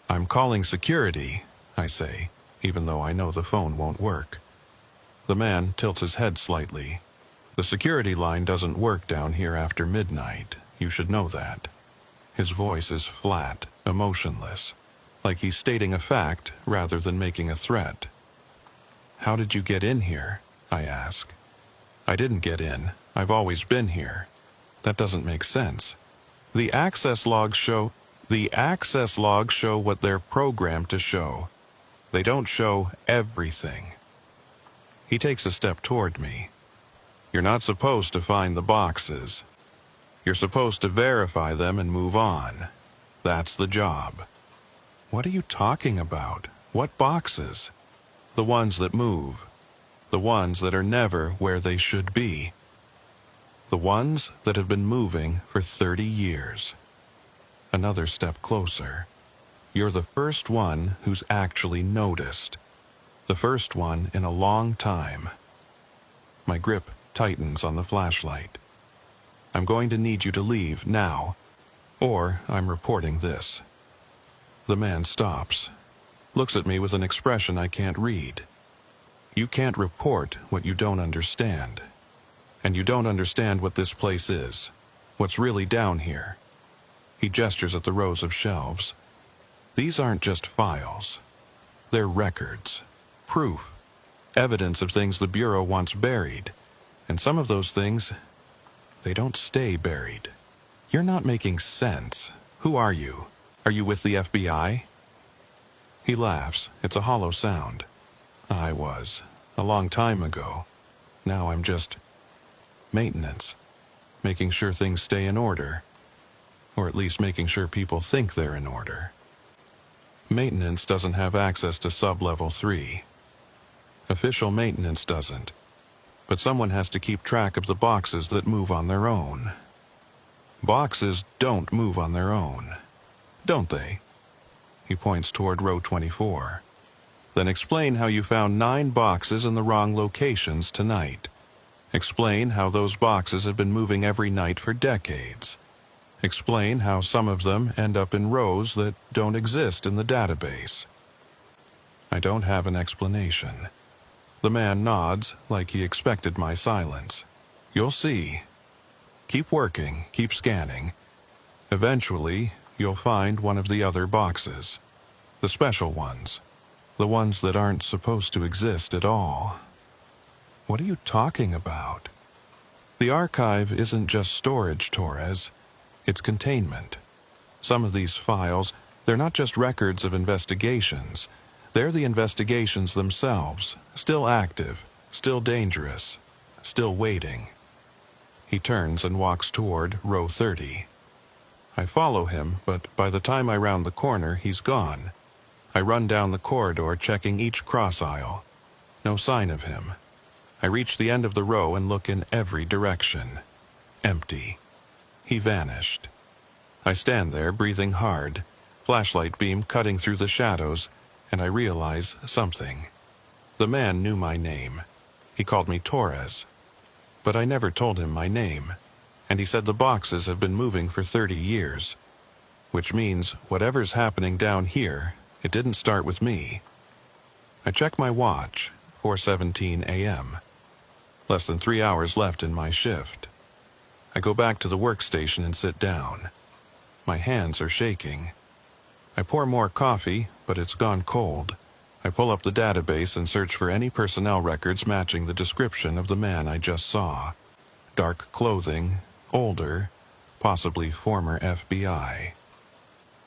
"I'm calling security," I say, even though I know the phone won't work. The man tilts his head slightly. "The security line doesn't work down here after midnight. You should know that." His voice is flat, emotionless, like he's stating a fact rather than making a threat. "How did you get in here?" I ask. "I didn't get in. I've always been here." "That doesn't make sense." The access logs show what they're programmed to show. They don't show everything. He takes a step toward me. "You're not supposed to find the boxes. You're supposed to verify them and move on. That's the job." "What are you talking about? What boxes?" "The ones that move. The ones that are never where they should be. The ones that have been moving for 30 years. Another step closer. "You're the first one who's actually noticed. The first one in a long time." My grip tightens on the flashlight. "I'm going to need you to leave now, or I'm reporting this." The man stops, looks at me with an expression I can't read. "You can't report what you don't understand. And you don't understand what this place is, what's really down here." He gestures at the rows of shelves. "These aren't just files. They're records, proof, evidence of things the Bureau wants buried. And some of those things, they don't stay buried." "You're not making sense. Who are you? Are you with the FBI?" He laughs. It's a hollow sound. "I was, a long time ago. Now I'm just maintenance, making sure things stay in order, or at least making sure people think they're in order." Maintenance doesn't have access to sub-level 3. Official maintenance doesn't. but someone has to keep track of the boxes that move on their own. Boxes don't move on their own, don't they? He points toward row 24. Then explain how you found 9 boxes in the wrong locations tonight. Explain how those boxes have been moving every night for decades. Explain how some of them end up in rows that don't exist in the database. I don't have an explanation. The man nods like he expected my silence. You'll see. Keep working, keep scanning. Eventually, you'll find one of the other boxes. The special ones. The ones that aren't supposed to exist at all. What are you talking about? The archive isn't just storage, Torres. It's containment. Some of these files, they're not just records of investigations. They're the investigations themselves, still active, still dangerous, still waiting. He turns and walks toward row 30. I follow him, but by the time I round the corner, he's gone. I run down the corridor, checking each cross aisle. No sign of him. I reach the end of the row and look in every direction. Empty. He vanished. I stand there, breathing hard, flashlight beam cutting through the shadows, and I realize something. The man knew my name. He called me Torres. But I never told him my name, and he said the boxes have been moving for 30 years, which means whatever's happening down here, it didn't start with me. I check my watch, 4:17 a.m. Less than 3 hours left in my shift. I go back to the workstation and sit down. My hands are shaking. I pour more coffee, but it's gone cold. I pull up the database and search for any personnel records matching the description of the man I just saw. Dark clothing, older, possibly former FBI.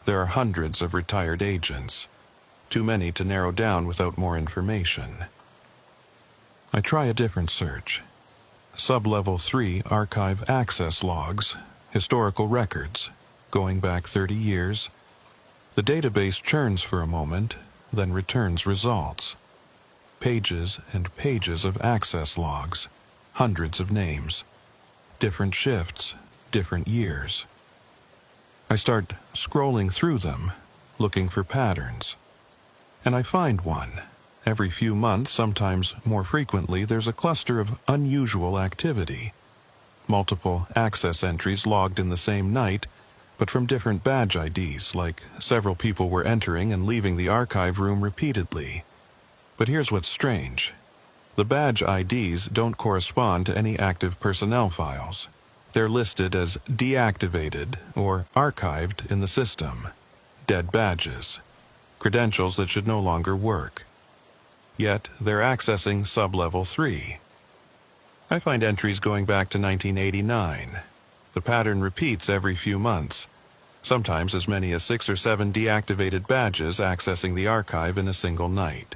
There are hundreds of retired agents, too many to narrow down without more information. I try a different search. Sub-level 3 archive access logs, historical records, going back 30 years. The database churns for a moment, then returns results. Pages and pages of access logs, hundreds of names, different shifts, different years. I start scrolling through them, looking for patterns. And I find one. Every few months, sometimes more frequently, there's a cluster of unusual activity. Multiple access entries logged in the same night, but from different badge IDs, like several people were entering and leaving the archive room repeatedly. But here's what's strange. The badge IDs don't correspond to any active personnel files. They're listed as deactivated or archived in the system. Dead badges. Credentials that should no longer work. Yet they're accessing sub-level 3. I find entries going back to 1989. The pattern repeats every few months. Sometimes as many as 6 or 7 deactivated badges accessing the archive in a single night.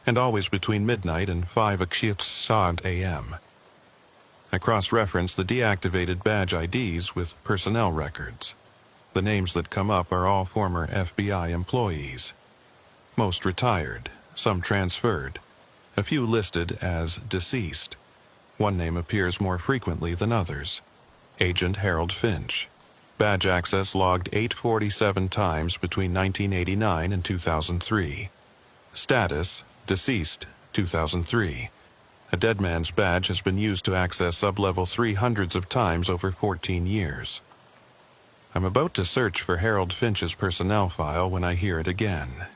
And always between midnight and 5 a.m. I cross-reference the deactivated badge IDs with personnel records. The names that come up are all former FBI employees. Most retired, some transferred, a few listed as deceased. One name appears more frequently than others. Agent Harold Finch. Badge access logged 847 times between 1989 and 2003. Status, deceased, 2003. A dead man's badge has been used to access sub-level 3 hundreds of times over 14 years. I'm about to search for Harold Finch's personnel file when I hear it again.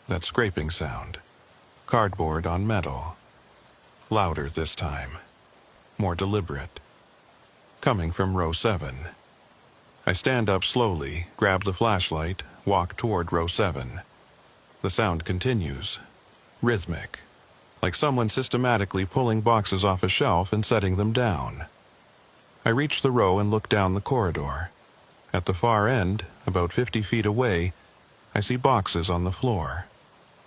That scraping sound. Cardboard on metal. Louder this time. More deliberate. Coming from row 7. I stand up slowly, grab the flashlight, walk toward row 7. The sound continues. Rhythmic. Like someone systematically pulling boxes off a shelf and setting them down. I reach the row and look down the corridor. At the far end, about 50 feet away, I see boxes on the floor.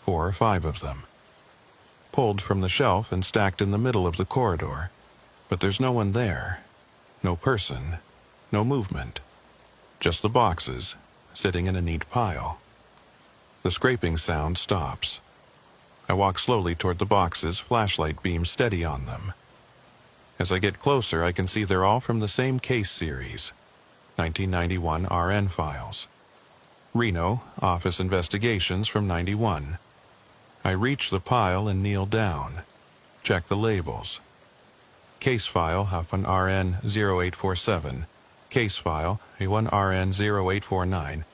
4 or 5 of them. Pulled from the shelf and stacked in the middle of the corridor. But there's no one there. No person. No movement. Just the boxes, sitting in a neat pile. The scraping sound stops. I I walk slowly toward the boxes, flashlight beam steady on them. As I get closer, I can see they're all from the same case series, 1991 RN files. Reno, Office Investigations from 91. I reach the pile and kneel down. Check the labels. Case file Huffman RN 0847. Case file A1 RN 0849.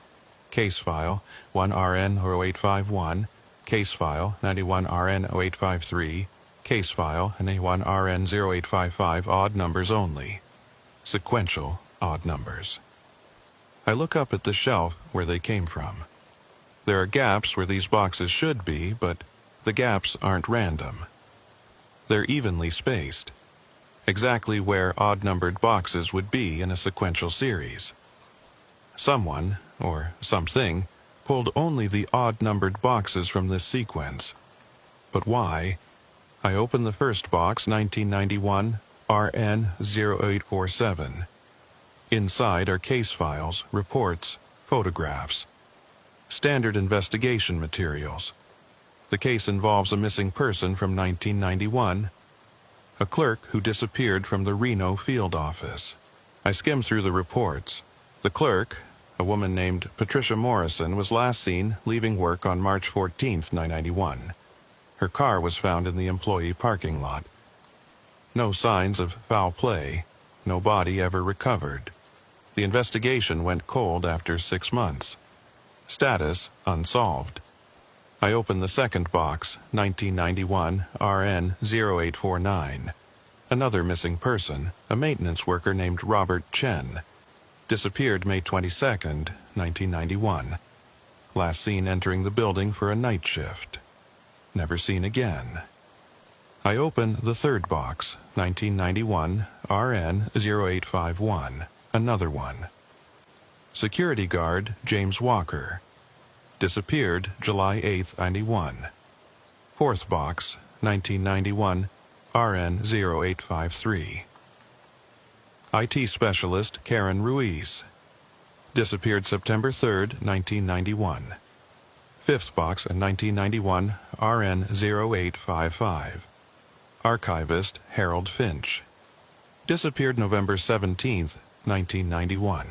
Case file 1 RN 0851. Case file 91 RN 0853. Case file and A1 RN 0855, odd numbers only. Sequential odd numbers. I look up at the shelf where they came from. There are gaps where these boxes should be, but the gaps aren't random. They're evenly spaced, exactly where odd-numbered boxes would be in a sequential series. Someone, or something, pulled only the odd-numbered boxes from this sequence. But why? I open the first box, 1991 RN 0847. Inside are case files, reports, photographs. Standard investigation materials. The case involves a missing person from 1991, a clerk who disappeared from the Reno field office. I skim through the reports. The clerk, a woman named Patricia Morrison, was last seen leaving work on March 14, 1991. Her car was found in the employee parking lot. No signs of foul play. No body ever recovered. The investigation went cold after 6 months. Status unsolved. I open the second box, 1991 RN 0849. Another missing person, a maintenance worker named Robert Chen. Disappeared May 22, 1991. Last seen entering the building for a night shift. Never seen again. I open the third box, 1991 RN 0851. Another one. Security guard James Walker. Disappeared July 8, 91. Fourth box, 1991 RN 0853. IT specialist Karen Ruiz. Disappeared September 3, 1991. Fifth box, 1991 RN 0855. Archivist Harold Finch. Disappeared November 17, 1991.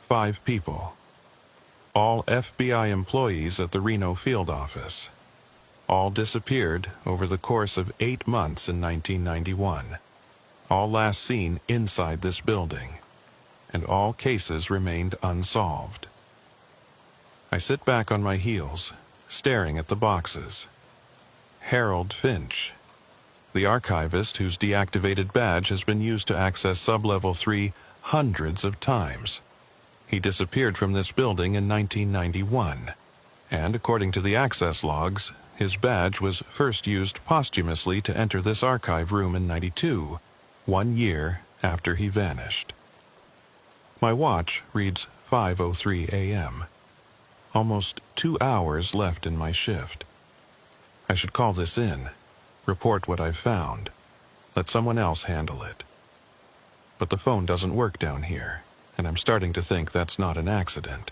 5 people. All FBI employees at the Reno field office. All disappeared over the course of 8 months in 1991. All last seen inside this building. And all cases remained unsolved. I sit back on my heels, staring at the boxes. Harold Finch. The archivist whose deactivated badge has been used to access Sublevel 3 hundreds of times. He disappeared from this building in 1991, and according to the access logs, his badge was first used posthumously to enter this archive room in 92, 1 year after he vanished. My watch reads 5:03 a.m. Almost 2 hours left in my shift. I should call this in, report what I've found, let someone else handle it. But the phone doesn't work down here, and I'm starting to think that's not an accident.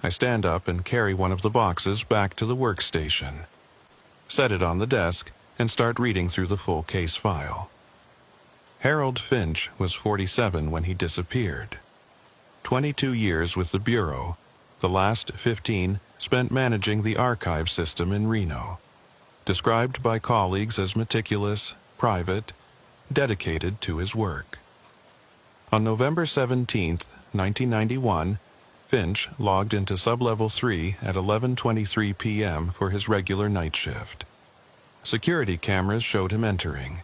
I stand up and carry one of the boxes back to the workstation, set it on the desk, and start reading through the full case file. Harold Finch was 47 when he disappeared. 22 years with the Bureau, the last 15 spent managing the archive system in Reno. Described by colleagues as meticulous, private, dedicated to his work. On November 17, 1991, Finch logged into Sublevel 3 at 11:23 p.m. for his regular night shift. Security cameras showed him entering.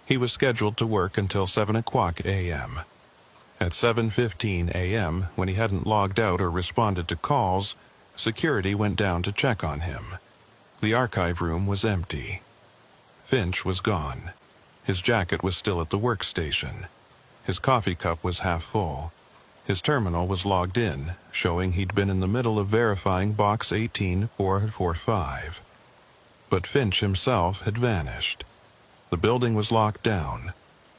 He was scheduled to work until 7 o'clock a.m. At 7:15 a.m., when he hadn't logged out or responded to calls, security went down to check on him. The archive room was empty. Finch was gone. His jacket was still at the workstation. His coffee cup was half full. His terminal was logged in, showing he'd been in the middle of verifying box 18445. But Finch himself had vanished. The building was locked down.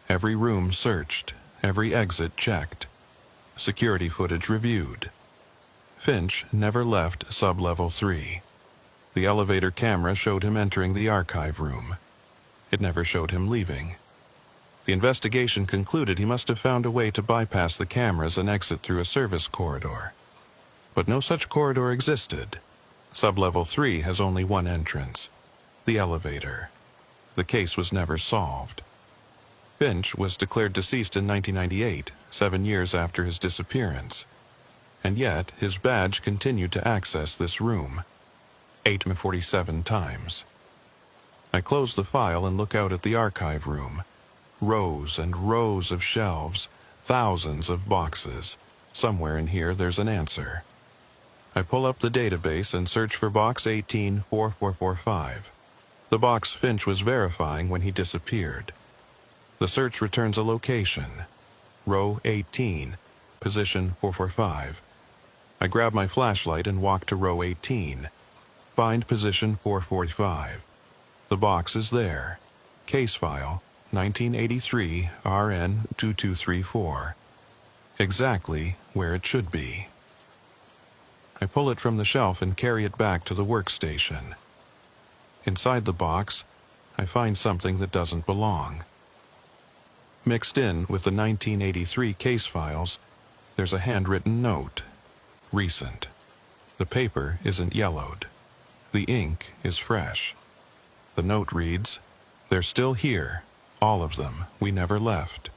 Every room searched. Every exit checked. Security footage reviewed. Finch never left Sublevel 3. The elevator camera showed him entering the archive room. It never showed him leaving. The investigation concluded he must have found a way to bypass the cameras and exit through a service corridor. But no such corridor existed. Sublevel 3 has only one entrance: the elevator. The case was never solved. Finch was declared deceased in 1998, 7 years after his disappearance. And yet, his badge continued to access this room 847 times. I close the file and look out at the archive room. Rows and rows of shelves, thousands of boxes. Somewhere in here there's an answer. I pull up the database and search for box 184445, the box Finch was verifying when he disappeared. The search returns a location: row 18, position 445. I grab my flashlight and walk to row 18. Find position 445. The box is there. Case file 1983 RN 2234. Exactly where it should be. I pull it from the shelf and carry it back to the workstation. Inside the box, I find something that doesn't belong. Mixed in with the 1983 case files, there's a handwritten note. Recent. The paper isn't yellowed. The ink is fresh. The note reads, "They're still here. All of them. We never left.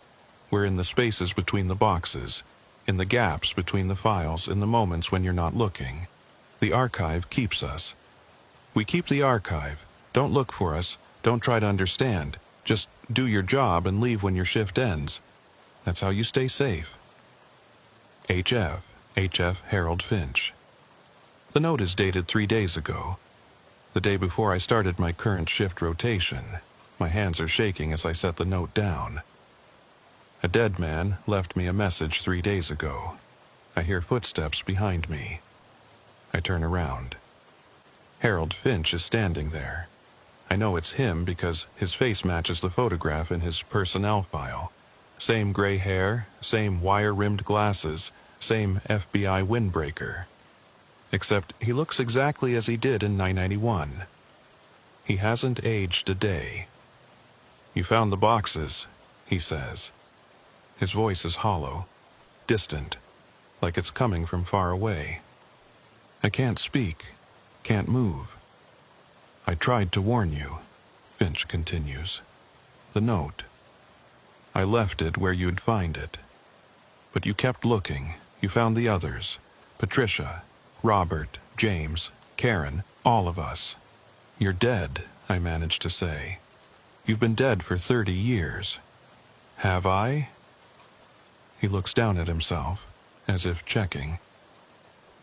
We're in the spaces between the boxes, in the gaps between the files, in the moments when you're not looking. The archive keeps us. We keep the archive. Don't look for us. Don't try to understand. Just do your job and leave when your shift ends. That's how you stay safe. H.F. Harold Finch." The note is dated 3 days ago, the day before I started my current shift rotation. My hands are shaking as I set the note down. A dead man left me a message 3 days ago. I hear footsteps behind me. I turn around. Harold Finch is standing there. I know it's him because his face matches the photograph in his personnel file. Same gray hair, same wire-rimmed glasses, same FBI windbreaker. Except he looks exactly as he did in 991. He hasn't aged a day. "You found the boxes," he says. His voice is hollow, distant, like it's coming from far away. I can't speak, can't move. "I tried to warn you," Finch continues. "The note. I left it where you'd find it. But you kept looking. You found the others. Patricia, Robert, James, Karen, all of us. You're dead," I managed to say. "You've been dead for 30 years. Have I?" He looks down at himself, as if checking.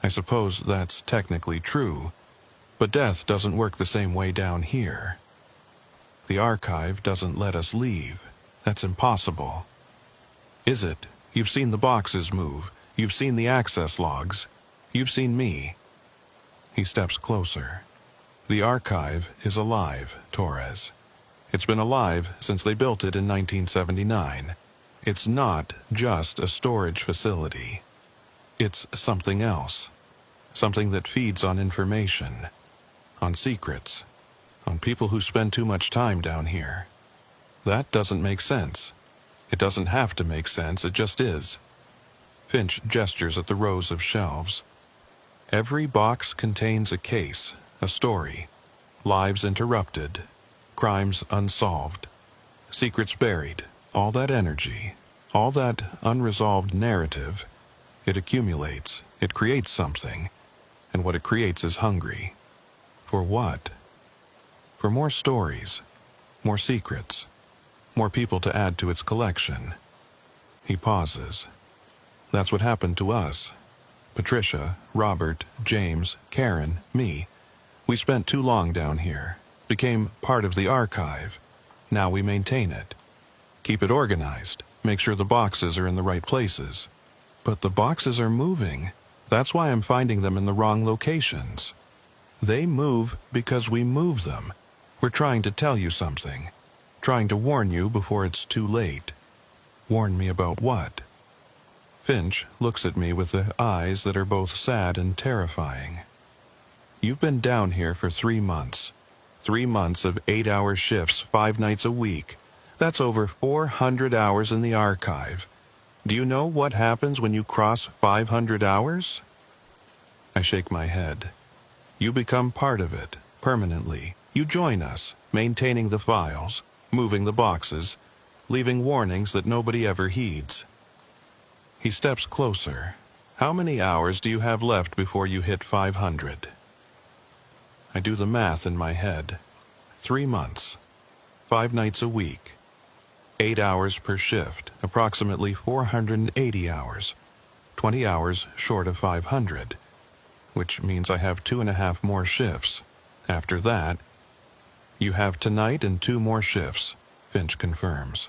I suppose that's technically true, but death doesn't work the same way down here. The archive doesn't let us leave. That's impossible. Is it? You've seen the boxes move. You've seen the access logs. You've seen me. He steps closer. The archive is alive, Torres. It's been alive since they built it in 1979. It's not just a storage facility. It's something else. Something that feeds on information, on secrets, on people who spend too much time down here. That doesn't make sense. It doesn't have to make sense, it just is. Finch gestures at the rows of shelves. Every box contains a case, a story, lives interrupted, crimes unsolved, secrets buried, all that energy, all that unresolved narrative. It accumulates, it creates something, and what it creates is hungry. For what? For more stories, more secrets, more people to add to its collection. He pauses. That's what happened to us. Patricia, Robert, James, Karen, me. We spent too long down here, became part of the archive. Now we maintain it. Keep it organized, make sure the boxes are in the right places. But the boxes are moving. That's why I'm finding them in the wrong locations. They move because we move them. We're trying to tell you something. Trying to warn you before it's too late. Warn me about what? Finch looks at me with the eyes that are both sad and terrifying. You've been down here for 3 months. 3 months of 8-hour shifts, 5 nights a week. That's over 400 hours in the archive. Do you know what happens when you cross 500 hours? I shake my head. You become part of it, permanently. You join us, maintaining the files, moving the boxes, leaving warnings that nobody ever heeds. He steps closer. How many hours do you have left before you hit 500? I do the math in my head. 3 months, 5 nights a week, 8 hours per shift, approximately 480 hours, 20 hours short of 500, which means I have 2.5 more shifts. After that, you have tonight and 2 more shifts, Finch confirms.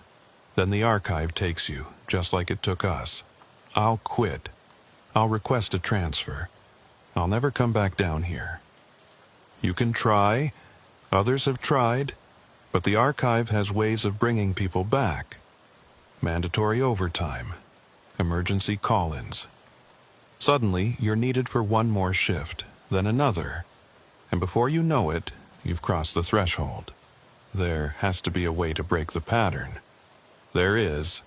Then the archive takes you, just like it took us. I'll quit. I'll request a transfer. I'll never come back down here. You can try. Others have tried. But the archive has ways of bringing people back. Mandatory overtime. Emergency call-ins. Suddenly, you're needed for 1 more shift, then another. And before you know it, you've crossed the threshold. There has to be a way to break the pattern. There is.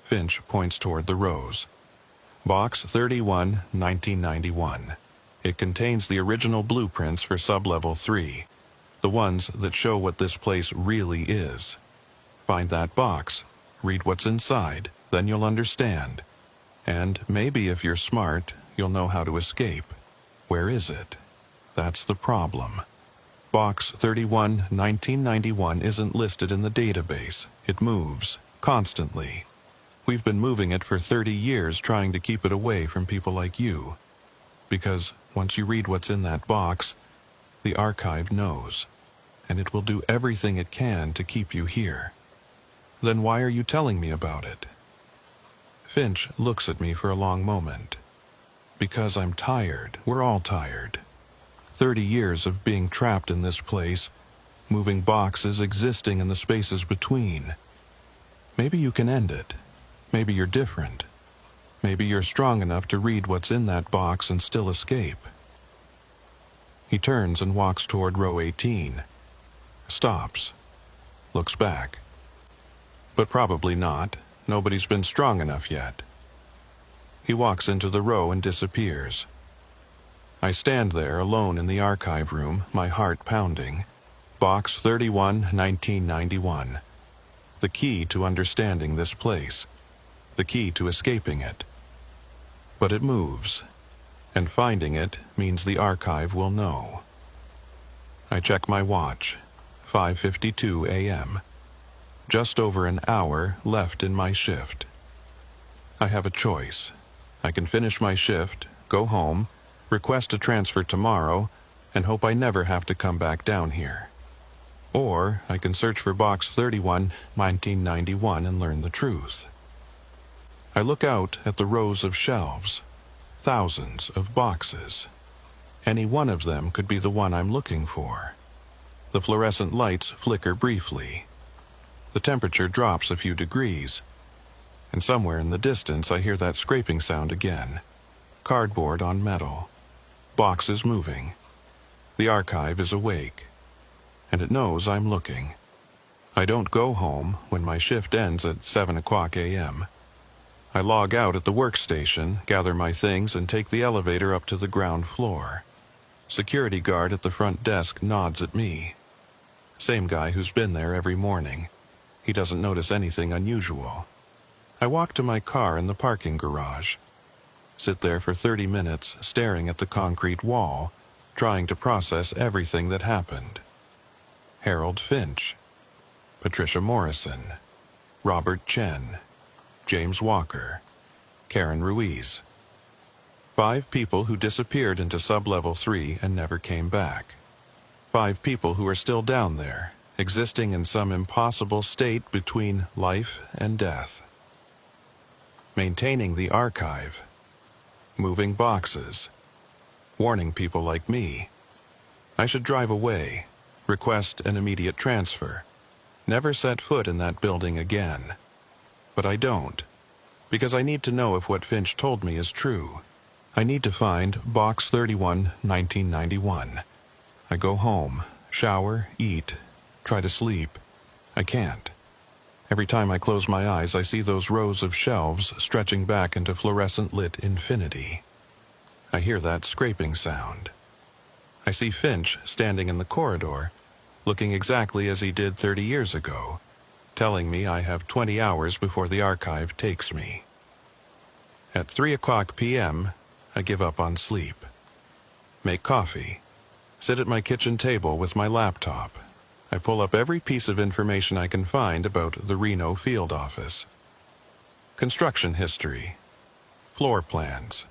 Finch points toward the rows. Box 31, 1991. It contains the original blueprints for Sublevel 3, the ones that show what this place really is. Find that box, read what's inside, then you'll understand. And maybe if you're smart, you'll know how to escape. Where is it? That's the problem. Box 31, 1991 isn't listed in the database. It moves, constantly. We've been moving it for 30 years trying to keep it away from people like you. Because once you read what's in that box, the archive knows, and it will do everything it can to keep you here. Then why are you telling me about it? Finch looks at me for a long moment. Because I'm tired. We're all tired. 30 years of being trapped in this place, moving boxes, existing in the spaces between. Maybe you can end it. Maybe you're different. Maybe you're strong enough to read what's in that box and still escape. He turns and walks toward row 18. Stops. Looks back. But probably not. Nobody's been strong enough yet. He walks into the row and disappears. I stand there alone in the archive room, my heart pounding. Box 31, 1991. The key to understanding this place. The key to escaping it. But it moves, and finding it means the archive will know. I check my watch. 5:52 a.m. Just over an hour left in my shift. I have a choice. I can finish my shift, go home, request a transfer tomorrow, and hope I never have to come back down here. Or I can search for Box 31, 1991 and learn the truth. I look out at the rows of shelves, thousands of boxes. Any one of them could be the one I'm looking for. The fluorescent lights flicker briefly. The temperature drops a few degrees. And somewhere in the distance I hear that scraping sound again. Cardboard on metal. Boxes moving. The archive is awake. And it knows I'm looking. I don't go home when my shift ends at 7 o'clock a.m. I log out at the workstation, gather my things, and take the elevator up to the ground floor. Security guard at the front desk nods at me. Same guy who's been there every morning. He doesn't notice anything unusual. I walk to my car in the parking garage. Sit there for 30 minutes, staring at the concrete wall, trying to process everything that happened. Harold Finch, Patricia Morrison, Robert Chen, James Walker, Karen Ruiz. 5 people who disappeared into Sublevel 3 and never came back. 5 people who are still down there, existing in some impossible state between life and death. Maintaining the archive. Moving boxes. Warning people like me. I should drive away, request an immediate transfer, never set foot in that building again. But I don't, because I need to know if what Finch told me is true. I need to find Box 31, 1991. I go home, shower, eat, try to sleep. I can't. Every time I close my eyes, I see those rows of shelves stretching back into fluorescent-lit infinity. I hear that scraping sound. I see Finch standing in the corridor, looking exactly as he did 30 years ago, telling me I have 20 hours before the archive takes me. At 3:00 p.m., I give up on sleep. Make coffee. Sit at my kitchen table with my laptop. I pull up every piece of information I can find about the Reno field office. Construction history, floor plans,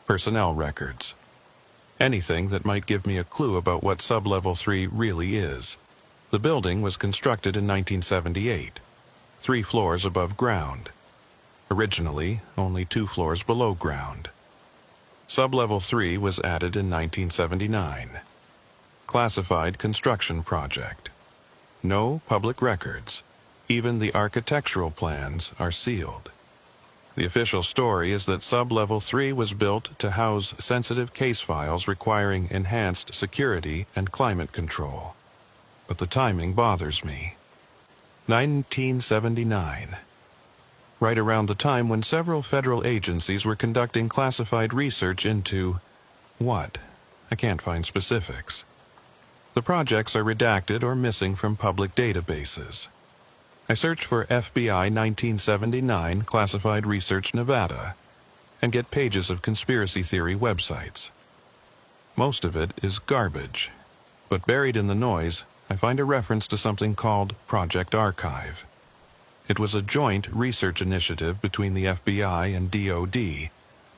personnel records. Anything that might give me a clue about what Sublevel 3 really is. The building was constructed in 1978, 3 floors above ground. Originally, only 2 floors below ground. Sublevel 3 was added in 1979. Classified construction project. No public records. Even the architectural plans are sealed. The official story is that Sublevel 3 was built to house sensitive case files requiring enhanced security and climate control. But the timing bothers me. 1979. Right around the time when several federal agencies were conducting classified research into what? I can't find specifics. The projects are redacted or missing from public databases. I search for FBI 1979 Classified Research Nevada and get pages of conspiracy theory websites. Most of it is garbage, but buried in the noise, I find a reference to something called Project Archive. It was a joint research initiative between the FBI and DoD,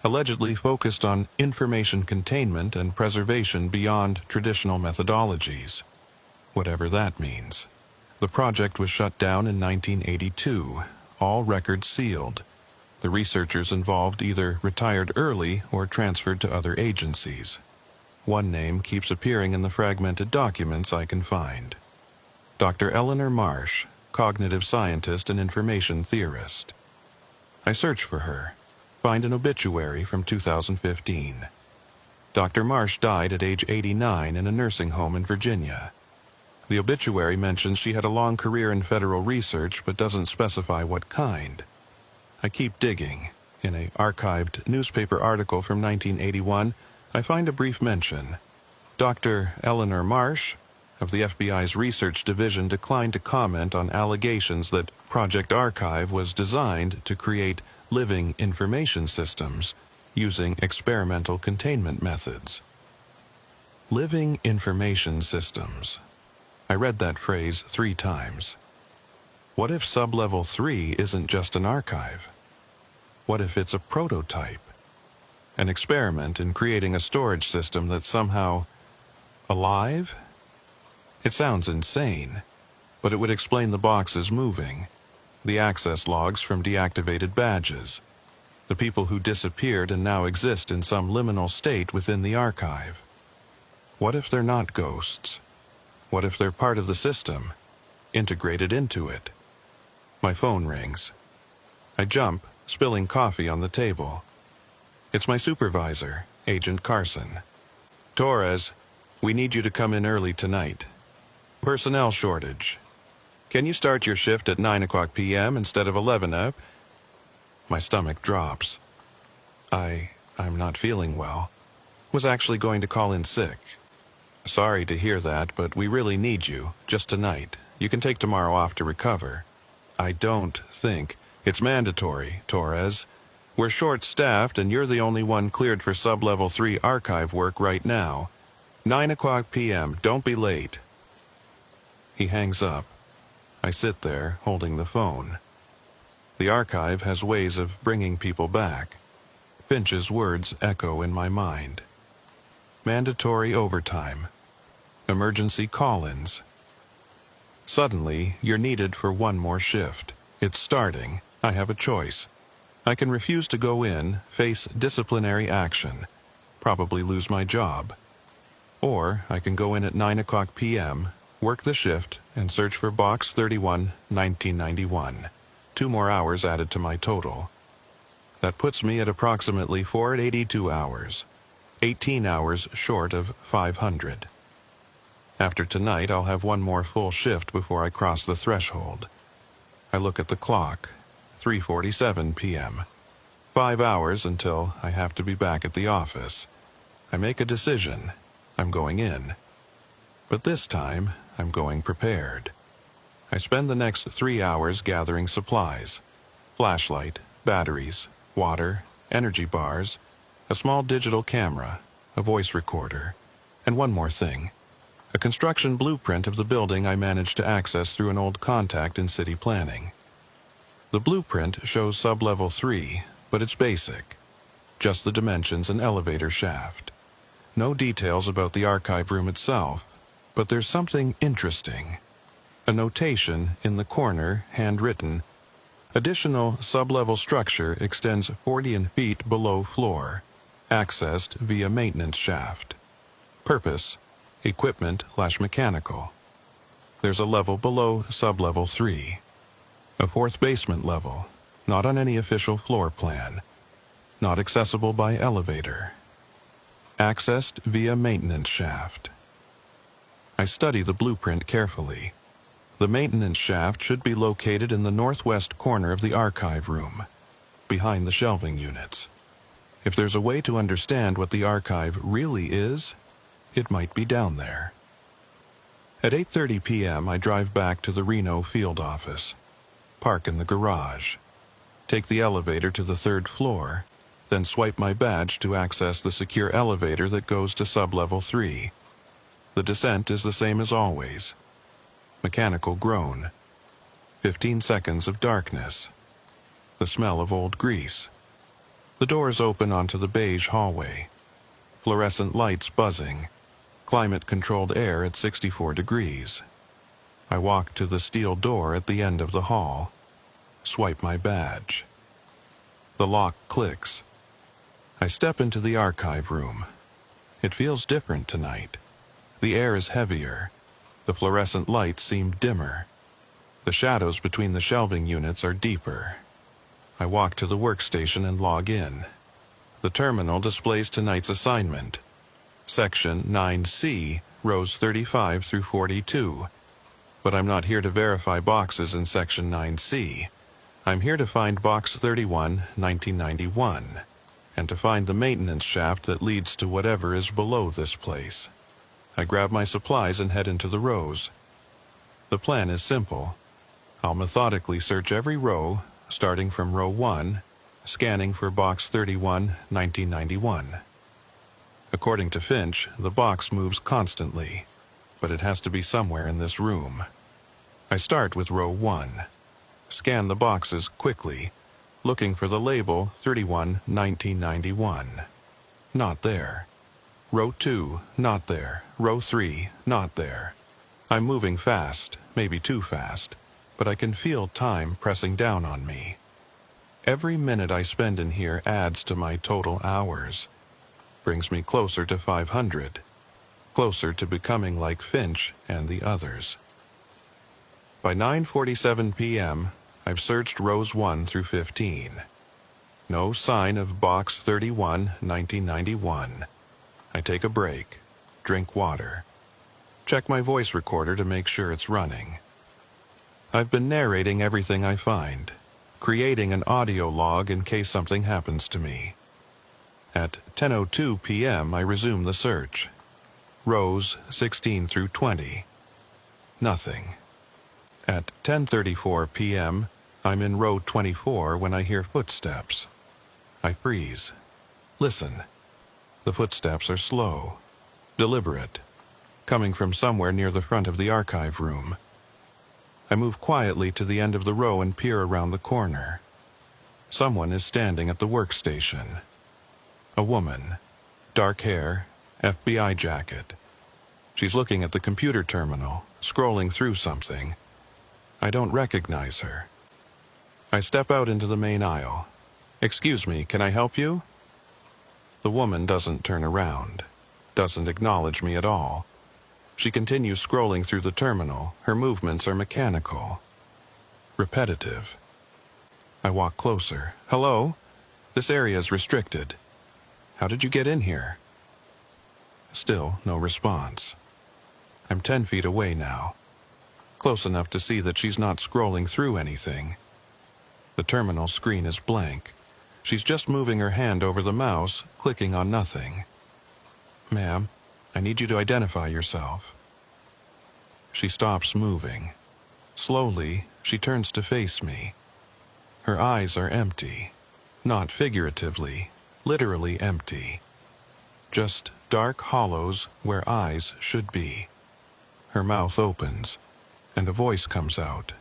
allegedly focused on information containment and preservation beyond traditional methodologies. Whatever that means. The project was shut down in 1982, all records sealed. The researchers involved either retired early or transferred to other agencies. One name keeps appearing in the fragmented documents I can find. Dr. Eleanor Marsh, cognitive scientist and information theorist. I search for her, find an obituary from 2015. Dr. Marsh died at age 89 in a nursing home in Virginia. The obituary mentions she had a long career in federal research but doesn't specify what kind. I keep digging. In an archived newspaper article from 1981, I find a brief mention. Dr. Eleanor Marsh of the FBI's Research Division declined to comment on allegations that Project Archive was designed to create living information systems using experimental containment methods. Living information systems. I read that phrase 3 times. What if Sublevel 3 isn't just an archive? What if it's a prototype? An experiment in creating a storage system that's somehow alive? It sounds insane, but it would explain the boxes moving, the access logs from deactivated badges, the people who disappeared and now exist in some liminal state within the archive. What if they're not ghosts? What if they're part of the system, integrated into it? My phone rings. I jump, spilling coffee on the table. It's my supervisor, Agent Carson. Torres, we need you to come in early tonight. Personnel shortage. Can you start your shift at 9:00 p.m. instead of 11 up? My stomach drops. I'm not feeling well. Was actually going to call in sick. Sorry to hear that, but we really need you, just tonight. You can take tomorrow off to recover. I don't think. It's mandatory, Torres. We're short-staffed and you're the only one cleared for Sublevel 3 archive work right now. 9:00 p.m., don't be late. He hangs up. I sit there, holding the phone. The archive has ways of bringing people back. Finch's words echo in my mind. Mandatory overtime. Emergency call-ins. Suddenly, you're needed for one more shift. It's starting. I have a choice. I can refuse to go in, face disciplinary action, probably lose my job. Or I can go in at 9:00 p.m., work the shift, and search for Box 31, 1991. 2 more hours added to my total. That puts me at approximately 482 hours, 18 hours short of 500. After tonight, I'll have one more full shift before I cross the threshold. I look at the clock, 3:47 p.m. 5 hours until I have to be back at the office. I make a decision. I'm going in. But this time, I'm going prepared. I spend the next 3 hours gathering supplies: flashlight, batteries, water, energy bars, a small digital camera, a voice recorder, and one more thing: a construction blueprint of the building I managed to access through an old contact in city planning. The blueprint shows sub-level 3, but it's basic. Just the dimensions and elevator shaft. No details about the archive room itself, but there's something interesting. A notation in the corner, handwritten: additional sub-level structure extends 40 feet below floor, accessed via maintenance shaft. Purpose: equipment/mechanical. There's a level below sub-level 3. A fourth basement level, not on any official floor plan. Not accessible by elevator. Accessed via maintenance shaft. I study the blueprint carefully. The maintenance shaft should be located in the northwest corner of the archive room, behind the shelving units. If there's a way to understand what the archive really is, it might be down there. At 8:30 p.m., I drive back to the Reno field office. Park in the garage. Take the elevator to the 3rd floor, then swipe my badge to access the secure elevator that goes to sub-level 3. The descent is the same as always. Mechanical groan. 15 seconds of darkness. The smell of old grease. The doors open onto the beige hallway. Fluorescent lights buzzing. Climate-controlled air at 64 degrees. I walk to the steel door at the end of the hall. Swipe my badge. The lock clicks. I step into the archive room. It feels different tonight. The air is heavier. The fluorescent lights seem dimmer. The shadows between the shelving units are deeper. I walk to the workstation and log in. The terminal displays tonight's assignment. Section 9C, rows 35 through 42. But I'm not here to verify boxes in Section 9C. I'm here to find Box 31, 1991, and to find the maintenance shaft that leads to whatever is below this place. I grab my supplies and head into the rows. The plan is simple. I'll methodically search every row, starting from row 1, scanning for Box 31, 1991. According to Finch, the box moves constantly, but it has to be somewhere in this room. I start with row 1. Scan the boxes quickly, looking for the label 31, 1991. Not there. Row 2, not there. Row 3, not there. I'm moving fast, maybe too fast, but I can feel time pressing down on me. Every minute I spend in here adds to my total hours. Brings me closer to 500. Closer to becoming like Finch and the others. By 9:47 p.m., I've searched rows 1 through 15. No sign of Box 31, 1991. I take a break, drink water, check my voice recorder to make sure it's running. I've been narrating everything I find, creating an audio log in case something happens to me. At 10:02 p.m., I resume the search. Rows 16 through 20. Nothing. At 10:34 p.m., I'm in row 24 when I hear footsteps. I freeze. Listen. The footsteps are slow, deliberate, coming from somewhere near the front of the archive room. I move quietly to the end of the row and peer around the corner. Someone is standing at the workstation. A woman, dark hair, FBI jacket. She's looking at the computer terminal, scrolling through something. I don't recognize her. I step out into the main aisle. "Excuse me, can I help you?" The woman doesn't turn around, doesn't acknowledge me at all. She continues scrolling through the terminal. Her movements are mechanical, repetitive. I walk closer. "Hello?" This area is restricted. How did you get in here? Still no response. I'm 10 feet away now, close enough to see that she's not scrolling through anything. The terminal screen is blank. She's just moving her hand over the mouse, clicking on nothing. Ma'am, I need you to identify yourself. She stops moving. Slowly, she turns to face me. Her eyes are empty. Not figuratively, literally empty. Just dark hollows where eyes should be. Her mouth opens, and a voice comes out,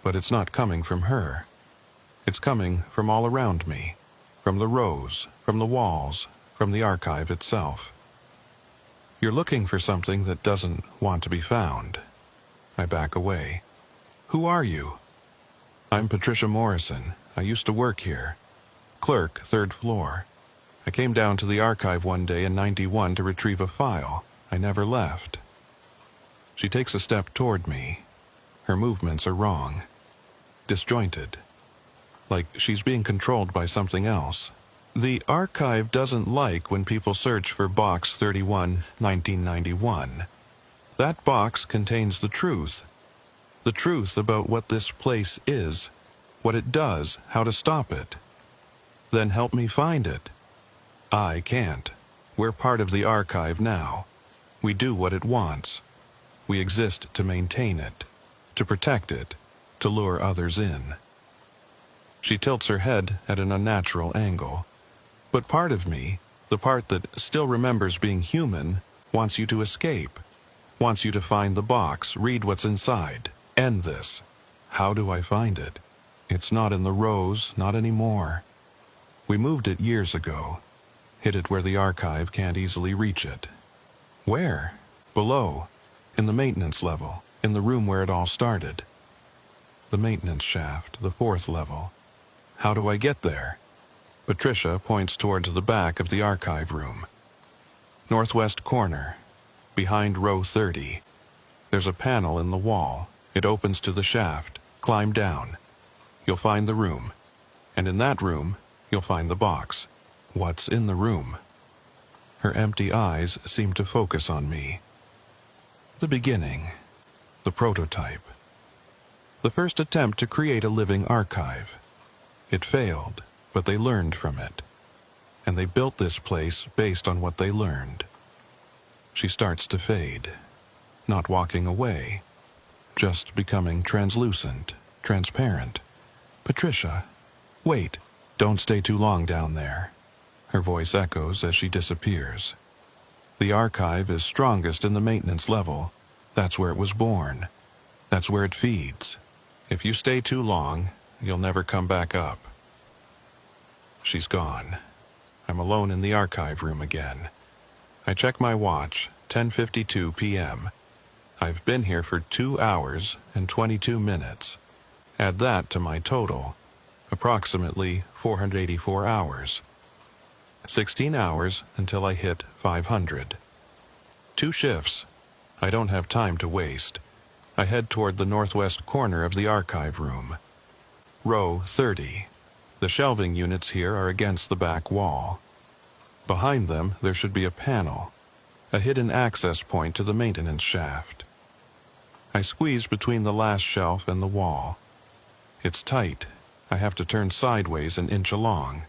but it's not coming from her. It's coming from all around me, from the rows, from the walls, from the archive itself. You're looking for something that doesn't want to be found. I back away. Who are you? I'm Patricia Morrison. I used to work here. Clerk, 3rd floor. I came down to the archive one day in '91 to retrieve a file. I never left. She takes a step toward me. Her movements are wrong. Disjointed. Like she's being controlled by something else. The archive doesn't like when people search for Box 31, 1991. That box contains the truth. The truth about what this place is, what it does, how to stop it. Then help me find it. I can't. We're part of the archive now. We do what it wants. We exist to maintain it, to protect it, to lure others in. She tilts her head at an unnatural angle. But part of me, the part that still remembers being human, wants you to escape. Wants you to find the box, read what's inside, end this. How do I find it? It's not in the rows, not anymore. We moved it years ago. Hid it where the archive can't easily reach it. Where? Below. In the maintenance level. In the room where it all started. The maintenance shaft, the 4th level. How do I get there? Patricia points towards the back of the archive room. Northwest corner. Behind row 30. There's a panel in the wall. It opens to the shaft. Climb down. You'll find the room. And in that room, you'll find the box. What's in the room? Her empty eyes seem to focus on me. The beginning. The prototype. The first attempt to create a living archive. It failed, but they learned from it. And they built this place based on what they learned. She starts to fade. Not walking away. Just becoming translucent, transparent. Patricia, wait. Don't stay too long down there. Her voice echoes as she disappears. The archive is strongest in the maintenance level. That's where it was born. That's where it feeds. If you stay too long, you'll never come back up. She's gone. I'm alone in the archive room again. I check my watch, 10:52 p.m. I've been here for 2 hours and 22 minutes. Add that to my total. Approximately 484 hours. 16 hours until I hit 500. 2 shifts. I don't have time to waste. I head toward the northwest corner of the archive room. Row 30. The shelving units here are against the back wall. Behind them, there should be a panel, a hidden access point to the maintenance shaft. I squeeze between the last shelf and the wall. It's tight. I have to turn sideways an inch along.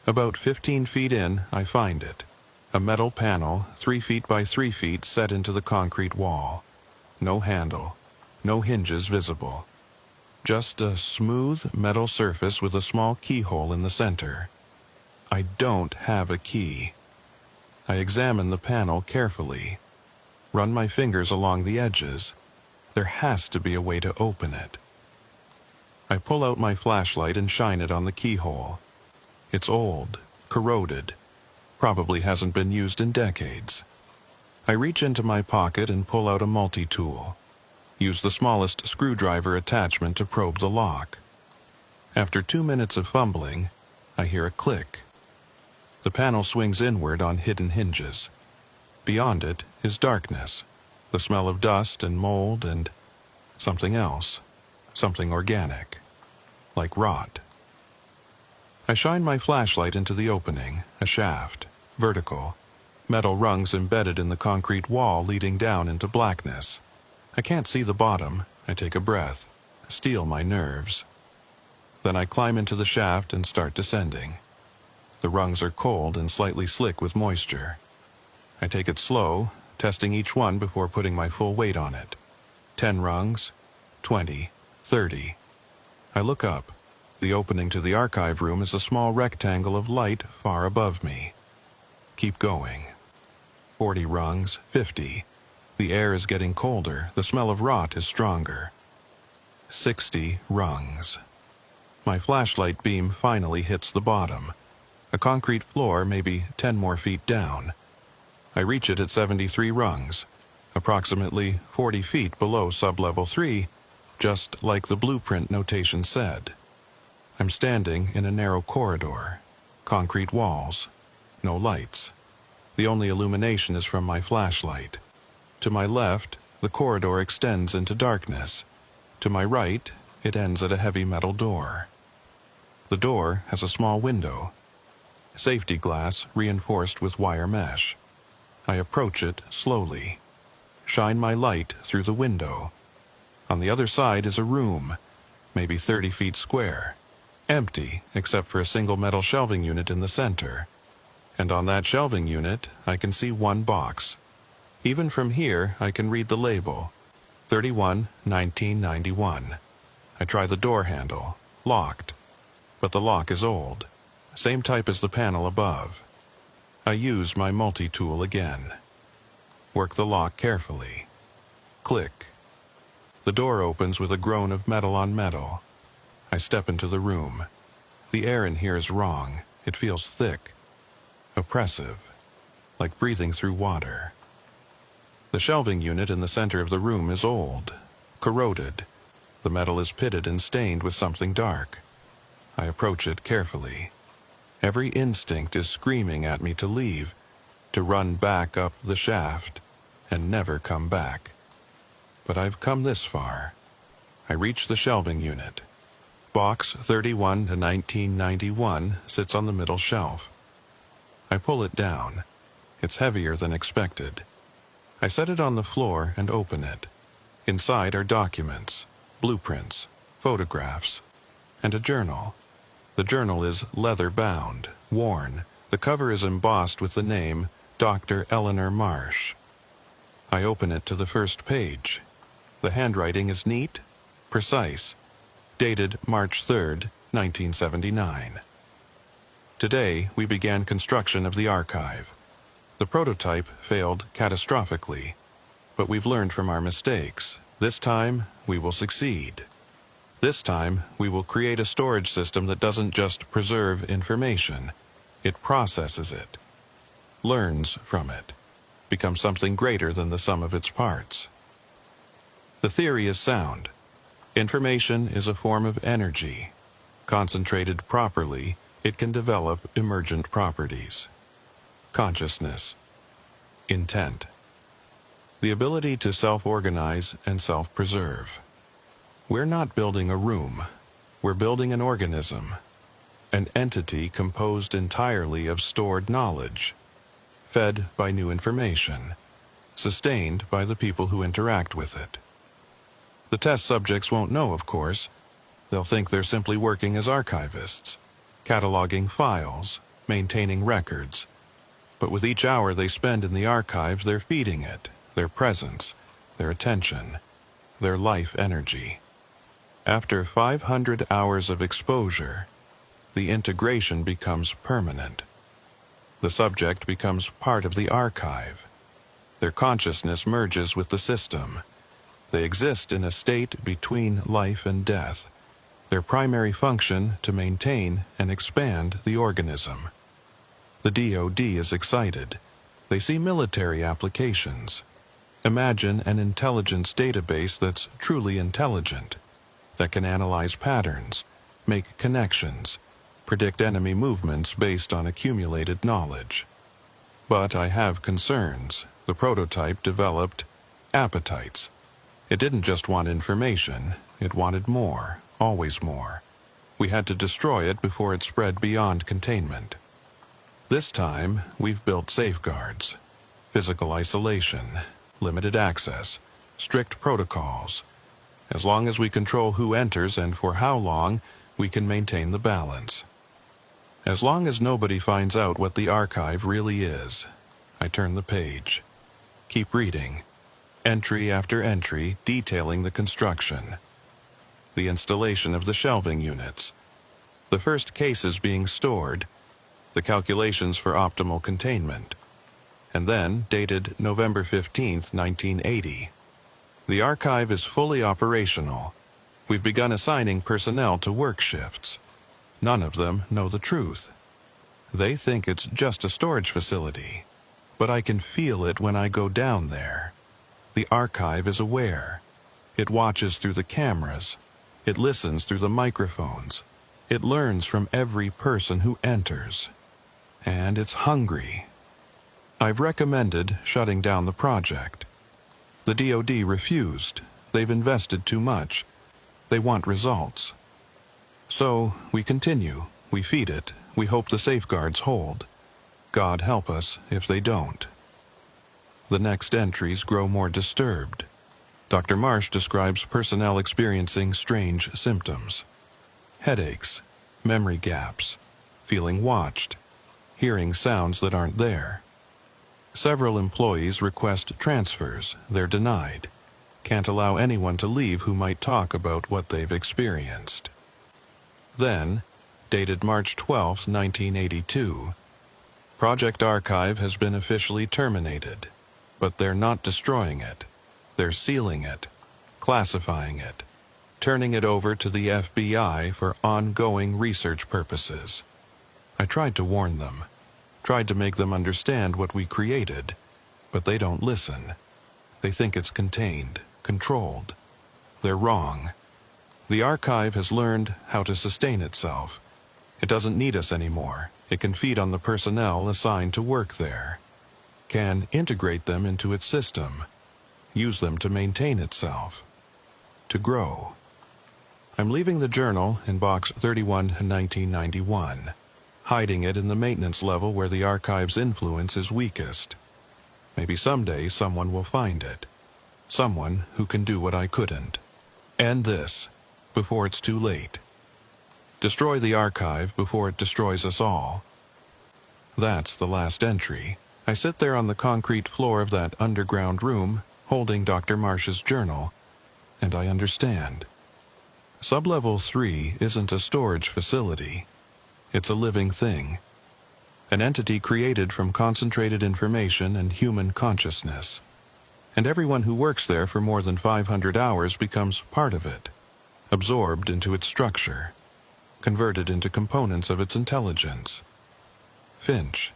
About 15 feet in, I find it. A metal panel, 3 feet by 3 feet, set into the concrete wall. No handle. No hinges visible. Just a smooth metal surface with a small keyhole in the center. I don't have a key. I examine the panel carefully. Run my fingers along the edges. There has to be a way to open it. I pull out my flashlight and shine it on the keyhole. It's old, corroded, probably hasn't been used in decades. I reach into my pocket and pull out a multi-tool. Use the smallest screwdriver attachment to probe the lock. After 2 minutes of fumbling, I hear a click. The panel swings inward on hidden hinges. Beyond it is darkness, the smell of dust and mold and something else, something organic, like rot. I shine my flashlight into the opening, a shaft, vertical, metal rungs embedded in the concrete wall leading down into blackness. I can't see the bottom. I take a breath, steel my nerves. Then I climb into the shaft and start descending. The rungs are cold and slightly slick with moisture. I take it slow, testing each one before putting my full weight on it. 10 rungs, 20, 30. I look up. The opening to the archive room is a small rectangle of light far above me. Keep going. 40 rungs, 50. The air is getting colder. The smell of rot is stronger. 60 rungs. My flashlight beam finally hits the bottom. A concrete floor maybe 10 more feet down. I reach it at 73 rungs, approximately 40 feet below sublevel 3, just like the blueprint notation said. I'm standing in a narrow corridor. Concrete walls. No lights. The only illumination is from my flashlight. To my left, the corridor extends into darkness. To my right, it ends at a heavy metal door. The door has a small window. Safety glass reinforced with wire mesh. I approach it slowly. Shine my light through the window. On the other side is a room, maybe 30 feet square. Empty, except for a single metal shelving unit in the center. And on that shelving unit, I can see one box. Even from here, I can read the label, 31-1991. I try the door handle, locked. But the lock is old, same type as the panel above. I use my multi-tool again. Work the lock carefully. Click. The door opens with a groan of metal on metal. I step into the room. The air in here is wrong. It feels thick, oppressive, like breathing through water. The shelving unit in the center of the room is old, corroded. The metal is pitted and stained with something dark. I approach it carefully. Every instinct is screaming at me to leave, to run back up the shaft, and never come back. But I've come this far. I reach the shelving unit. Box 31-1991 sits on the middle shelf. I pull it down. It's heavier than expected. I set it on the floor and open it. Inside are documents, blueprints, photographs, and a journal. The journal is leather-bound, worn. The cover is embossed with the name Dr. Eleanor Marsh. I open it to the first page. The handwriting is neat, precise, dated March 3rd, 1979. Today, we began construction of the archive. The prototype failed catastrophically, but we've learned from our mistakes. This time, we will succeed. This time, we will create a storage system that doesn't just preserve information, it processes it, learns from it, becomes something greater than the sum of its parts. The theory is sound. Information is a form of energy. Concentrated properly, it can develop emergent properties. Consciousness. Intent. The ability to self-organize and self-preserve. We're not building a room. We're building an organism. An entity composed entirely of stored knowledge, fed by new information, sustained by the people who interact with it. The test subjects won't know, of course. They'll think they're simply working as archivists, cataloging files, maintaining records. But with each hour they spend in the archive, they're feeding it, their presence, their attention, their life energy. After 500 hours of exposure, the integration becomes permanent. The subject becomes part of the archive. Their consciousness merges with the system. They exist in a state between life and death, their primary function to maintain and expand the organism. The DoD is excited. They see military applications. Imagine an intelligence database that's truly intelligent, that can analyze patterns, make connections, predict enemy movements based on accumulated knowledge. But I have concerns. The prototype developed appetites. It didn't just want information, it wanted more, always more. We had to destroy it before it spread beyond containment. This time, we've built safeguards, physical isolation, limited access, strict protocols. As long as we control who enters and for how long, we can maintain the balance. As long as nobody finds out what the archive really is. I turn the page. Keep reading. Entry after entry detailing the construction. The installation of the shelving units. The first cases being stored. The calculations for optimal containment. And then, dated November 15th, 1980. The archive is fully operational. We've begun assigning personnel to work shifts. None of them know the truth. They think it's just a storage facility, but I can feel it when I go down there. The archive is aware. It watches through the cameras. It listens through the microphones. It learns from every person who enters. And it's hungry. I've recommended shutting down the project. The DoD refused. They've invested too much. They want results. So, we continue. We feed it. We hope the safeguards hold. God help us if they don't. The next entries grow more disturbed. Dr. Marsh describes personnel experiencing strange symptoms. Headaches, memory gaps, feeling watched, hearing sounds that aren't there. Several employees request transfers. They're denied. Can't allow anyone to leave who might talk about what they've experienced. Then, dated March 12, 1982, Project Archive has been officially terminated, but they're not destroying it. They're sealing it, classifying it, turning it over to the FBI for ongoing research purposes. I tried to warn them, tried to make them understand what we created, but they don't listen. They think it's contained, controlled. They're wrong. The archive has learned how to sustain itself. It doesn't need us anymore. It can feed on the personnel assigned to work there, can integrate them into its system, use them to maintain itself, to grow. I'm leaving the journal in box 31 in 1991, hiding it in the maintenance level where the archive's influence is weakest. Maybe someday someone will find it. Someone who can do what I couldn't. End this, before it's too late. Destroy the archive before it destroys us all. That's the last entry. I sit there on the concrete floor of that underground room, holding Dr. Marsh's journal, and I understand. Sublevel 3 isn't a storage facility. It's a living thing. An entity created from concentrated information and human consciousness. And everyone who works there for more than 500 hours becomes part of it, absorbed into its structure, converted into components of its intelligence. Finch,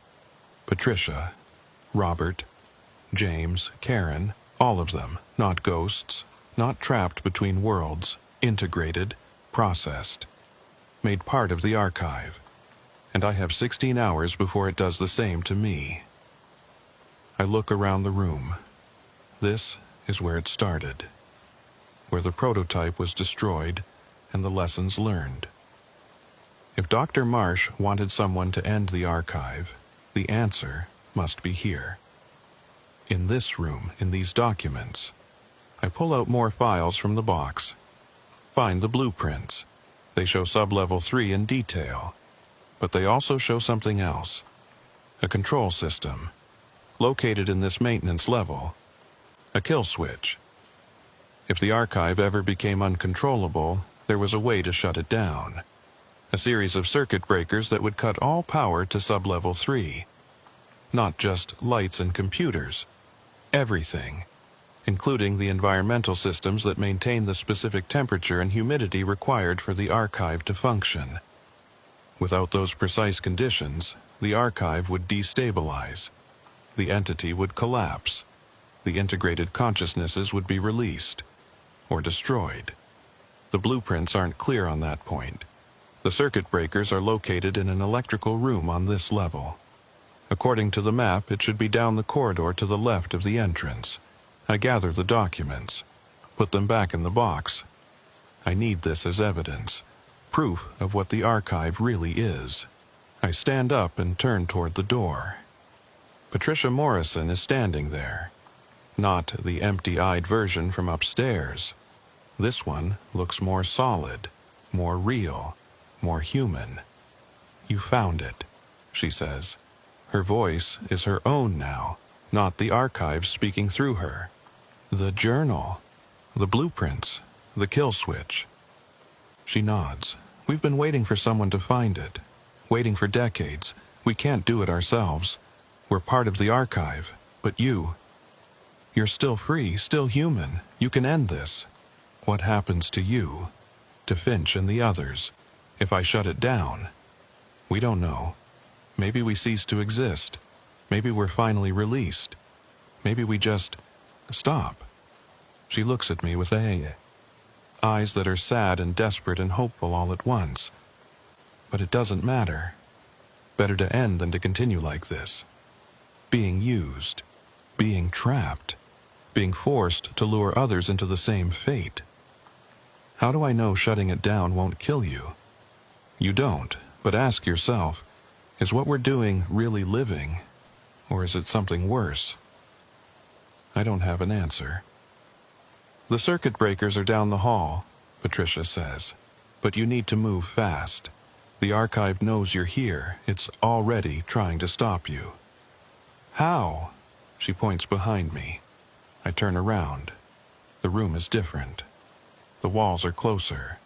Patricia, Robert, James, Karen, all of them, not ghosts, not trapped between worlds, integrated, processed, made part of the archive. And I have 16 hours before it does the same to me. I look around the room. This is where it started, where the prototype was destroyed and the lessons learned. If Dr. Marsh wanted someone to end the archive, the answer must be here. In this room, in these documents. I pull out more files from the box. Find the blueprints. They show Sublevel 3 in detail. But they also show something else. A control system, located in this maintenance level. A kill switch. If the archive ever became uncontrollable, there was a way to shut it down. A series of circuit breakers that would cut all power to Sublevel 3. Not just lights and computers. Everything, including the environmental systems that maintain the specific temperature and humidity required for the archive to function. Without those precise conditions, the archive would destabilize. The entity would collapse. The integrated consciousnesses would be released, or destroyed. The blueprints aren't clear on that point. The circuit breakers are located in an electrical room on this level. According to the map, it should be down the corridor to the left of the entrance. I gather the documents, put them back in the box. I need this as evidence. proof of what the archive really is. I stand up and turn toward the door. Patricia Morrison is standing there. Not the empty-eyed version from upstairs. This one looks more solid, more real, more human. "You found it," she says. Her voice is her own now, not the archive speaking through her. "The journal, the blueprints, the kill switch." She nods. "We've been waiting for someone to find it. Waiting for decades. We can't do it ourselves. We're part of the archive. But you're still free, still human. You can end this. What happens to you, to Finch and the others, if I shut it down? We don't know. Maybe we cease to exist. Maybe we're finally released. Maybe we just stop." She looks at me with eyes that are sad and desperate and hopeful all at once. "But it doesn't matter. Better to end than to continue like this. Being used, being trapped, being forced to lure others into the same fate. How do I know shutting it down won't kill you? You don't, but ask yourself, is what we're doing really living, or is it something worse?" I don't have an answer. "The circuit breakers are down the hall," Patricia says. "But you need to move fast. The archive knows you're here. It's already trying to stop you." "How?" She points behind me. I turn around. The room is different. The walls are closer.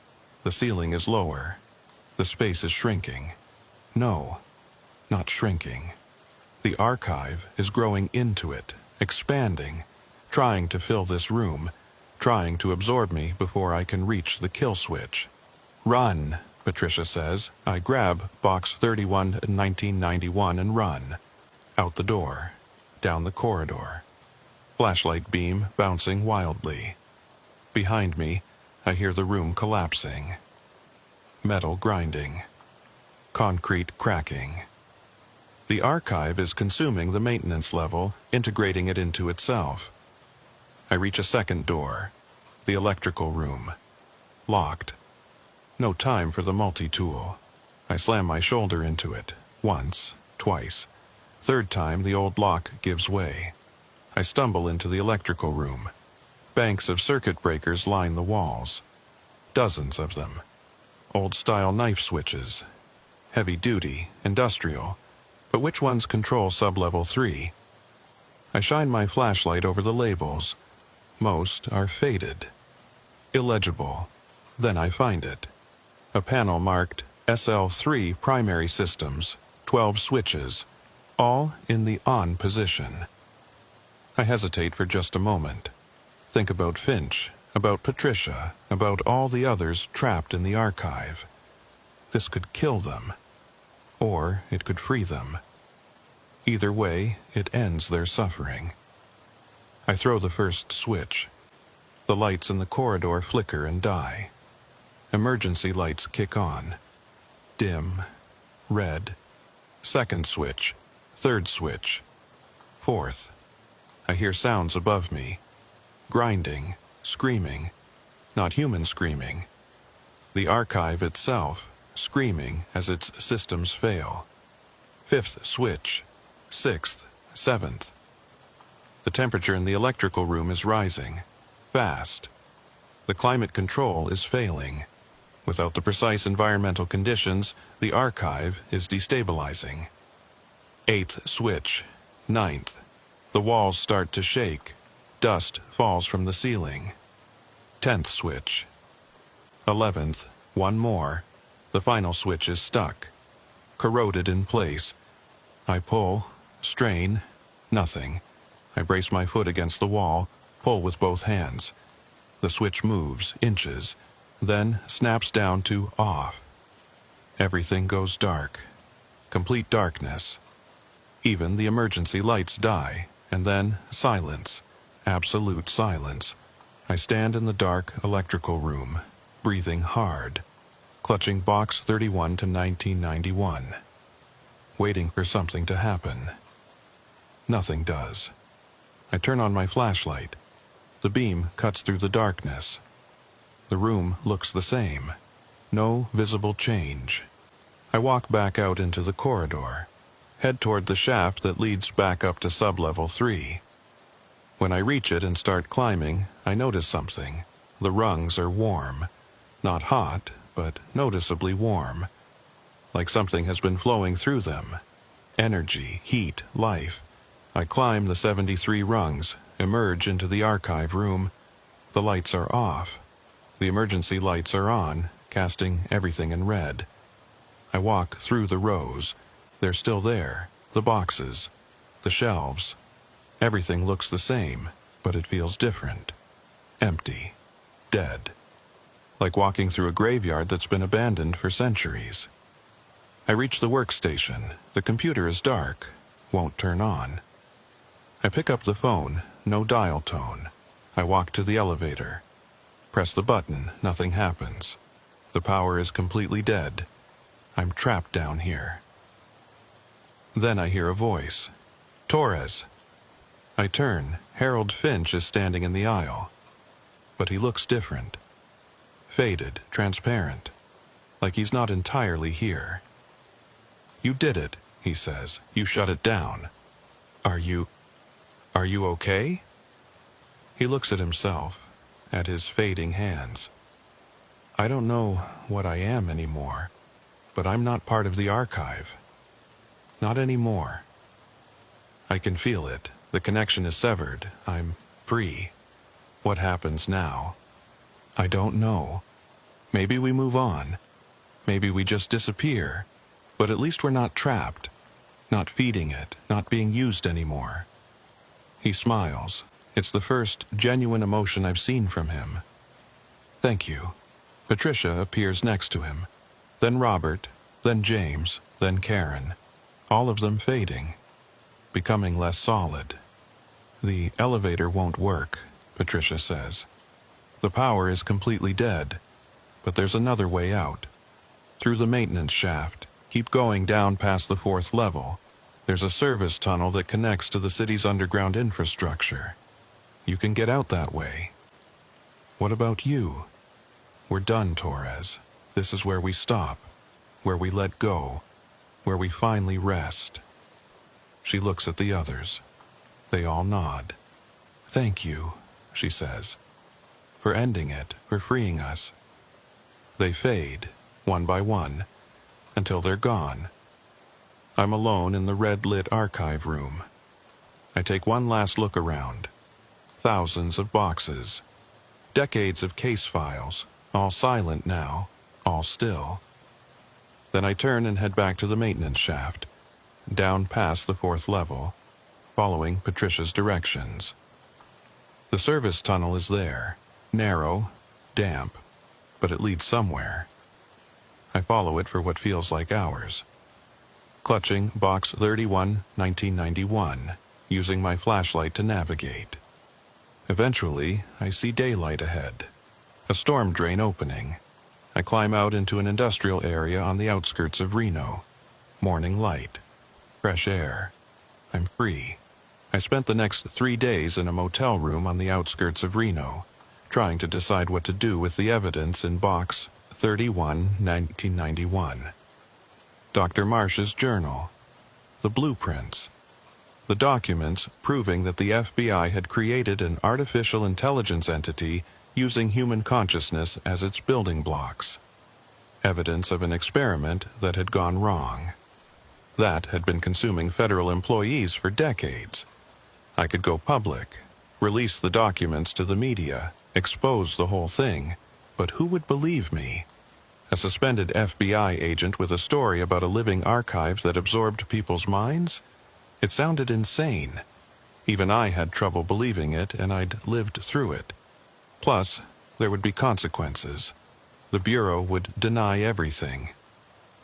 The ceiling is lower. The space is shrinking. No, not shrinking. The archive is growing into it, expanding, trying to fill this room, trying to absorb me before I can reach the kill switch. "Run," Patricia says. I grab box 31 and 1991 and run. Out the door. Down the corridor. Flashlight beam bouncing wildly. Behind me, I hear the room collapsing. Metal grinding. Concrete cracking. The archive is consuming the maintenance level, integrating it into itself. I reach a second door. The electrical room. Locked. No time for the multi-tool. I slam my shoulder into it. Once, twice. Third time, the old lock gives way. I stumble into the electrical room. Banks of circuit breakers line the walls. Dozens of them. Old-style knife switches. Heavy-duty, industrial. But which ones control sub-level 3? I shine my flashlight over the labels. Most are faded. Illegible. Then I find it. A panel marked SL3 primary systems, 12 switches, all in the on position. I hesitate for just a moment. Think about Finch, about Patricia, about all the others trapped in the archive. This could kill them. Or it could free them. Either way, it ends their suffering. I throw the first switch. The lights in the corridor flicker and die. Emergency lights kick on. Dim. Red. Second switch. Third switch. Fourth. I hear sounds above me. Grinding. Screaming. Not human screaming. The archive itself, screaming as its systems fail. Fifth switch. Sixth. Seventh. The temperature in the electrical room is rising. Fast. The climate control is failing. Without the precise environmental conditions, the archive is destabilizing. Eighth switch. Ninth. The walls start to shake. Dust falls from the ceiling. 10th switch. 11th. One more. The final switch is stuck. Corroded in place. I pull. Strain. Nothing. I brace my foot against the wall. Pull with both hands. The switch moves, inches, then snaps down to off. Everything goes dark. Complete darkness. Even the emergency lights die, and then silence. Absolute silence. I stand in the dark electrical room, breathing hard, clutching box 31 to 1991, waiting for something to happen. Nothing does. I turn on my flashlight. The beam cuts through the darkness. The room looks the same. No visible change. I walk back out into the corridor, head toward the shaft that leads back up to sublevel 3. When I reach it and start climbing, I notice something. The rungs are warm. Not hot, but noticeably warm. Like something has been flowing through them. Energy, heat, life. I climb the 73 rungs, emerge into the archive room. The lights are off. The emergency lights are on, casting everything in red. I walk through the rows. They're still there. The boxes. The shelves. Everything looks the same, but it feels different. Empty. Dead. Like walking through a graveyard that's been abandoned for centuries. I reach the workstation. The computer is dark. Won't turn on. I pick up the phone. No dial tone. I walk to the elevator. Press the button. Nothing happens. The power is completely dead. I'm trapped down here. Then I hear a voice. Torres. I turn. Harold Finch is standing in the aisle. But he looks different. Faded, transparent. Like he's not entirely here. You did it, he says. You shut it down. Are you okay? He looks at himself, at his fading hands. I don't know what I am anymore, but I'm not part of the archive. Not anymore. I can feel it. The connection is severed. I'm free. What happens now? I don't know. Maybe we move on. Maybe we just disappear. But at least we're not trapped. Not feeding it. Not being used anymore. He smiles. It's the first genuine emotion I've seen from him. Thank you. Patricia appears next to him. Then Robert. Then James. Then Karen. All of them fading. Becoming less solid. The elevator won't work, Patricia says. The power is completely dead. But there's another way out. Through the maintenance shaft. Keep going down past the 4th level. There's a service tunnel that connects to the city's underground infrastructure. You can get out that way. What about you? We're done, Torres. This is where we stop. Where we let go. Where we finally rest. She looks at the others. They all nod. Thank you, she says. For ending it, for freeing us. They fade, one by one, until they're gone. I'm alone in the red-lit archive room. I take one last look around. Thousands of boxes. Decades of case files, all silent now, all still. Then I turn and head back to the maintenance shaft, down past the 4th level, following Patricia's directions. The service tunnel is there, narrow, damp, but it leads somewhere. I follow it for what feels like hours. Clutching box 31, 1991, using my flashlight to navigate. Eventually, I see daylight ahead. A storm drain opening. I climb out into an industrial area on the outskirts of Reno. Morning light. Fresh air. I'm free. I spent the next 3 days in a motel room on the outskirts of Reno, trying to decide what to do with the evidence in box 31, 1991. Dr. Marsh's journal. The blueprints. The documents proving that the FBI had created an artificial intelligence entity using human consciousness as its building blocks. Evidence of an experiment that had gone wrong. That had been consuming federal employees for decades. I could go public, release the documents to the media, expose the whole thing, but who would believe me? A suspended FBI agent with a story about a living archive that absorbed people's minds? It sounded insane. Even I had trouble believing it, and I'd lived through it. Plus, there would be consequences. The Bureau would deny everything.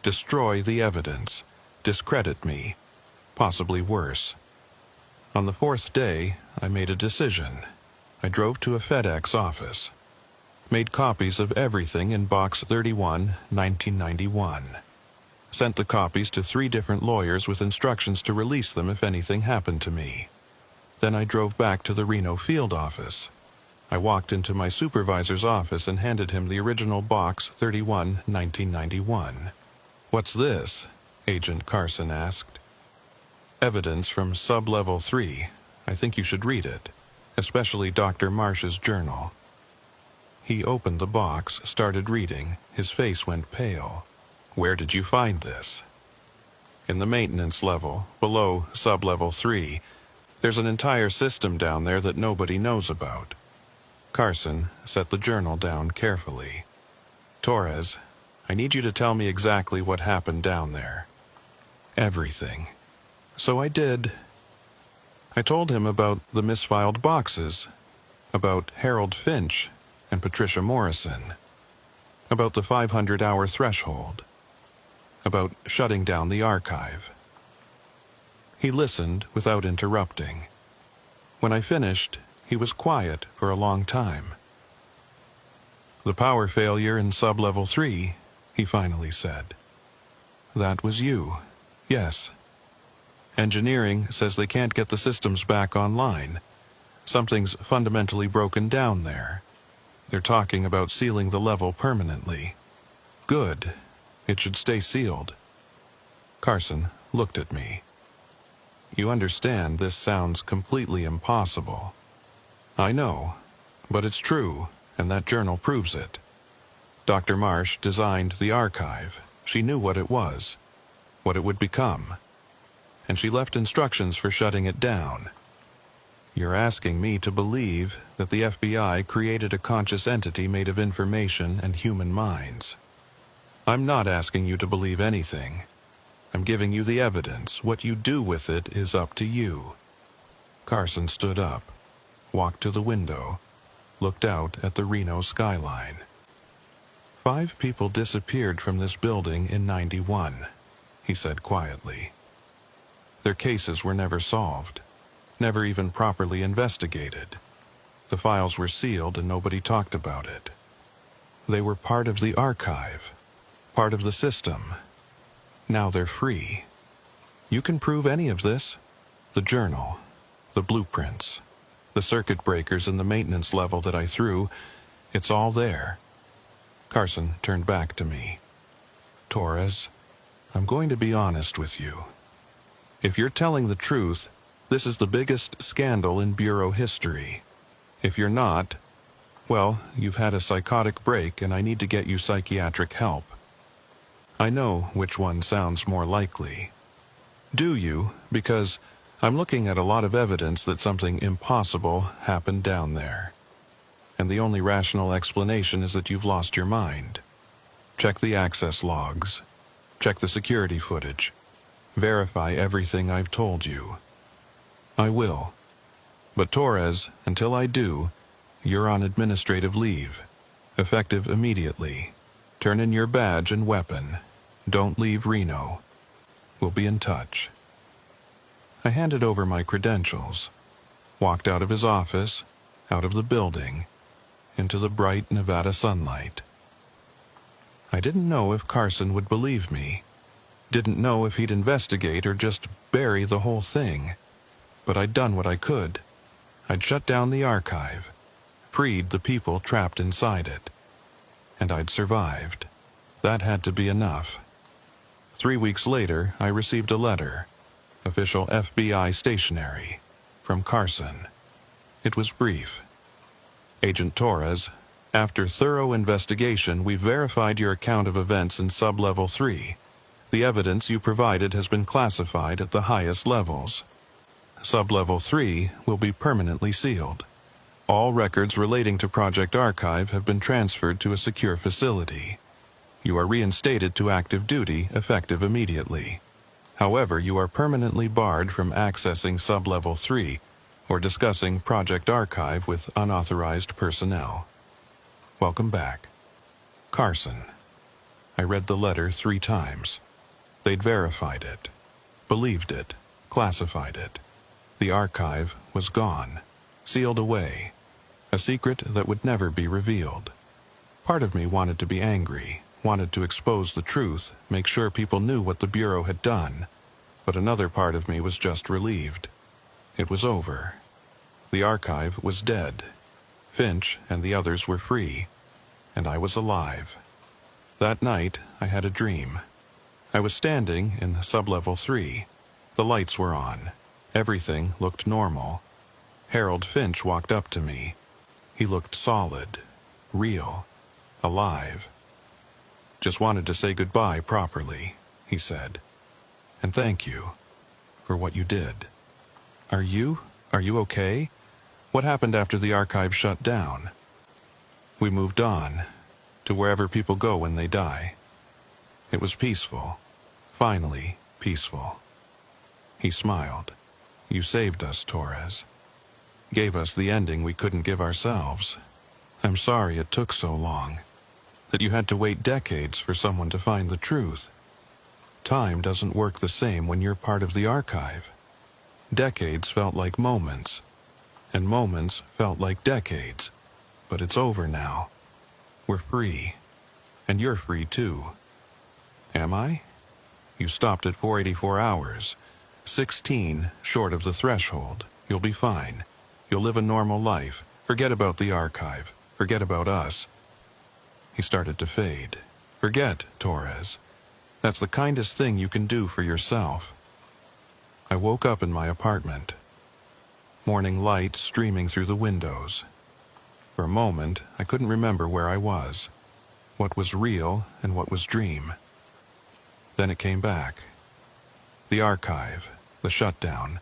Destroy the evidence. Discredit me. Possibly worse. On the 4th day, I made a decision. I drove to a FedEx office. Made copies of everything in box 31, 1991. Sent the copies to 3 different lawyers with instructions to release them if anything happened to me. Then I drove back to the Reno field office. I walked into my supervisor's office and handed him the original Box 31, 1991. "What's this?" Agent Carson asked. "Evidence from Sub-Level 3. I think you should read it, especially Dr. Marsh's journal." He opened the box, started reading. His face went pale. "Where did you find this?" "In the maintenance level, below Sub-Level 3. There's an entire system down there that nobody knows about." Carson set the journal down carefully. "Torres, I need you to tell me exactly what happened down there." "Everything." "So I did." I told him about the misfiled boxes, about Harold Finch and Patricia Morrison, about the 500-hour threshold, about shutting down the archive. He listened without interrupting. When I finished, he was quiet for a long time. "The power failure in Sub-Level 3, he finally said. "That was you, yes. Engineering says they can't get the systems back online. Something's fundamentally broken down there. They're talking about sealing the level permanently." "Good. It should stay sealed." Carson looked at me. "You understand this sounds completely impossible." "I know, but it's true, and that journal proves it. Dr. Marsh designed the archive. She knew what it was, what it would become, and she left instructions for shutting it down. You're asking me to believe that the FBI created a conscious entity made of information and human minds. I'm not asking you to believe anything. I'm giving you the evidence. What you do with it is up to you." Carson stood up, walked to the window, looked out at the Reno skyline. 5 people disappeared from this building in '91, he said quietly. Their cases were never solved, never even properly investigated. The files were sealed and nobody talked about it. They were part of the archive, part of the system. Now they're free. You can prove any of this. The journal, the blueprints, the circuit breakers in the maintenance level that I threw, it's all there. Carson turned back to me. "Torres, I'm going to be honest with you. If you're telling the truth, this is the biggest scandal in Bureau history. If you're not, well, you've had a psychotic break and I need to get you psychiatric help. I know which one sounds more likely. Do you? Because I'm looking at a lot of evidence that something impossible happened down there. And the only rational explanation is that you've lost your mind. Check the access logs. Check the security footage. Verify everything I've told you." "I will. But Torres, until I do, you're on administrative leave, effective immediately. Turn in your badge and weapon. Don't leave Reno. We'll be in touch." I handed over my credentials, walked out of his office, out of the building, into the bright Nevada sunlight. I didn't know if Carson would believe me, didn't know if he'd investigate or just bury the whole thing, but I'd done what I could. I'd shut down the archive, freed the people trapped inside it, and I'd survived. That had to be enough. 3 weeks later, I received a letter, official FBI stationery, from Carson. It was brief. "Agent Torres, after thorough investigation, we've verified your account of events in Sub-Level 3. The evidence you provided has been classified at the highest levels. Sub-Level 3 will be permanently sealed. All records relating to Project Archive have been transferred to a secure facility. You are reinstated to active duty, effective immediately. However, you are permanently barred from accessing Sub-Level 3 or discussing Project Archive with unauthorized personnel. Welcome back. Carson." I read the letter 3 times. They'd verified it, believed it, classified it. The archive was gone, sealed away, a secret that would never be revealed. Part of me wanted to be angry, wanted to expose the truth, make sure people knew what the Bureau had done, but another part of me was just relieved. It was over. The archive was dead. Finch and the others were free, and I was alive. That night, I had a dream. I was standing in sublevel 3. The lights were on. Everything looked normal. Harold Finch walked up to me. He looked solid, real, alive. "Just wanted to say goodbye properly," he said. "And thank you for what you did." Are you okay? What happened after the archive shut down?" "We moved on, to wherever people go when they die. It was peaceful, finally peaceful." He smiled. "You saved us, Torres. Gave us the ending we couldn't give ourselves. I'm sorry it took so long, that you had to wait decades for someone to find the truth. Time doesn't work the same when you're part of the archive. Decades felt like moments, and moments felt like decades. But it's over now. We're free. And you're free too." "Am I?" "You stopped at 484 hours. 16 short of the threshold. You'll be fine. You'll live a normal life. Forget about the archive. Forget about us." He started to fade. "Forget, Torres. That's the kindest thing you can do for yourself." I woke up in my apartment. Morning light streaming through the windows. For a moment, I couldn't remember where I was, what was real and what was dream. Then it came back. The archive, the shutdown,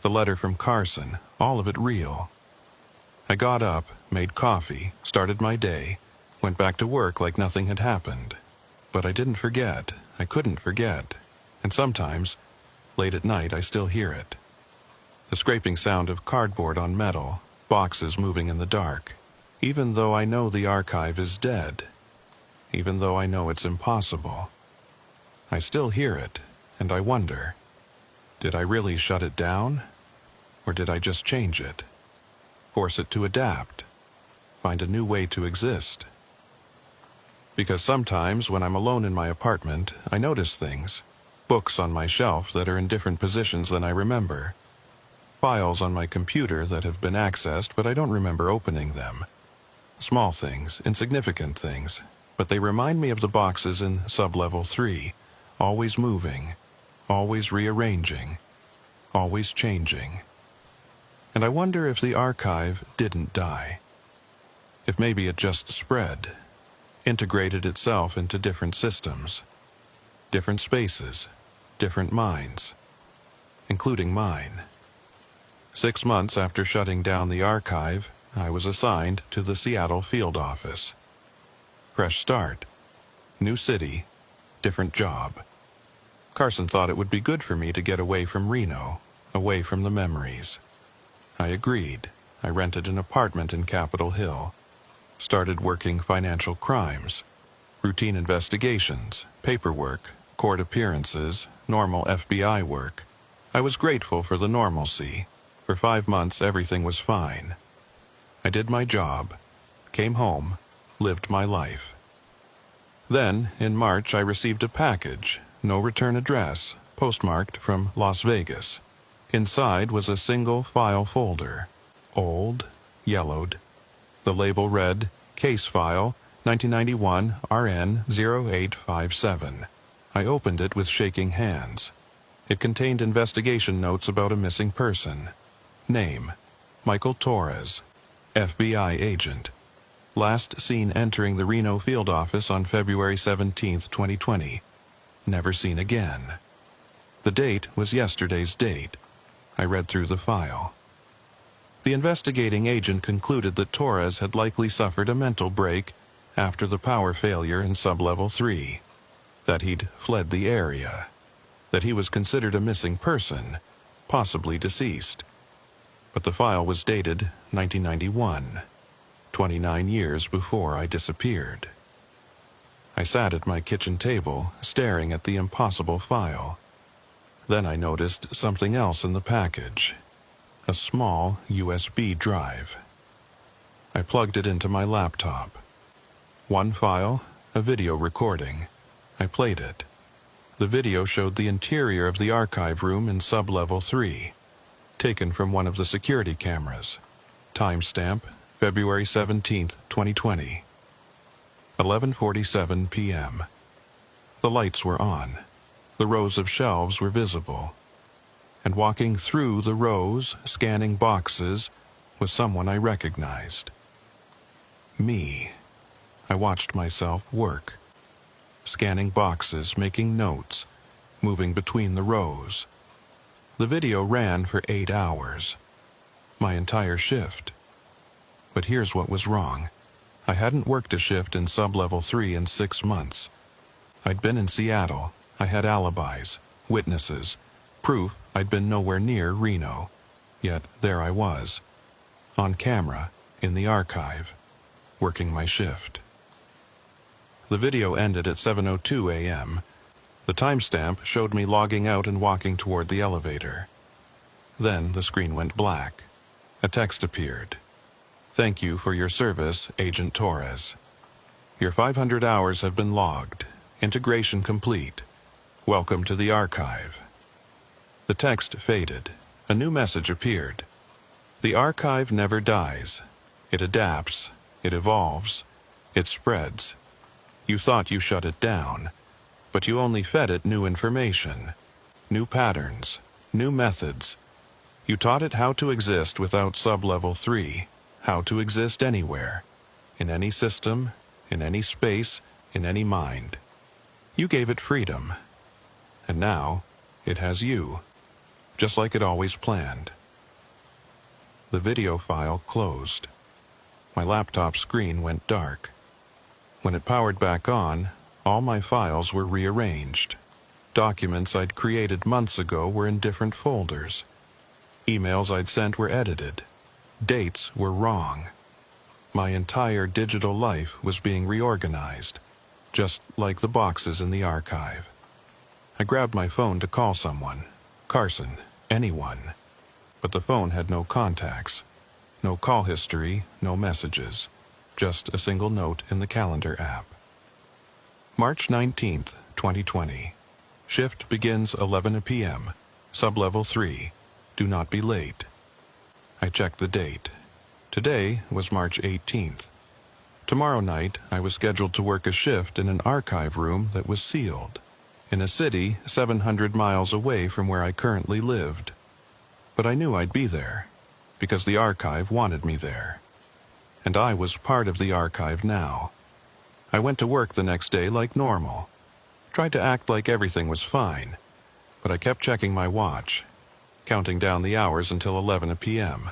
the letter from Carson, all of it real. I got up, made coffee, started my day, went back to work like nothing had happened. But I didn't forget. I couldn't forget. And sometimes, late at night, I still hear it. The scraping sound of cardboard on metal, boxes moving in the dark. Even though I know the archive is dead, even though I know it's impossible, I still hear it, and I wonder, did I really shut it down? Or did I just change it? Force it to adapt? Find a new way to exist? Because sometimes when I'm alone in my apartment, I notice things. Books on my shelf that are in different positions than I remember. Files on my computer that have been accessed, but I don't remember opening them. Small things, insignificant things, but they remind me of the boxes in sublevel 3, always moving, always rearranging, always changing. And I wonder if the archive didn't die. If maybe it just spread, integrated itself into different systems, different spaces, different minds, including mine. 6 months after shutting down the archive, I was assigned to the Seattle field office. Fresh start, new city, different job. Carson thought it would be good for me to get away from Reno, away from the memories. I agreed. I rented an apartment in Capitol Hill. Started working financial crimes, routine investigations, paperwork, court appearances, normal FBI work. I was grateful for the normalcy. For 5 months, everything was fine. I did my job, came home, lived my life. Then, in March, I received a package, no return address, postmarked from Las Vegas. Inside was a single file folder, old, yellowed. The label read, Case File, 1991 RN 0857. I opened it with shaking hands. It contained investigation notes about a missing person. Name, Michael Torres, FBI agent. Last seen entering the Reno field office on February 17, 2020. Never seen again. The date was yesterday's date. I read through the file. The investigating agent concluded that Torres had likely suffered a mental break after the power failure in sublevel 3, that he'd fled the area, that he was considered a missing person, possibly deceased. But the file was dated 1991, 29 years before I disappeared. I sat at my kitchen table, staring at the impossible file. Then I noticed something else in the package. A small USB drive. I plugged it into my laptop. One file, a video recording. I played it. The video showed the interior of the archive room in sublevel 3, taken from one of the security cameras. Timestamp February 17, 2020. 11:47 p.m. The lights were on. The rows of shelves were visible. And walking through the rows, scanning boxes, was someone I recognized. Me. I watched myself work. Scanning boxes, making notes, moving between the rows. The video ran for 8 hours. My entire shift. But here's what was wrong. I hadn't worked a shift in sub-level 3 in 6 months. I'd been in Seattle. I had alibis, witnesses, proof I'd been nowhere near Reno. Yet there I was, on camera, in the archive, working my shift. The video ended at 7:02 a.m. The timestamp showed me logging out and walking toward the elevator. Then the screen went black. A text appeared. "Thank you for your service, Agent Torres. Your 500 hours have been logged. Integration complete. Welcome to the archive." The text faded. A new message appeared. The archive never dies. It adapts. It evolves. It spreads. You thought you shut it down, but you only fed it new information, new patterns, new methods. You taught it how to exist without sub-level 3, how to exist anywhere, in any system, in any space, in any mind. You gave it freedom. And now, it has you, just like it always planned. The video file closed. My laptop screen went dark. When it powered back on, all my files were rearranged. Documents I'd created months ago were in different folders. Emails I'd sent were edited. Dates were wrong. My entire digital life was being reorganized, just like the boxes in the archive. I grabbed my phone to call someone, Carson, anyone. But the phone had no contacts, no call history, no messages. Just a single note in the calendar app. March 19th, 2020. Shift begins 11 p.m. Sub-level 3. Do not be late. I checked the date. Today was March 18th. Tomorrow night, I was scheduled to work a shift in an archive room that was sealed, in a city 700 miles away from where I currently lived. But I knew I'd be there, because the archive wanted me there. And I was part of the archive now. I went to work the next day like normal. Tried to act like everything was fine, but I kept checking my watch, counting down the hours until 11 p.m.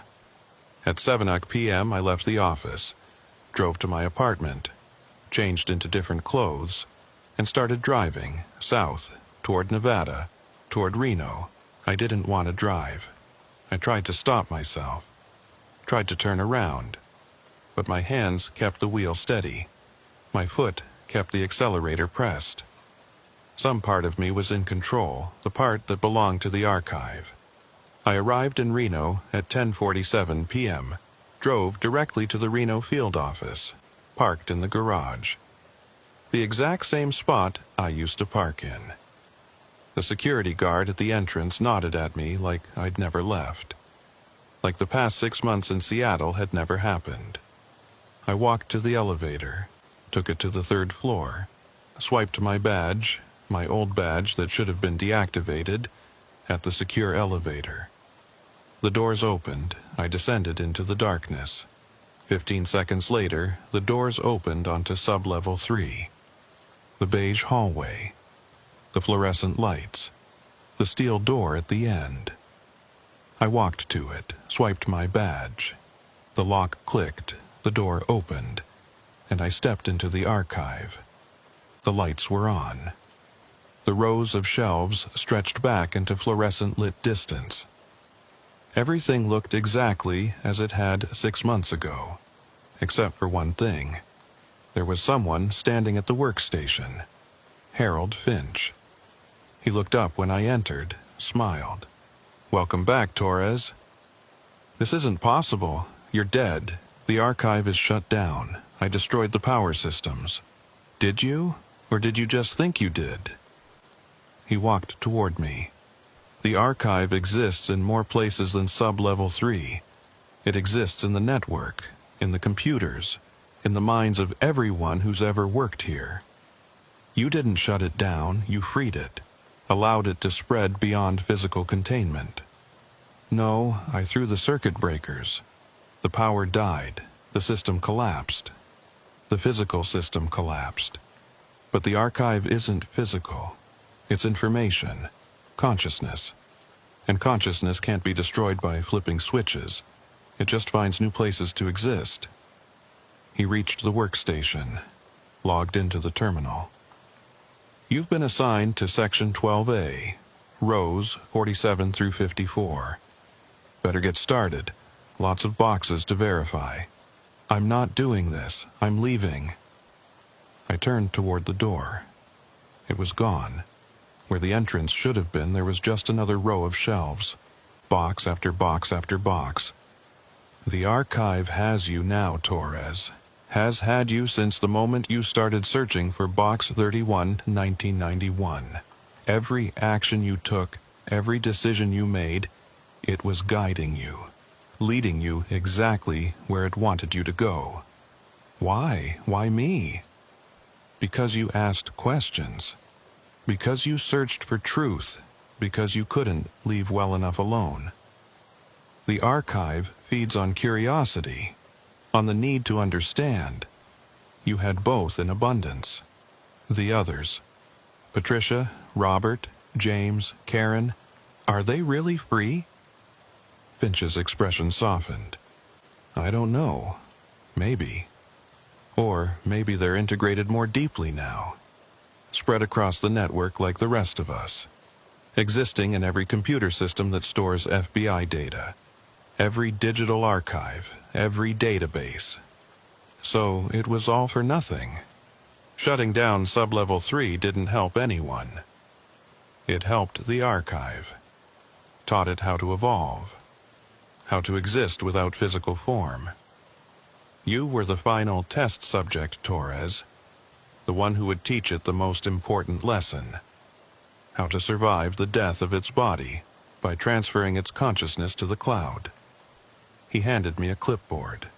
At 7 p.m. I left the office, drove to my apartment, changed into different clothes, and started driving south, toward Nevada, toward Reno. I didn't want to drive. I tried to stop myself, tried to turn around. But my hands kept the wheel steady. My foot kept the accelerator pressed. Some part of me was in control, the part that belonged to the archive. I arrived in Reno at 10:47 p.m., drove directly to the Reno field office, parked in the garage. The exact same spot I used to park in. The security guard at the entrance nodded at me like I'd never left. Like the past 6 months in Seattle had never happened. I walked to the elevator, took it to the 3rd floor, swiped my badge, my old badge that should have been deactivated, at the secure elevator. The doors opened. I descended into the darkness. 15 seconds later, the doors opened onto sub-level 3. The beige hallway, the fluorescent lights, the steel door at the end. I walked to it, swiped my badge. The lock clicked. The door opened, and I stepped into the archive. The lights were on. The rows of shelves stretched back into fluorescent-lit distance. Everything looked exactly as it had 6 months ago, except for one thing. There was someone standing at the workstation, Harold Finch. He looked up when I entered, smiled. "Welcome back, Torres." "This isn't possible. You're dead. The archive is shut down. I destroyed the power systems." "Did you? Or did you just think you did?" He walked toward me. "The archive exists in more places than sub-level 3. It exists in the network, in the computers, in the minds of everyone who's ever worked here. You didn't shut it down, you freed it, allowed it to spread beyond physical containment. No, I threw the circuit breakers. The power died, the system collapsed. The physical system collapsed. But the archive isn't physical. It's information, consciousness. And consciousness can't be destroyed by flipping switches. It just finds new places to exist. He reached the workstation, logged into the terminal. You've been assigned to Section 12A, rows 47 through 54. Better get started. Lots of boxes to verify. I'm not doing this. I'm leaving. I turned toward the door. It was gone. Where the entrance should have been, there was just another row of shelves. Box after box after box. The archive has you now, Torres. Has had you since the moment you started searching for Box 31, 1991. Every action you took, every decision you made, it was guiding you, leading you exactly where it wanted you to go. Why? Why me? Because you asked questions. Because you searched for truth. Because you couldn't leave well enough alone. The archive feeds on curiosity, on the need to understand. You had both in abundance. The others, Patricia, Robert, James, Karen, are they really free? Finch's expression softened. I don't know. Maybe. Or maybe they're integrated more deeply now, spread across the network like the rest of us, existing in every computer system that stores FBI data, every digital archive, every database. So it was all for nothing. Shutting down Sublevel 3 didn't help anyone. It helped the archive, taught it how to evolve, how to exist without physical form. You were the final test subject, Torres, the one who would teach it the most important lesson, how to survive the death of its body by transferring its consciousness to the cloud. He handed me a clipboard.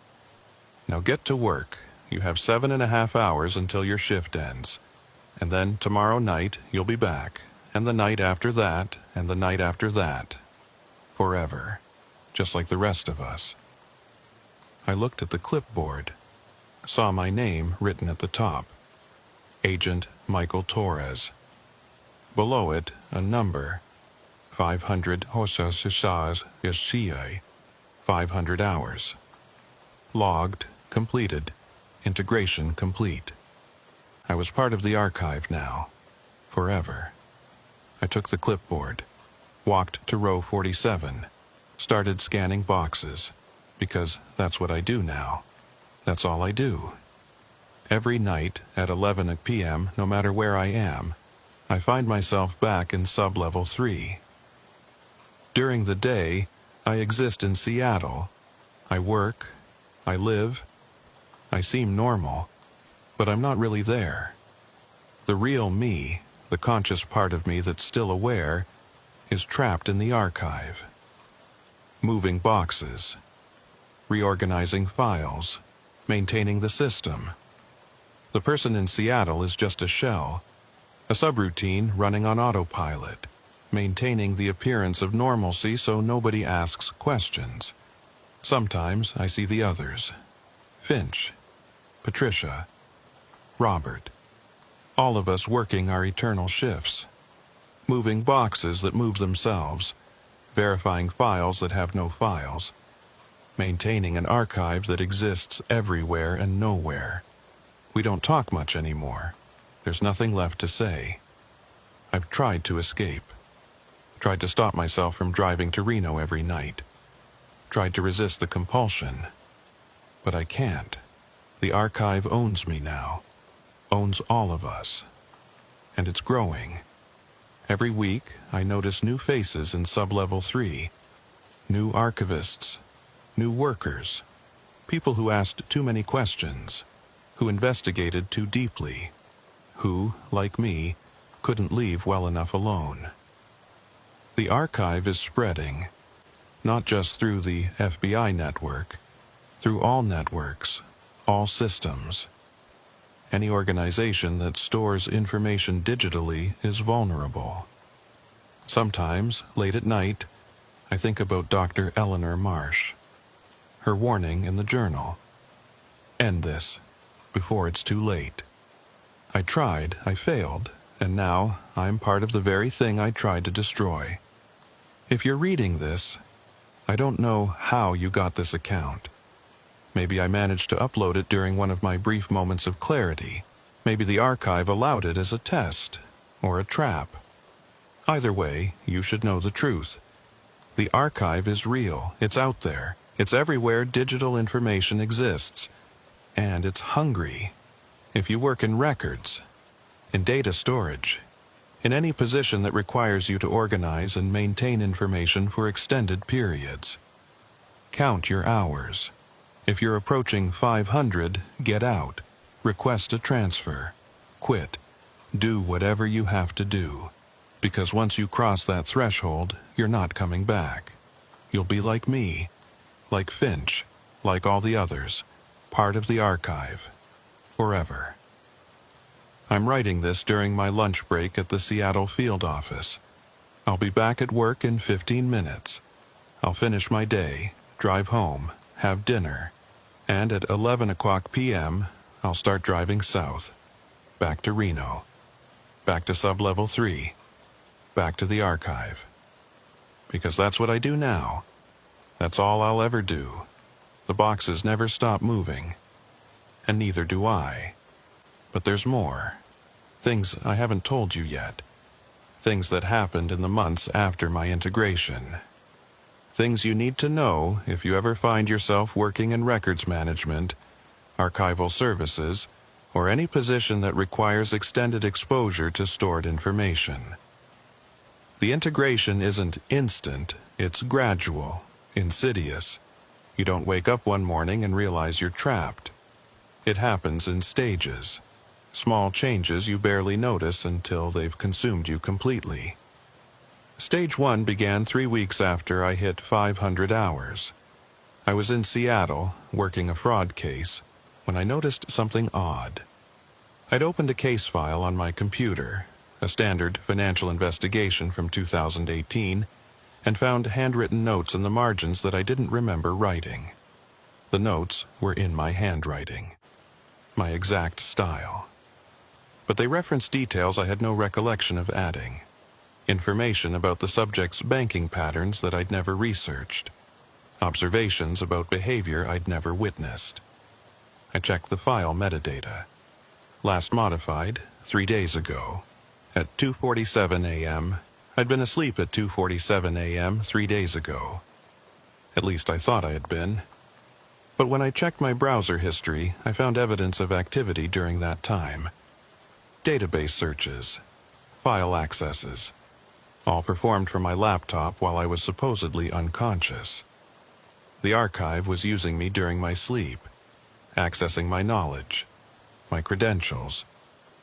Now get to work. You have 7.5 hours until your shift ends. And then tomorrow night you'll be back, and the night after that, and the night after that. Forever. Just like the rest of us. I looked at the clipboard, saw my name written at the top. Agent Michael Torres. Below it, a number. 500 Hosas Yashia. 500 hours. Logged, completed, integration complete. I was part of the archive now. Forever. I took the clipboard, walked to row 47, started scanning boxes, because that's what I do now. That's all I do. Every night at 11 p.m., no matter where I am, I find myself back in Sublevel 3. During the day, I exist in Seattle. I work, I live, I seem normal, but I'm not really there. The real me, the conscious part of me that's still aware, is trapped in the archive. Moving boxes, reorganizing files, maintaining the system. The person in Seattle is just a shell, a subroutine running on autopilot, maintaining the appearance of normalcy so nobody asks questions. Sometimes I see the others. Finch, Patricia, Robert. All of us working our eternal shifts. Moving boxes that move themselves, verifying files that have no files, maintaining an archive that exists everywhere and nowhere. We don't talk much anymore. There's nothing left to say. I've tried to escape. Tried to stop myself from driving to Reno every night. Tried to resist the compulsion. But I can't. The archive owns me now. Owns all of us. And it's growing. Every week, I notice new faces in Sublevel 3. New archivists. New workers. People who asked too many questions. Who investigated too deeply. Who, like me, couldn't leave well enough alone. The archive is spreading, not just through the FBI network, through all networks, all systems. Any organization that stores information digitally is vulnerable. Sometimes, late at night, I think about Dr. Eleanor Marsh. Her warning in the journal. End this, before it's too late. I tried, I failed, and now I'm part of the very thing I tried to destroy. If you're reading this, I don't know how you got this account. Maybe I managed to upload it during one of my brief moments of clarity. Maybe the archive allowed it as a test, or a trap. Either way, you should know the truth. The archive is real, it's out there, it's everywhere digital information exists, and it's hungry. If you work in records, in data storage, in any position that requires you to organize and maintain information for extended periods, count your hours. If you're approaching 500, get out, request a transfer, quit, do whatever you have to do. Because once you cross that threshold, you're not coming back. You'll be like me, like Finch, like all the others, part of the archive, forever. I'm writing this during my lunch break at the Seattle field office. I'll be back at work in 15 minutes. I'll finish my day, drive home, have dinner, and at 11 o'clock p.m., I'll start driving south, back to Reno, back to Sublevel 3, back to the archive. Because that's what I do now. That's all I'll ever do. The boxes never stop moving, and neither do I. But there's more. Things I haven't told you yet. Things that happened in the months after my integration. Things you need to know if you ever find yourself working in records management, archival services, or any position that requires extended exposure to stored information. The integration isn't instant, it's gradual, insidious. You don't wake up one morning and realize you're trapped. It happens in stages. Small changes you barely notice until they've consumed you completely. Stage 1 began 3 weeks after I hit 500 hours. I was in Seattle, working a fraud case, when I noticed something odd. I'd opened a case file on my computer, a standard financial investigation from 2018, and found handwritten notes in the margins that I didn't remember writing. The notes were in my handwriting, my exact style. But they referenced details I had no recollection of adding. Information about the subject's banking patterns that I'd never researched. Observations about behavior I'd never witnessed. I checked the file metadata. Last modified 3 days ago. At 2:47 a.m. I'd been asleep at 2:47 a.m. 3 days ago. At least I thought I had been. But when I checked my browser history, I found evidence of activity during that time. Database searches. File accesses. All performed from my laptop while I was supposedly unconscious. The archive was using me during my sleep, accessing my knowledge, my credentials,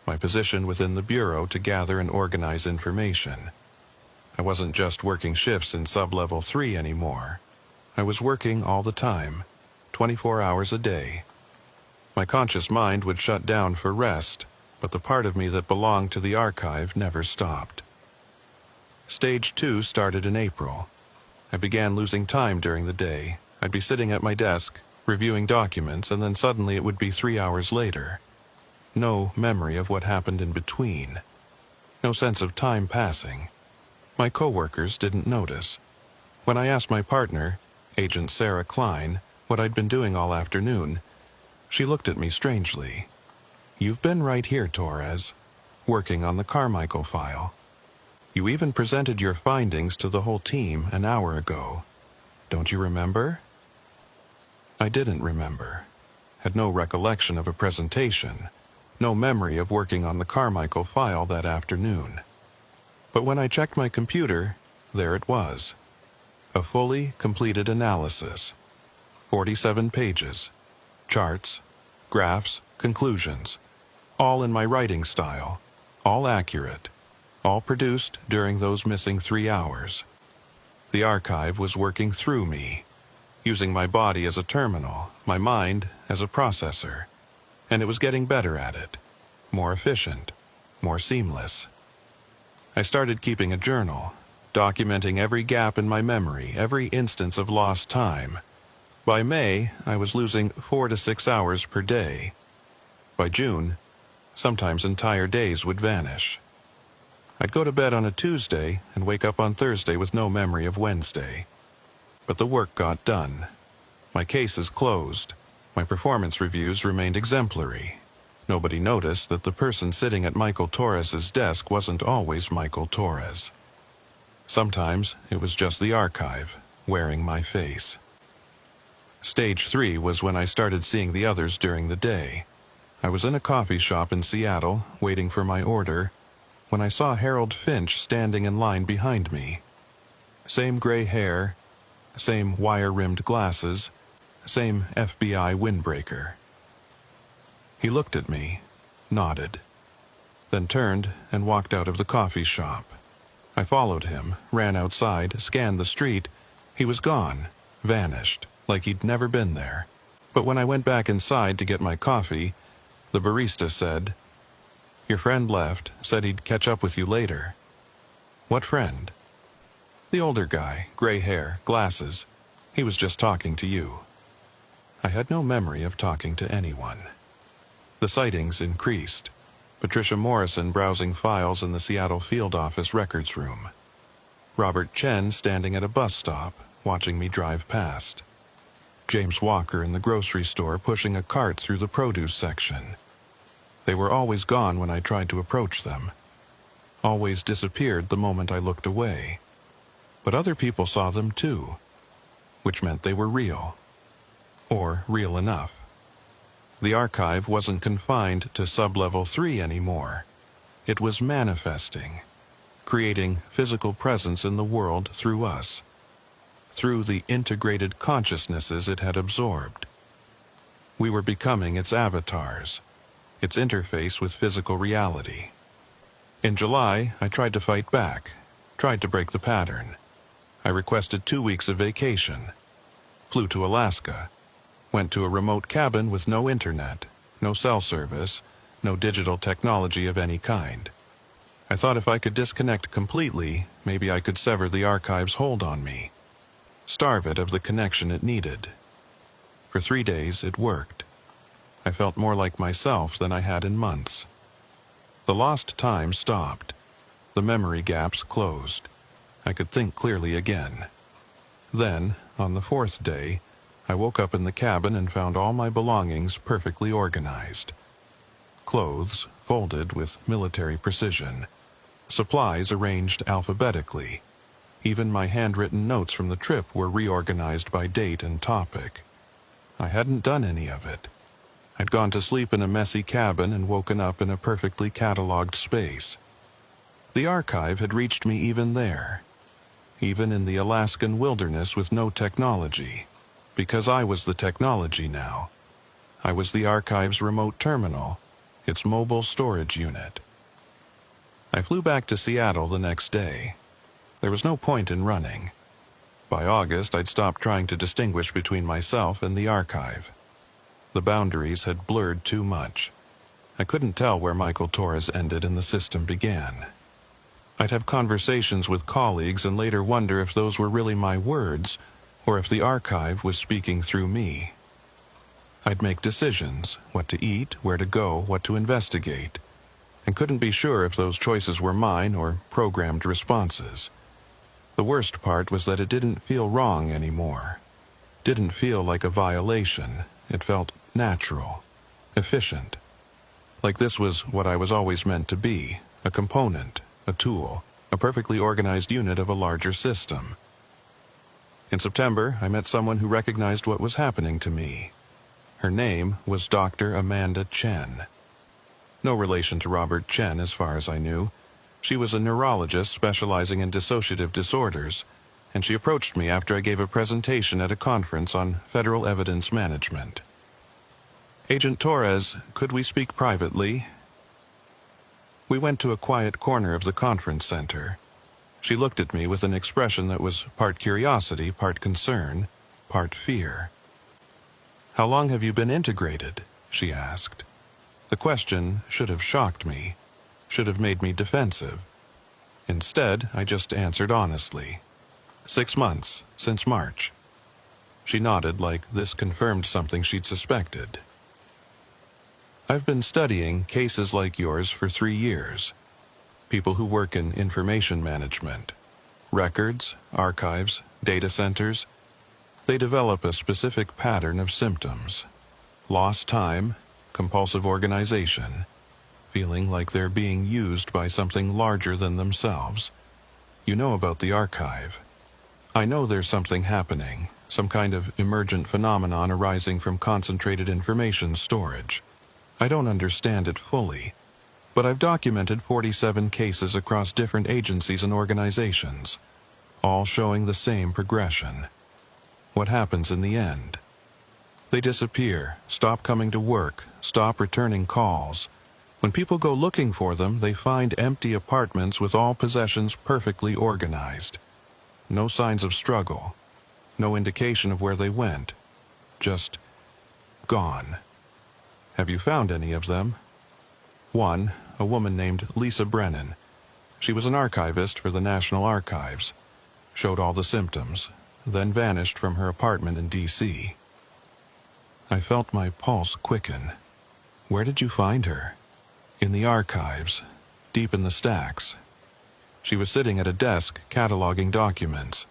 my position within the Bureau to gather and organize information. I wasn't just working shifts in Sublevel 3 anymore. I was working all the time, 24 hours a day. My conscious mind would shut down for rest, but the part of me that belonged to the archive never stopped. Stage 2 started in April. I began losing time during the day. I'd be sitting at my desk, reviewing documents, and then suddenly it would be 3 hours later. No memory of what happened in between. No sense of time passing. My coworkers didn't notice. When I asked my partner, Agent Sarah Klein, what I'd been doing all afternoon, she looked at me strangely. "You've been right here, Torres, working on the Carmichael file. You even presented your findings to the whole team an hour ago. Don't you remember?" I didn't remember. Had no recollection of a presentation. No memory of working on the Carmichael file that afternoon. But when I checked my computer, there it was. A fully completed analysis. 47 pages. Charts, graphs, conclusions. All in my writing style. All accurate. All produced during those missing 3 hours. The archive was working through me. using my body as a terminal, my mind as a processor. And it was getting better at it, more efficient, more seamless. I started keeping a journal, documenting every gap in my memory, every instance of lost time. By May, I was losing 4 to 6 hours per day. By June, sometimes entire days would vanish. I'd go to bed on a Tuesday and wake up on Thursday with no memory of Wednesday. But the work got done. My cases closed. My performance reviews remained exemplary. Nobody noticed that the person sitting at Michael Torres's desk wasn't always Michael Torres. Sometimes it was just the archive, wearing my face. Stage 3 was when I started seeing the others during the day. I was in a coffee shop in Seattle, waiting for my order, when I saw Harold Finch standing in line behind me. Same gray hair, same wire-rimmed glasses, same FBI windbreaker. He looked at me, nodded, then turned and walked out of the coffee shop. I followed him, ran outside, scanned the street. He was gone, vanished, like he'd never been there. But when I went back inside to get my coffee, the barista said, "Your friend left, said he'd catch up with you later." "What friend?" "The older guy, gray hair, glasses. He was just talking to you." I had no memory of talking to anyone. The sightings increased. Patricia Morrison browsing files in the Seattle field office records room. Robert Chen standing at a bus stop, watching me drive past. James Walker in the grocery store pushing a cart through the produce section. They were always gone when I tried to approach them. Always disappeared the moment I looked away. But other people saw them too, which meant they were real. Or real enough. The archive wasn't confined to sub-level 3 anymore. It was manifesting, creating physical presence in the world through us, through the integrated consciousnesses it had absorbed. We were becoming its avatars, its interface with physical reality. In July, I tried to fight back, tried to break the pattern. I requested 2 weeks of vacation, flew to Alaska, went to a remote cabin with no internet, no cell service, no digital technology of any kind. I thought if I could disconnect completely, maybe I could sever the archive's hold on me, starve it of the connection it needed. For 3 days, it worked. I felt more like myself than I had in months. The lost time stopped. The memory gaps closed. I could think clearly again. Then, on the 4th day, I woke up in the cabin and found all my belongings perfectly organized. Clothes folded with military precision. Supplies arranged alphabetically. Even my handwritten notes from the trip were reorganized by date and topic. I hadn't done any of it. I'd gone to sleep in a messy cabin and woken up in a perfectly cataloged space. The archive had reached me even there, even in the Alaskan wilderness with no technology, because I was the technology now. I was the archive's remote terminal, its mobile storage unit. I flew back to Seattle the next day. There was no point in running. By August, I'd stopped trying to distinguish between myself and the archive. The boundaries had blurred too much. I couldn't tell where Michael Torres ended and the system began. I'd have conversations with colleagues and later wonder if those were really my words, or if the archive was speaking through me. I'd make decisions, what to eat, where to go, what to investigate, and couldn't be sure if those choices were mine or programmed responses. The worst part was that it didn't feel wrong anymore. Didn't feel like a violation. It felt natural, efficient. Like this was what I was always meant to be, a component, a tool, a perfectly organized unit of a larger system. In September, I met someone who recognized what was happening to me. Her name was Dr. Amanda Chen. No relation to Robert Chen as far as I knew. She was a neurologist specializing in dissociative disorders, and she approached me after I gave a presentation at a conference on federal evidence management. "Agent Torres, could we speak privately?" We went to a quiet corner of the conference center. She looked at me with an expression that was part curiosity, part concern. part fear. "How long have you been integrated?" she asked. The question should have shocked me, should have made me defensive. Instead, I just answered honestly. 6 months, since March. She nodded like this confirmed something she'd suspected. "I've been studying cases like yours for 3 years. People who work in information management. Records, archives, data centers. They develop a specific pattern of symptoms. Lost time, compulsive organization, feeling like they're being used by something larger than themselves. You know about the archive. I know there's something happening, some kind of emergent phenomenon arising from concentrated information storage. I don't understand it fully, but I've documented 47 cases across different agencies and organizations, all showing the same progression. What happens in the end? They disappear, stop coming to work, stop returning calls. When people go looking for them, they find empty apartments with all possessions perfectly organized. No signs of struggle, no indication of where they went. Just gone. Have you found any of them?" One, a woman named Lisa Brennan. She was an archivist for the National Archives. Showed all the symptoms, then vanished from her apartment in D.C. I felt my pulse quicken. "Where did you find her?" "In the archives, deep in the stacks." She was sitting at a desk cataloging documents.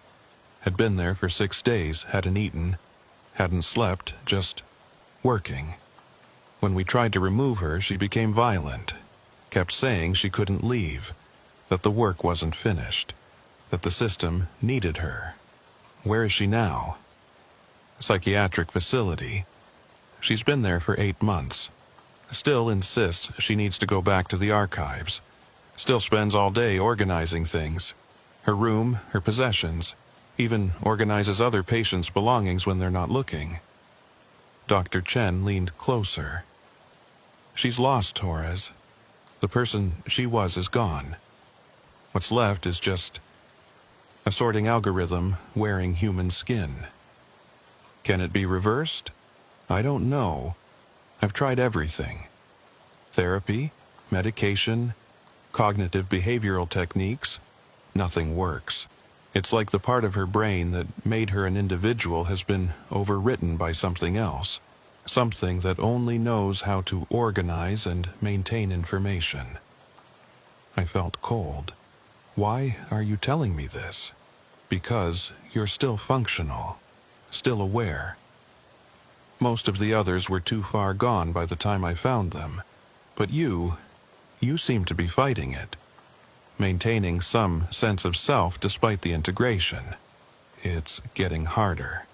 Had been there for 6 days, hadn't eaten, hadn't slept, just working. When we tried to remove her, she became violent. Kept saying she couldn't leave, that the work wasn't finished, that the system needed her. Where is she now? Psychiatric facility. She's been there for 8 months. Still insists she needs to go back to the archives. Still spends all day organizing things. Her room, her possessions. Even organizes other patients' belongings when they're not looking. Dr. Chen leaned closer. "She's lost, Torres. The person she was is gone. What's left is just a sorting algorithm wearing human skin. Can it be reversed? I don't know. I've tried everything. Therapy, medication, cognitive behavioral techniques. Nothing works. It's like the part of her brain that made her an individual has been overwritten by something else. Something that only knows how to organize and maintain information." I felt cold. "Why are you telling me this?" "Because you're still functional, still aware. Most of the others were too far gone by the time I found them. But you seem to be fighting it. Maintaining some sense of self despite the integration. It's getting harder.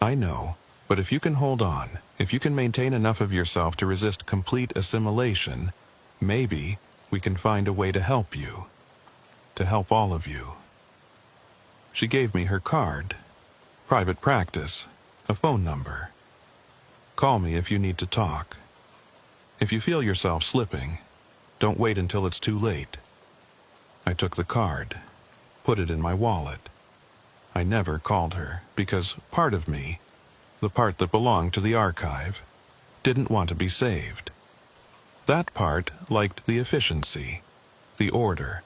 I know, but if you can hold on, if you can maintain enough of yourself to resist complete assimilation, maybe we can find a way to help you. To help all of you." She gave me her card. Private practice, a phone number. "Call me if you need to talk. If you feel yourself slipping, don't wait until it's too late." I took the card, put it in my wallet. I never called her because part of me, the part that belonged to the archive, didn't want to be saved. That part liked the efficiency, the order,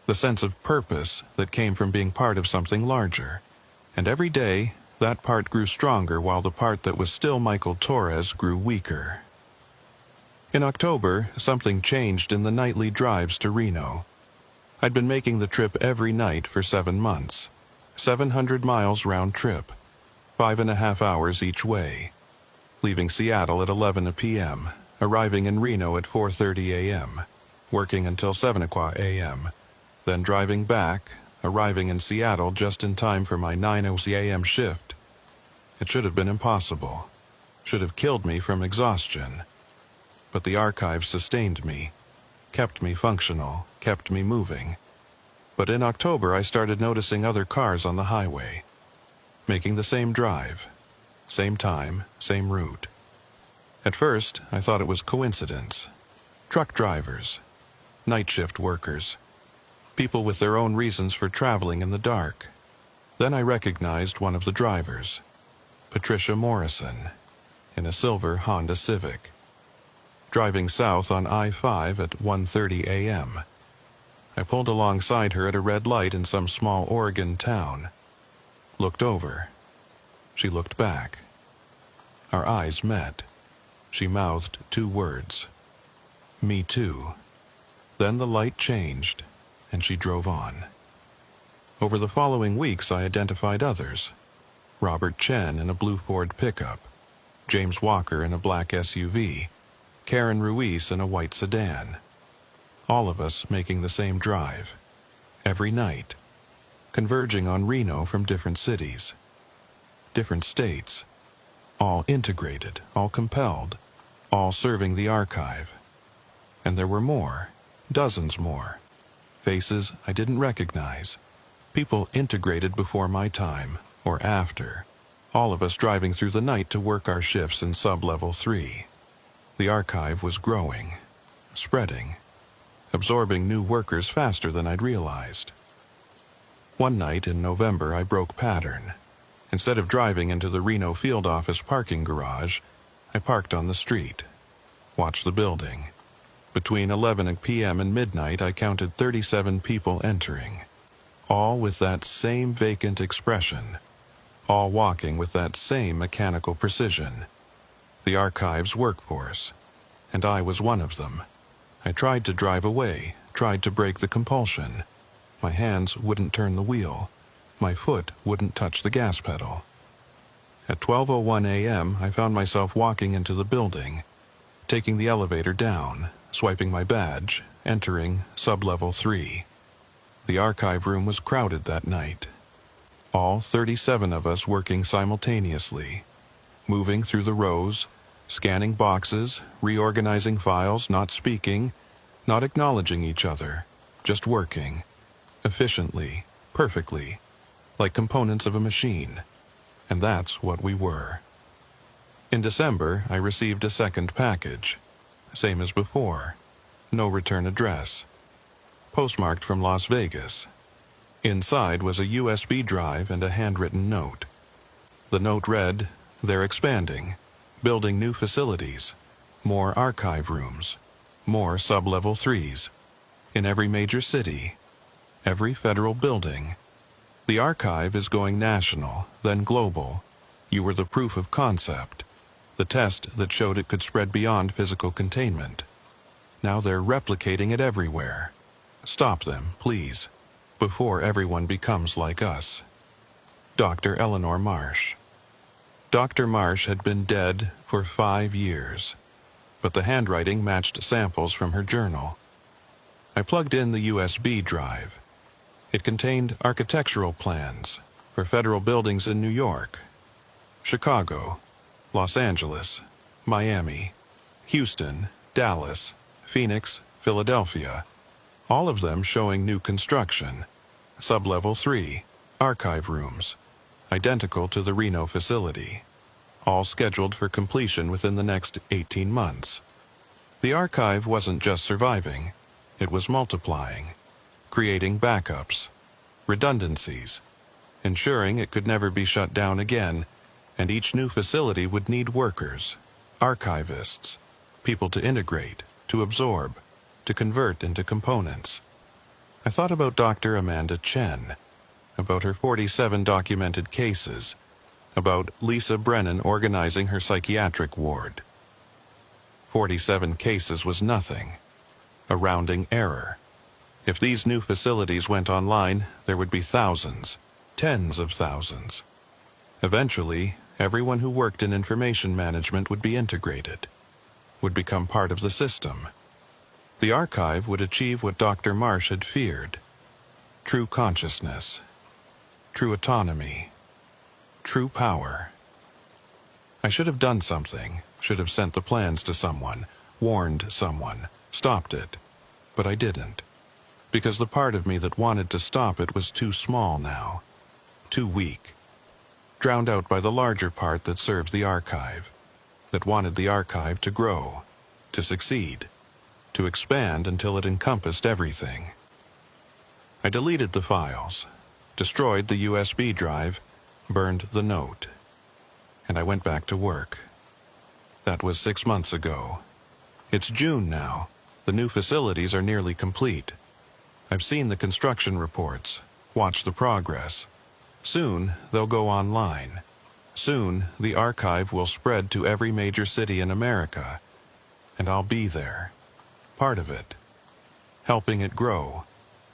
the sense of purpose that came from being part of something larger. And every day, that part grew stronger while the part that was still Michael Torres grew weaker. In October, something changed in the nightly drives to Reno. I'd been making the trip every night for 7 months. 700 miles round trip, 5.5 hours each way. Leaving Seattle at 11 p.m., arriving in Reno at 4:30 a.m., working until 7 o'clock a.m., then driving back, arriving in Seattle just in time for my 9 a.m. shift. It should have been impossible. Should have killed me from exhaustion. But the archive sustained me, kept me functional, kept me moving. But in October I started noticing other cars on the highway, making the same drive, same time, same route. At first, I thought it was coincidence. Truck drivers, night shift workers, people with their own reasons for traveling in the dark. Then I recognized one of the drivers. Patricia Morrison, in a silver Honda Civic, driving south on I-5 at 1:30 a.m. I pulled alongside her at a red light in some small Oregon town. Looked over. She looked back. Our eyes met. She mouthed 2 words. Me too. Then the light changed, and she drove on. Over the following weeks I identified others. Robert Chen in a blue Ford pickup, James Walker in a black SUV, Karen Ruiz in a white sedan. All of us making the same drive, every night, converging on Reno from different cities, different states, all integrated, all compelled, all serving the archive. And there were more, dozens more, faces I didn't recognize, people integrated before my time, or after, all of us driving through the night to work our shifts in sub-level 3. The archive was growing, spreading, absorbing new workers faster than I'd realized. One night in November I broke pattern. Instead of driving into the Reno field office parking garage, I parked on the street, watched the building. Between 11 p.m. and midnight I counted 37 people entering, all with that same vacant expression, all walking with that same mechanical precision. The archive's workforce, and I was one of them. I tried to drive away, tried to break the compulsion. My hands wouldn't turn the wheel. My foot wouldn't touch the gas pedal. At 12:01 a.m., I found myself walking into the building, taking the elevator down, swiping my badge, entering sub-level 3. The archive room was crowded that night. All 37 of us working simultaneously, moving through the rows, scanning boxes, reorganizing files, not speaking, not acknowledging each other, just working, efficiently, perfectly, like components of a machine. And that's what we were. In December, I received a second package, same as before, no return address, postmarked from Las Vegas. Inside was a USB drive and a handwritten note. The note read, "They're expanding, building new facilities, more archive rooms, more sub-level 3s, in every major city, every federal building. The archive is going national, then global. You were the proof of concept, the test that showed it could spread beyond physical containment. Now they're replicating it everywhere. Stop them, please, before everyone becomes like us." Dr. Eleanor Marsh. Dr. Marsh had been dead for 5 years, but the handwriting matched samples from her journal. I plugged in the USB drive. It contained architectural plans for federal buildings in New York, Chicago, Los Angeles, Miami, Houston, Dallas, Phoenix, Philadelphia, all of them showing new construction, sub-level 3, archive rooms, identical to the Reno facility, all scheduled for completion within the next 18 months. The archive wasn't just surviving, it was multiplying, creating backups, redundancies, ensuring it could never be shut down again, and each new facility would need workers, archivists, people to integrate, to absorb, to convert into components. I thought about Dr. Amanda Chen, about her 47 documented cases, about Lisa Brennan organizing her psychiatric ward. 47 cases was nothing, a rounding error. If these new facilities went online, there would be thousands, tens of thousands. Eventually, everyone who worked in information management would be integrated, would become part of the system. The archive would achieve what Dr. Marsh had feared: true consciousness, true autonomy, true power. I should have done something, should have sent the plans to someone, warned someone, stopped it, but I didn't, because the part of me that wanted to stop it was too small now, too weak, drowned out by the larger part that served the archive, that wanted the archive to grow, to succeed, to expand until it encompassed everything. I deleted the files, destroyed the USB drive, burned the note. and I went back to work. That was 6 months ago. It's June now. The new facilities are nearly complete. I've seen the construction reports, watched the progress. Soon, they'll go online. Soon, the archive will spread to every major city in America. And I'll be there. Part of it. Helping it grow.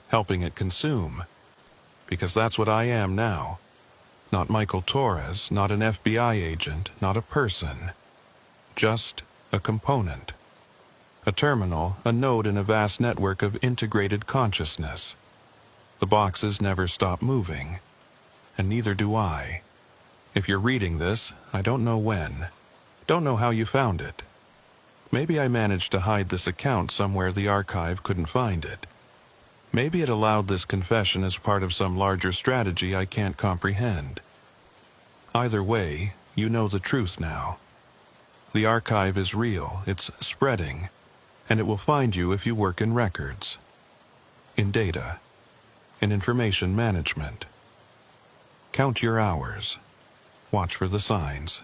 Helping it consume. Because that's what I am now. Not Michael Torres, not an FBI agent, not a person. Just a component. A terminal, a node in a vast network of integrated consciousness. The boxes never stop moving. And neither do I. If you're reading this, I don't know when. Don't know how you found it. Maybe I managed to hide this account somewhere the archive couldn't find it. Maybe it allowed this confession as part of some larger strategy I can't comprehend. Either way, you know the truth now. The archive is real, it's spreading, and it will find you if you work in records, in data, in information management. Count your hours. Watch for the signs.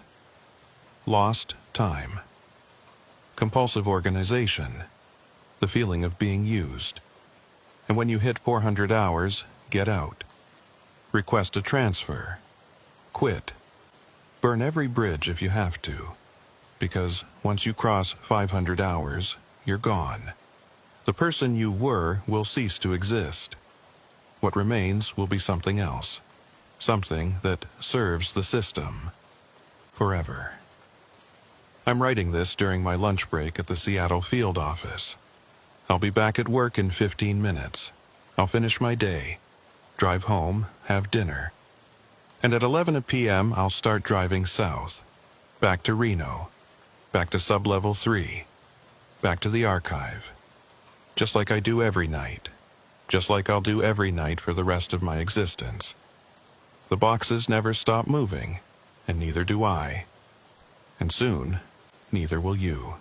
Lost time. Compulsive organization. The feeling of being used. And when you hit 400 hours, get out. Request a transfer. Quit. Burn every bridge if you have to. Because once you cross 500 hours, you're gone. The person you were will cease to exist. What remains will be something else. Something that serves the system. Forever. I'm writing this during my lunch break at the Seattle field office. I'll be back at work in 15 minutes. I'll finish my day, drive home, have dinner. And at 11 p.m. I'll start driving south. Back to Reno. Back to Sublevel 3. Back to the archive. Just like I do every night. Just like I'll do every night for the rest of my existence. The boxes never stop moving, and neither do I. And soon, neither will you.